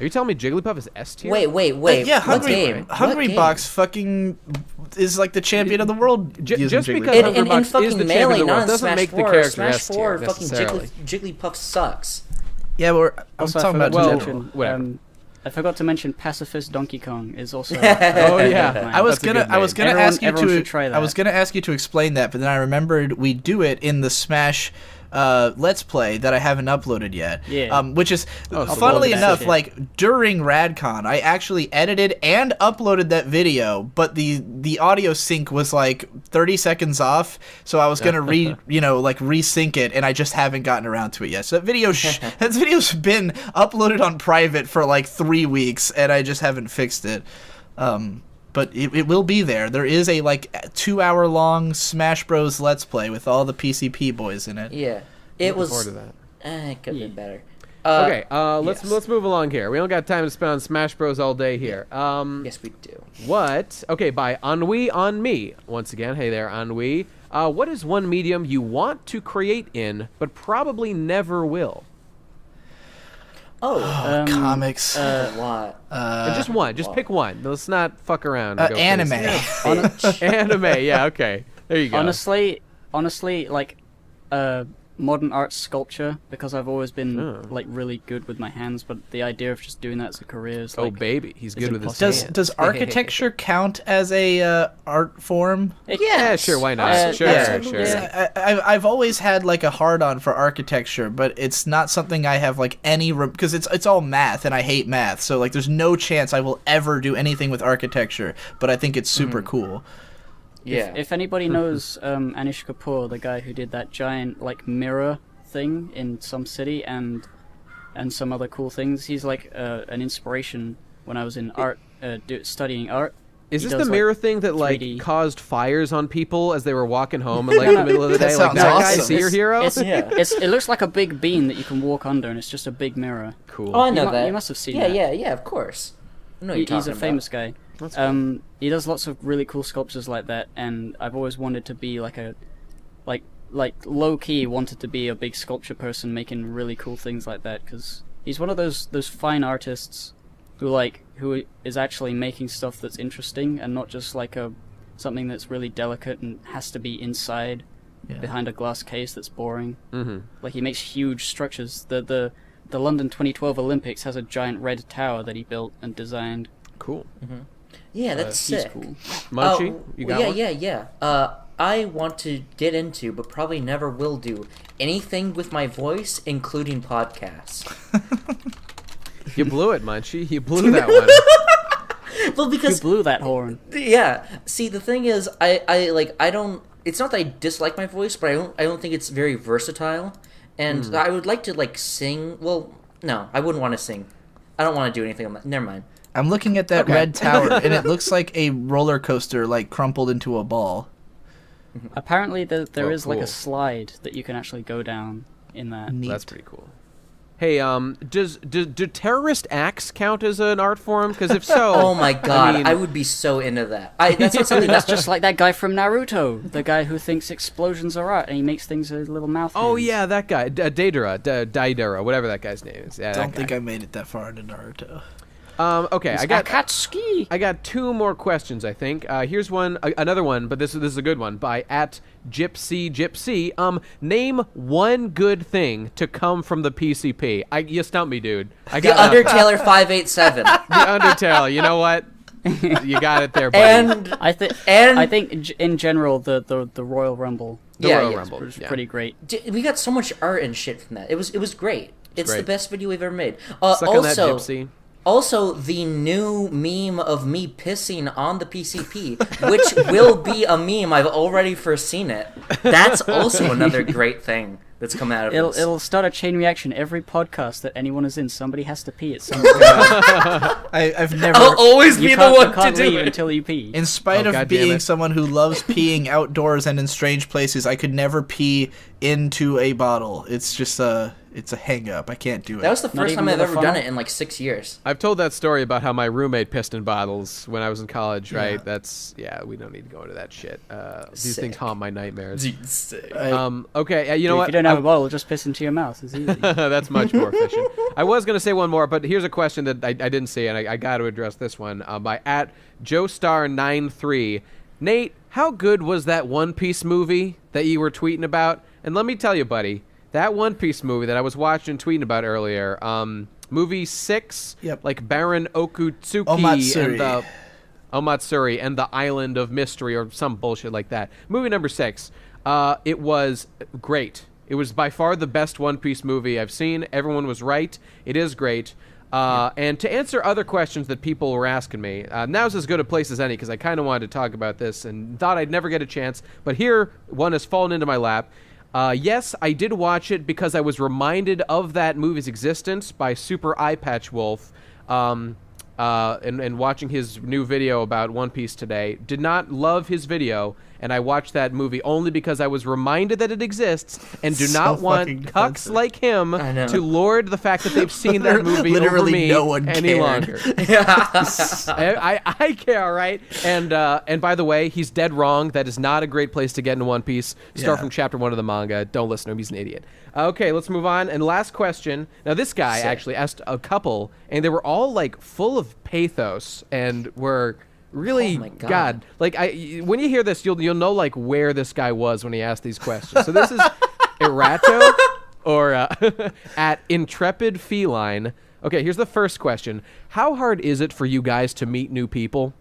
Are you telling me Jigglypuff is S tier? Wait. Yeah, Hungry Box fucking is like the champion of the world. Just because in Hungry Box fucking is the Melee, champion of the world, not in doesn't Smash make 4. the character Smash S tier 4 fucking necessarily. Jigglypuff sucks. Yeah, I was Also, talking about general. whatever. I forgot to mention Pacifist Donkey Kong is also. Oh yeah, I was gonna ask you everyone to should try that. I was gonna ask you to explain that, but then I remembered we do it in the Smash Let's Play that I haven't uploaded yet. Yeah. Which is funnily enough, like during RadCon, I actually edited and uploaded that video, but the audio sync was like 30 seconds off, so I was gonna resync it, and I just haven't gotten around to it yet. So that video's been uploaded on private for like 3 weeks, and I just haven't fixed it. But it will be there. There is a 2-hour-long Smash Bros. Let's Play with all the PCP boys in it. Yeah, it was. Forward to that. It could have been better. Okay, let's move along here. We don't got time to spend on Smash Bros. All day here. Yes, we do. What? Okay, by Ennui on Me. Once again, hey there, Ennui. What is one medium you want to create in, but probably never will? Comics. What? Just one. Just pick one. Let's not fuck around. And go anime. crazy. Anime. Yeah. Okay. There you go. Honestly, like, modern art sculpture, because I've always been like really good with my hands, but the idea of just doing that as a career is like, baby, he's good with his Does hands. does architecture count as a art form? Yeah, sure. Why not? Sure. I've always had like a hard on for architecture, but it's not something I have like any because it's all math and I hate math, so like there's no chance I will ever do anything with architecture. But I think it's super cool. Yeah. If anybody knows Anish Kapoor, the guy who did that giant like mirror thing in some city and some other cool things, he's like an inspiration when I was in art, studying art. Is this the mirror thing that 3D. like caused fires on people as they were walking home in like the middle of the day? Like that sounds guy, awesome. is he your hero? It looks like a big bean that you can walk under, and it's just a big mirror. Cool. Oh, I know that. You must have seen that. Yeah, of course. I know what you're He's a talking famous about. guy. That's cool. He does lots of really cool sculptures like that, and I've always wanted to be like a, like low key wanted to be a big sculpture person making really cool things like that, because he's one of those fine artists who is actually making stuff that's interesting and not just like something that's really delicate and has to be inside behind a glass case that's boring. Mm-hmm. Like he makes huge structures. The London 2012 Olympics has a giant red tower that he built and designed. Cool. Mm-hmm. Yeah, that's He's sick. cool. Munchie, you got one? Yeah. I want to get into, but probably never will do, anything with my voice, including podcasts. You blew it, Munchie. You blew that one. Well, because You blew that horn. yeah. See, the thing is, I don't. It's not that I dislike my voice, but I don't think it's very versatile, and I would like to like sing. Well, no, I wouldn't want to sing. I don't want to do anything on that. Never mind. I'm looking at that red tower, and it looks like a roller coaster, like crumpled into a ball. Apparently, there is like cool. a slide that you can actually go down in that. Neat. That's pretty cool. Hey, do terrorist acts count as an art form? Because if so, Oh my god, mean- I would be so into that. That's not something That's that's just like that guy from Naruto, the guy who thinks explosions are art and he makes things with little mouth. Oh hands. yeah, that guy, Daedara, whatever that guy's name is. Yeah, I don't think I made it that far into Naruto. Okay, I got Akatsuki. I got 2 more questions, I think. Here's one, another one, but this is a good one by @gypsy. Name one good thing to come from the PCP. You stumped me, dude. I The got Undertaler 587. the Undertale. You know what? You got it there, buddy. And I think in general the Royal Rumble The yeah, Royal yeah. Rumble. was Yeah. pretty great. we got so much art and shit from that. It was great. It's great. the best video we've ever made. Suck on that, Also, Gypsy. Also, the new meme of me pissing on the PCP, which will be a meme. I've already foreseen it. That's also another great thing that's come out of this. It'll start a chain reaction. Every podcast that anyone is in, somebody has to pee at some point. I've never. I'll always You be the can't, one you can't to do leave it. until you pee. In spite Oh, of God damn being it. someone who loves peeing outdoors and in strange places, I could never pee into a bottle. It's just it's a hang up. I can't do it. That was the Not first even time I've with a ever done funnel? it in like 6 years. I've told that story about how my roommate pissed in bottles when I was in college, right? Yeah. That's, we don't need to go into that shit. These Sick. things haunt my nightmares. I- Okay, you know If what? you don't have a bottle, just piss into your mouth. It's easy. That's much more efficient. I was going to say one more, but here's a question that I didn't see, and I got to address this one by @JoeStar93. Nate, how good was that One Piece movie that you were tweeting about? And let me tell you, buddy, that One Piece movie that I was watching and tweeting about earlier, movie 6, Yep. like Baron Okutsuki Omatsuri. and the Omatsuri and the Island of Mystery or some bullshit like that. Movie number 6. It was great. It was by far the best One Piece movie I've seen. Everyone was right. It is great. And to answer other questions that people were asking me, now's as good a place as any because I kind of wanted to talk about this and thought I'd never get a chance. But here, one has fallen into my lap. Yes, I did watch it because I was reminded of that movie's existence by Super Eye Patch Wolf. And watching his new video about One Piece today. Did not love his video, and I watched that movie only because I was reminded that it exists and do So not want fucking cucks defensive. like him I know. to lord the fact that they've seen that movie over Literally me no one any cared. longer. I care, all right? And by the way, he's dead wrong. That is not a great place to get into One Piece. Start Yeah. from chapter 1 of the manga. Don't listen to him. He's an idiot. Okay, let's move on. And last question. Now, this guy actually asked a couple, and they were all, like, full of pathos and were really, Oh my God. like, when you hear this, you'll know, like, where this guy was when he asked these questions. So this is Erato or at Intrepid Feline. Okay, here's the first question. How hard is it for you guys to meet new people?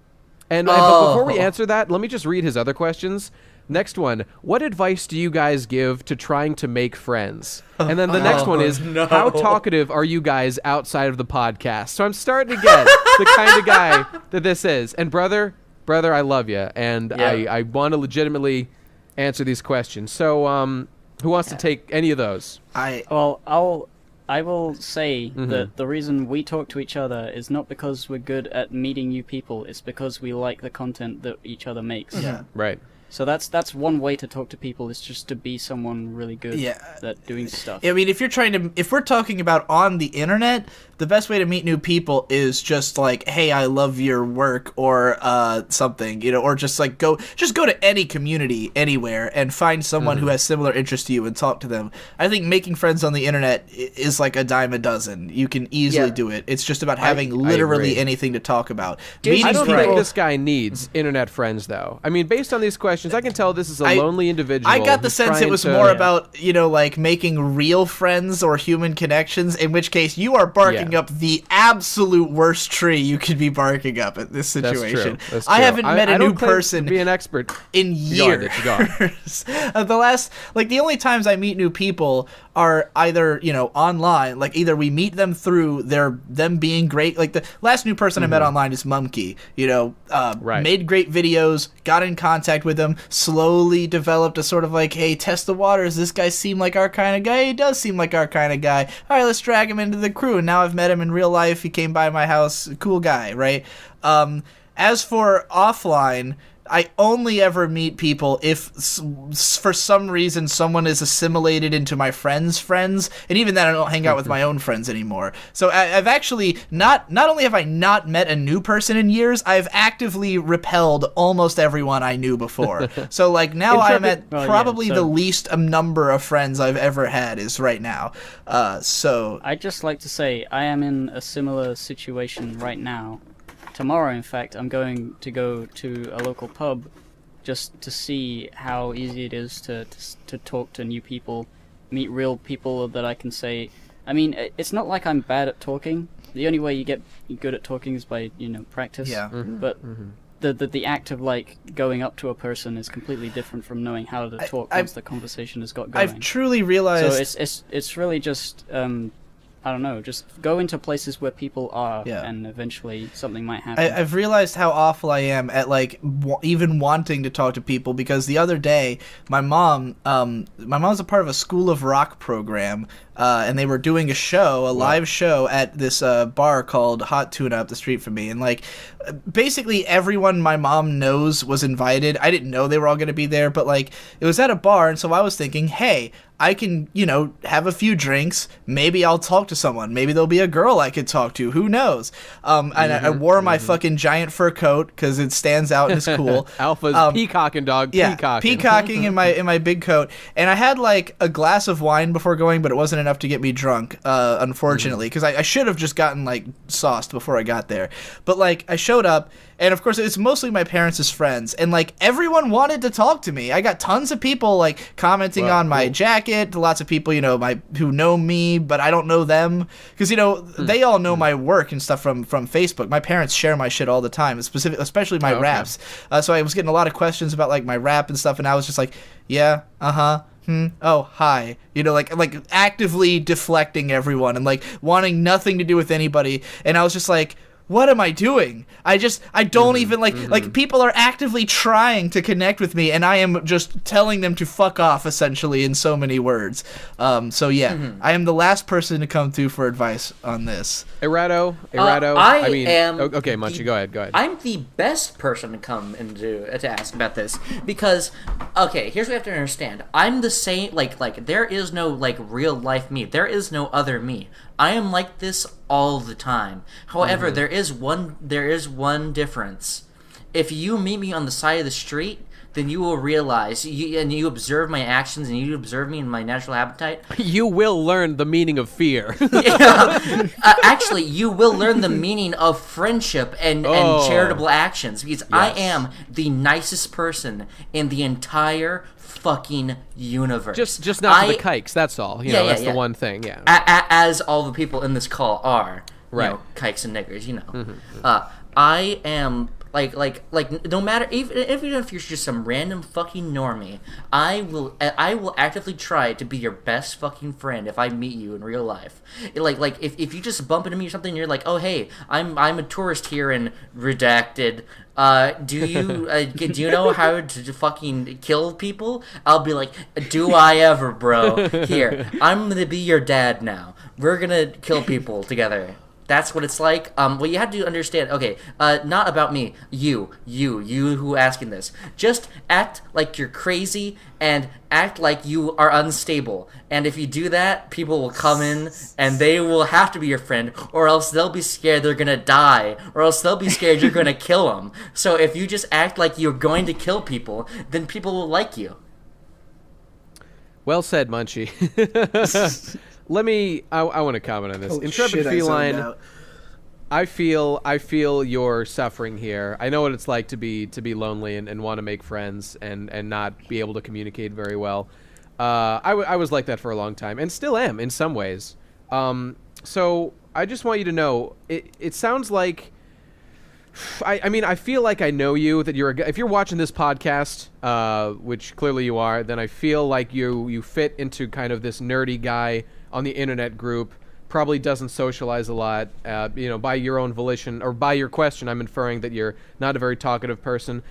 And but before we answer that, let me just read his other questions. Next one, what advice do you guys give to trying to make friends? And then the next one is, how talkative are you guys outside of the podcast? So I'm starting to get the kind of guy that this is. And brother, I love you, and I want to legitimately answer these questions. So who wants to take any of those? Well, I will say that the reason we talk to each other is not because we're good at meeting new people. It's because we like the content that each other makes. Yeah. Right. So that's one way to talk to people, is just to be someone really good at doing stuff. I mean, if we're talking about on the internet, the best way to meet new people is just like, hey, I love your work, or something, or just like go to any community anywhere and find someone who has similar interests to you and talk to them. I think making friends on the internet is like a dime a dozen. You can easily do it. It's just about having literally agree. anything to talk about. Dude, I don't Meeting think people- this guy needs internet friends, though. I mean, based on these questions, I can tell this is a lonely individual. I got the who's sense it trying was to- more about, like making real friends or human connections, in which case you are barking up the absolute worst tree you could be barking up at this That's situation. true. That's I true. haven't met a I new don't claim person to be an expert. in Go on, years. Ditch, go on. The only times I meet new people are either, online, like either we meet them through them being great. Like the last new person I met online is Mumkey, Right. made great videos, got in contact with him, slowly developed a sort of like, hey, test the waters. This guy seem like our kind of guy. He does seem like our kind of guy. All right, let's drag him into the crew. And now I've met him in real life. He came by my house. Cool guy, right? As for offline, I only ever meet people if for some reason someone is assimilated into my friends' friends, and even then I don't hang out with my own friends anymore. So I've actually not only have I not met a new person in years, I've actively repelled almost everyone I knew before. So like now I'm at probably the least number of friends I've ever had is right now. So I'd just like to say I am in a similar situation right now. Tomorrow, in fact, I'm going to go to a local pub just to see how easy it is to talk to new people, meet real people that I can say... I mean, it's not like I'm bad at talking. The only way you get good at talking is by, practice. Yeah. But the act of, like, going up to a person is completely different from knowing how to talk once the conversation has got going. I've truly realized... So it's really just... I don't know, just go into places where people are, and eventually something might happen. I've realized how awful I am at, like, even wanting to talk to people, because the other day, my mom's a part of a School of Rock program, and they were doing a live show at this bar called Hot Tuna up the street from me, and, like, basically everyone my mom knows was invited. I didn't know they were all going to be there, but, like, it was at a bar, and so I was thinking, hey, I can, have a few drinks. Maybe I'll talk to someone. Maybe there'll be a girl I could talk to. Who knows? And I wore my fucking giant fur coat because it stands out and it's cool. Alpha's peacocking, dog. Yeah, Peacocking. peacocking in my big coat. And I had like a glass of wine before going, but it wasn't enough to get me drunk, unfortunately, because I should have just gotten like sauced before I got there. But like I showed up. And, of course, it's mostly my parents' friends. And, like, everyone wanted to talk to me. I got tons of people, like, commenting on my jacket. Lots of people, who know me, but I don't know them. Because, they all know my work and stuff from Facebook. My parents share my shit all the time, especially my raps. So I was getting a lot of questions about, like, my rap and stuff. And I was just like, yeah, oh, hi. Like actively deflecting everyone and, like, wanting nothing to do with anybody. And I was just like... what am I doing? I don't even like people are actively trying to connect with me and I am just telling them to fuck off essentially in so many words. So yeah, I am the last person to come through for advice on this. Errato. I am okay, Munchie, go ahead. I'm the best person to come and to ask about this because okay, here's what you have to understand. I'm the same like there is no like real life me. There is no other me. I am like this all the time. However, there is one difference. If you meet me on the side of the street, then you will realize, and you observe my actions, and you observe me in my natural habitat. You will learn the meaning of fear. Actually, you will learn the meaning of friendship and charitable actions, because I am the nicest person in the entire fucking universe. Just not for the kikes, that's all. That's the one thing, As all the people in this call are. Right. Kikes and niggers, I am like no matter even if you're just some random fucking normie, I will actively try to be your best fucking friend if I meet you in real life. Like if you just bump into me or something and you're like, oh hey, I'm a tourist here in Redacted. Do you know how to fucking kill people? I'll be like, do I ever, bro? Here, I'm gonna be your dad now. We're gonna kill people together. That's what it's like. Well, you have to understand. Okay, not about me. You who asking this. Just act like you're crazy and act like you are unstable. And if you do that, people will come in and they will have to be your friend, or else they'll be scared they're gonna die, or else they'll be scared you're gonna kill them. So if you just act like you're going to kill people, then people will like you. Well said, Munchie. I want to comment on this. Holy Intrepid shit, Feline, I feel your suffering here. I know what it's like to be lonely and want to make friends and not be able to communicate very well. I was like that for a long time and still am in some ways. So I just want you to know, it sounds like, I mean, I feel like I know you, that if you're watching this podcast, which clearly you are, then I feel like you fit into kind of this nerdy guy on the internet group, probably doesn't socialize a lot, by your own volition, or by your question, I'm inferring that you're not a very talkative person.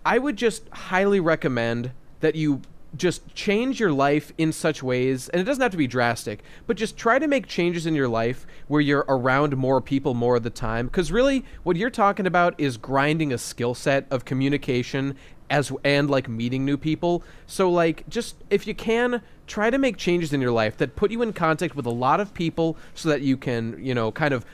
I would just highly recommend that you just change your life in such ways, and it doesn't have to be drastic, but just try to make changes in your life where you're around more people more of the time, because really what you're talking about is grinding a skill set of communication and like meeting new people. So like, just if you can, try to make changes in your life that put you in contact with a lot of people so that you can, you know, kind of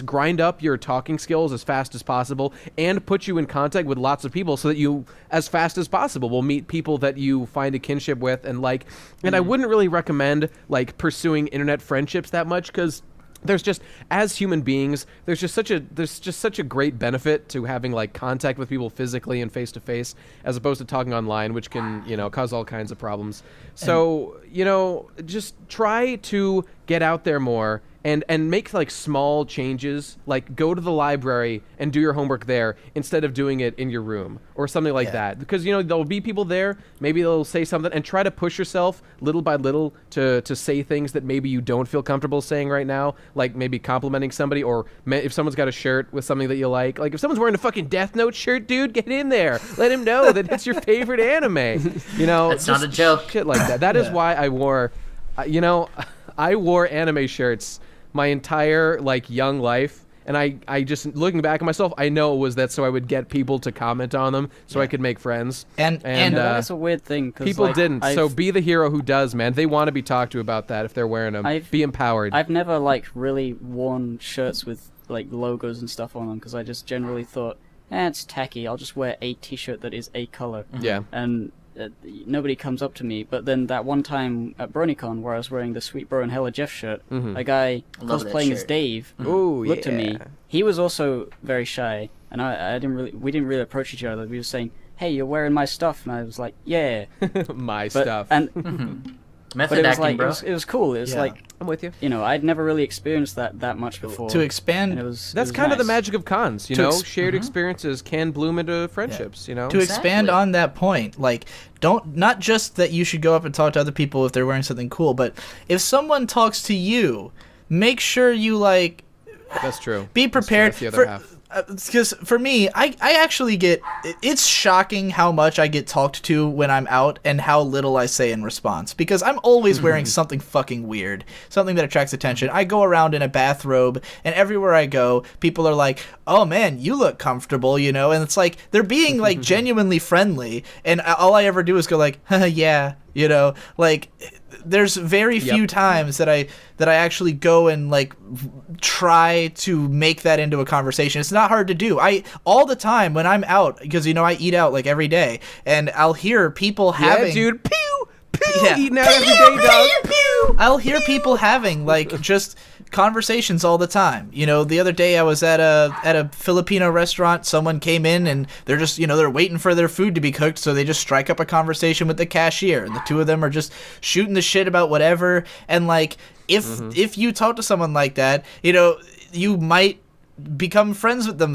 grind up your talking skills as fast as possible, and put you in contact with lots of people so that you, as fast as possible, will meet people that you find a kinship with and like. And I wouldn't really recommend like pursuing internet friendships that much, because there's just, as human beings, there's just such a great benefit to having like contact with people physically and face to face, as opposed to talking online, which can, you know, cause all kinds of problems. So, you know, just try to get out there more and make like small changes, like go to the library and do your homework there instead of doing it in your room or something like that. Because, you know, there'll be people there, maybe they'll say something, and try to push yourself little by little to say things that maybe you don't feel comfortable saying right now, like maybe complimenting somebody, or if someone's got a shirt with something that you like if someone's wearing a fucking Death Note shirt, dude, get in there. Let him know that it's your favorite anime. You know, That's not a joke. Shit like that. That is why I wore, I wore anime shirts my entire like young life, and I just, looking back at myself, I know it was that so I would get people to comment on them so I could make friends. And that's a weird thing, cause, people like, didn't. So be the hero who does, man. They want to be talked to about that if they're wearing them. Be empowered. I've never like really worn shirts with like logos and stuff on them, because I just generally thought, it's tacky. I'll just wear a t-shirt that is a color. Yeah. And nobody comes up to me. But then that one time at BronyCon, where I was wearing the Sweet Bro and Hella Jeff shirt, a guy cosplaying as Dave looked at me. He was also very shy, and we didn't really approach each other. We were saying, "Hey, you're wearing my stuff," and I was like, "Yeah, stuff." And Method but it was acting, like bro. it was cool. It was like, I'm with you. You know, I'd never really experienced that much before. To expand, that's kind of the magic of cons, you know. Shared experiences can bloom into friendships, you know. To expand on that point, like, not just that you should go up and talk to other people if they're wearing something cool, but if someone talks to you, make sure you like. That's true. Be prepared. That's the other half. Because for me, I actually get, it's shocking how much I get talked to when I'm out and how little I say in response, because I'm always wearing something fucking weird, something that attracts attention. I go around in a bathrobe, and everywhere I go, people are like, oh man, you look comfortable, you know, and it's like, they're being like genuinely friendly, and all I ever do is go like, yeah, you know, like, there's very few times that I actually go and like try to make that into a conversation. It's not hard to do. All the time when I'm out, because you know I eat out like every day, and I'll hear people having dude, pew pew, eating out every day, dog. I'll hear people having like just conversations all the time. You know, the other day I was at a Filipino restaurant. Someone came in and they're just, you know, they're waiting for their food to be cooked, so they just strike up a conversation with the cashier, and the two of them are just shooting the shit about whatever. And like, if you talk to someone like that, you know, you might become friends with them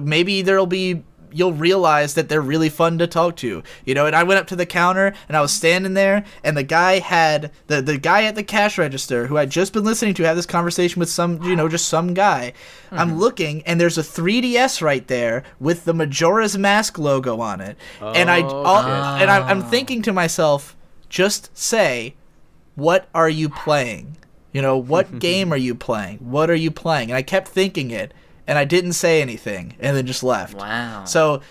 maybe you'll realize that they're really fun to talk to, you know. And I went up to the counter, and I was standing there, and the guy had the guy at the cash register, who I'd just been listening to have this conversation with some, you know, just some guy. I'm looking, and there's a 3DS right there with the Majora's Mask logo on it, and I'm thinking to myself, just say, what are you playing? You know, what game are you playing? What are you playing? And I kept thinking it. And I didn't say anything, and then just left. Wow. So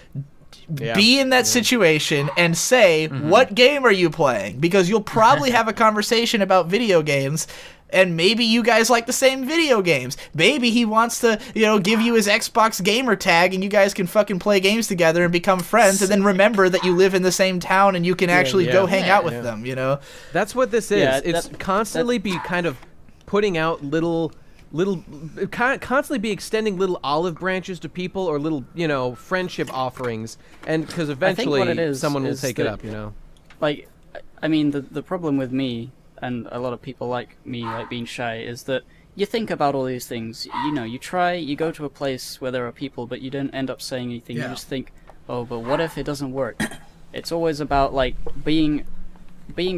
be in that situation and say, what game are you playing? Because you'll probably have a conversation about video games, and maybe you guys like the same video games. Maybe he wants to, you know, give you his Xbox gamer tag, and you guys can fucking play games together and become friends, and then remember that you live in the same town and you can actually go hang out with them, you know? That's what this is. It's constantly be kind of putting out constantly be extending little olive branches to people, or little, you know, friendship offerings, and because eventually someone will take it up, you know. Like, I mean, the problem with me and a lot of people like me, like being shy, is that you think about all these things. You know, you go to a place where there are people, but you don't end up saying anything. You just think, oh, but what if it doesn't work? It's always about like being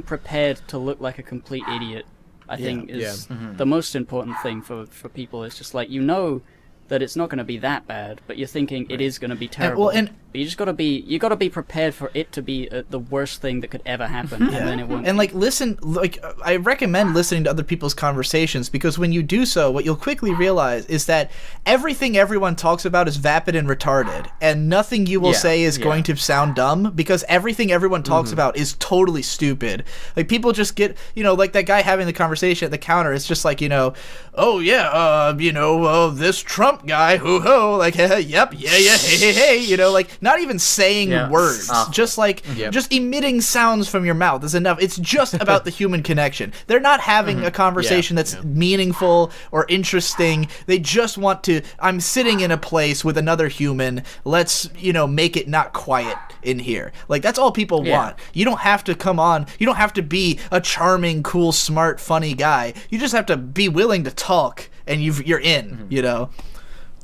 prepared to look like a complete idiot. I think is the most important thing for people. It's just like, you know that it's not going to be that bad, but you're thinking it is going to be terrible. But you gotta be prepared for it to be the worst thing that could ever happen, and then it won't. And I recommend listening to other people's conversations, because when you do so, what you'll quickly realize is that everything everyone talks about is vapid and retarded, and nothing you will say is going to sound dumb, because everything everyone talks about is totally stupid. Like, people just get, like that guy having the conversation at the counter. It's just like, oh yeah, this Trump guy, hoo ho, like, yep, yeah, hey, like, not even saying words, just like, just emitting sounds from your mouth is enough. It's just about the human connection. They're not having a conversation that's meaningful or interesting. They just want to, I'm sitting in a place with another human. Let's, make it not quiet in here. Like, that's all people want. You don't have to come on. You don't have to be a charming, cool, smart, funny guy. You just have to be willing to talk, and you're in,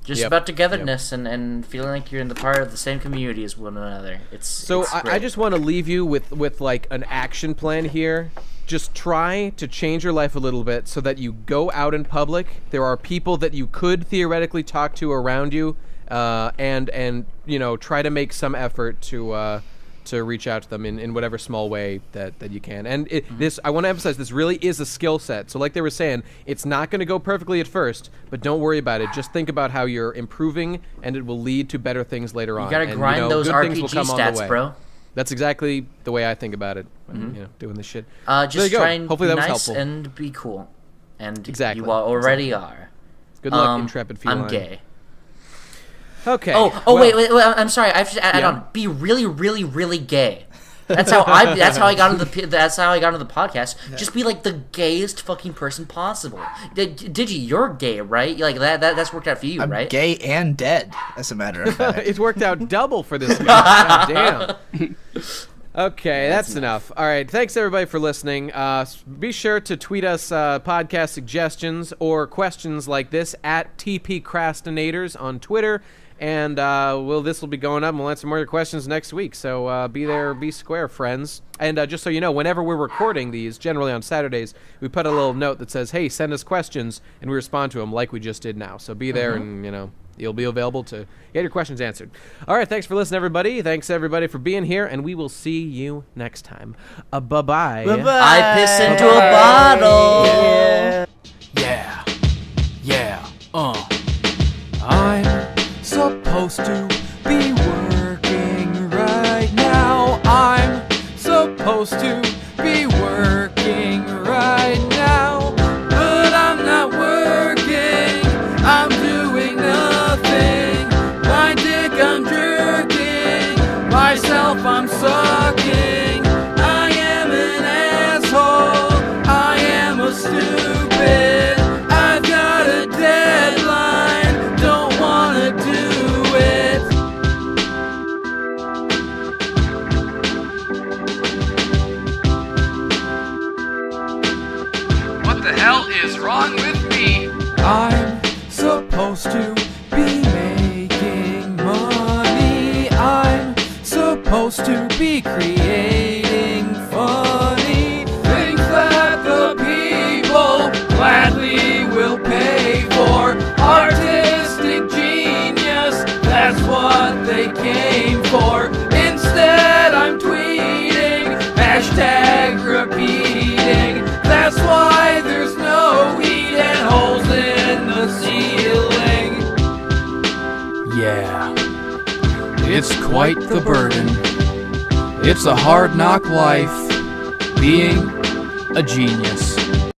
Just about togetherness and feeling like you're in the part of the same community as one another. I just want to leave you with like an action plan here. Just try to change your life a little bit so that you go out in public. There are people that you could theoretically talk to around you, and try to make some effort to reach out to them in whatever small way that you can. And I want to emphasize, this really is a skill set. So like they were saying, it's not going to go perfectly at first, but don't worry about it. Just think about how you're improving, and it will lead to better things later on. You got to grind those RPG stats, bro. That's exactly the way I think about it when, doing this shit. Just try and Hopefully be that was nice helpful. And be cool. And you already are. Good luck, Intrepid Feline. I'm gay. Okay. Wait. I'm sorry. I have to add on. Be really, really, really gay. That's how I got into the podcast. Yeah. Just be like the gayest fucking person possible. Digi, you're gay, right? Like that's worked out for you, I'm right? Gay and dead, as a matter of fact. It's worked out double for this guy. God damn. Okay, that's enough. All right, thanks everybody for listening. Be sure to tweet us podcast suggestions or questions like this at TPCrastinators on Twitter. And this will be going up, and we'll answer more of your questions next week. So be there, be square, friends. And just so you know, whenever we're recording these, generally on Saturdays, we put a little note that says, hey, send us questions, and we respond to them like we just did now. So be there, and, you'll be available to get your questions answered. All right, thanks for listening, everybody. Thanks, everybody, for being here, and we will see you next time. Bye-bye. Bye-bye. I piss into a bottle. Yeah. I'm supposed to be working right now. I'm supposed to be working right now, but I'm not working. I'm doing nothing. My dick I'm jerking. Myself I'm sucking. I am an asshole. I am a stupid. I've got a deadline. Don't wanna do it. What the hell is wrong with me? I'm supposed to be making money. I'm supposed to be creating funny things that the people gladly will pay for. Artistic genius, that's what they came for. Instead I'm tweeting, hashtag repeating. That's why there's no heat and holes in the ceiling. Yeah, it's quite the burden. It's a hard knock life, being a genius.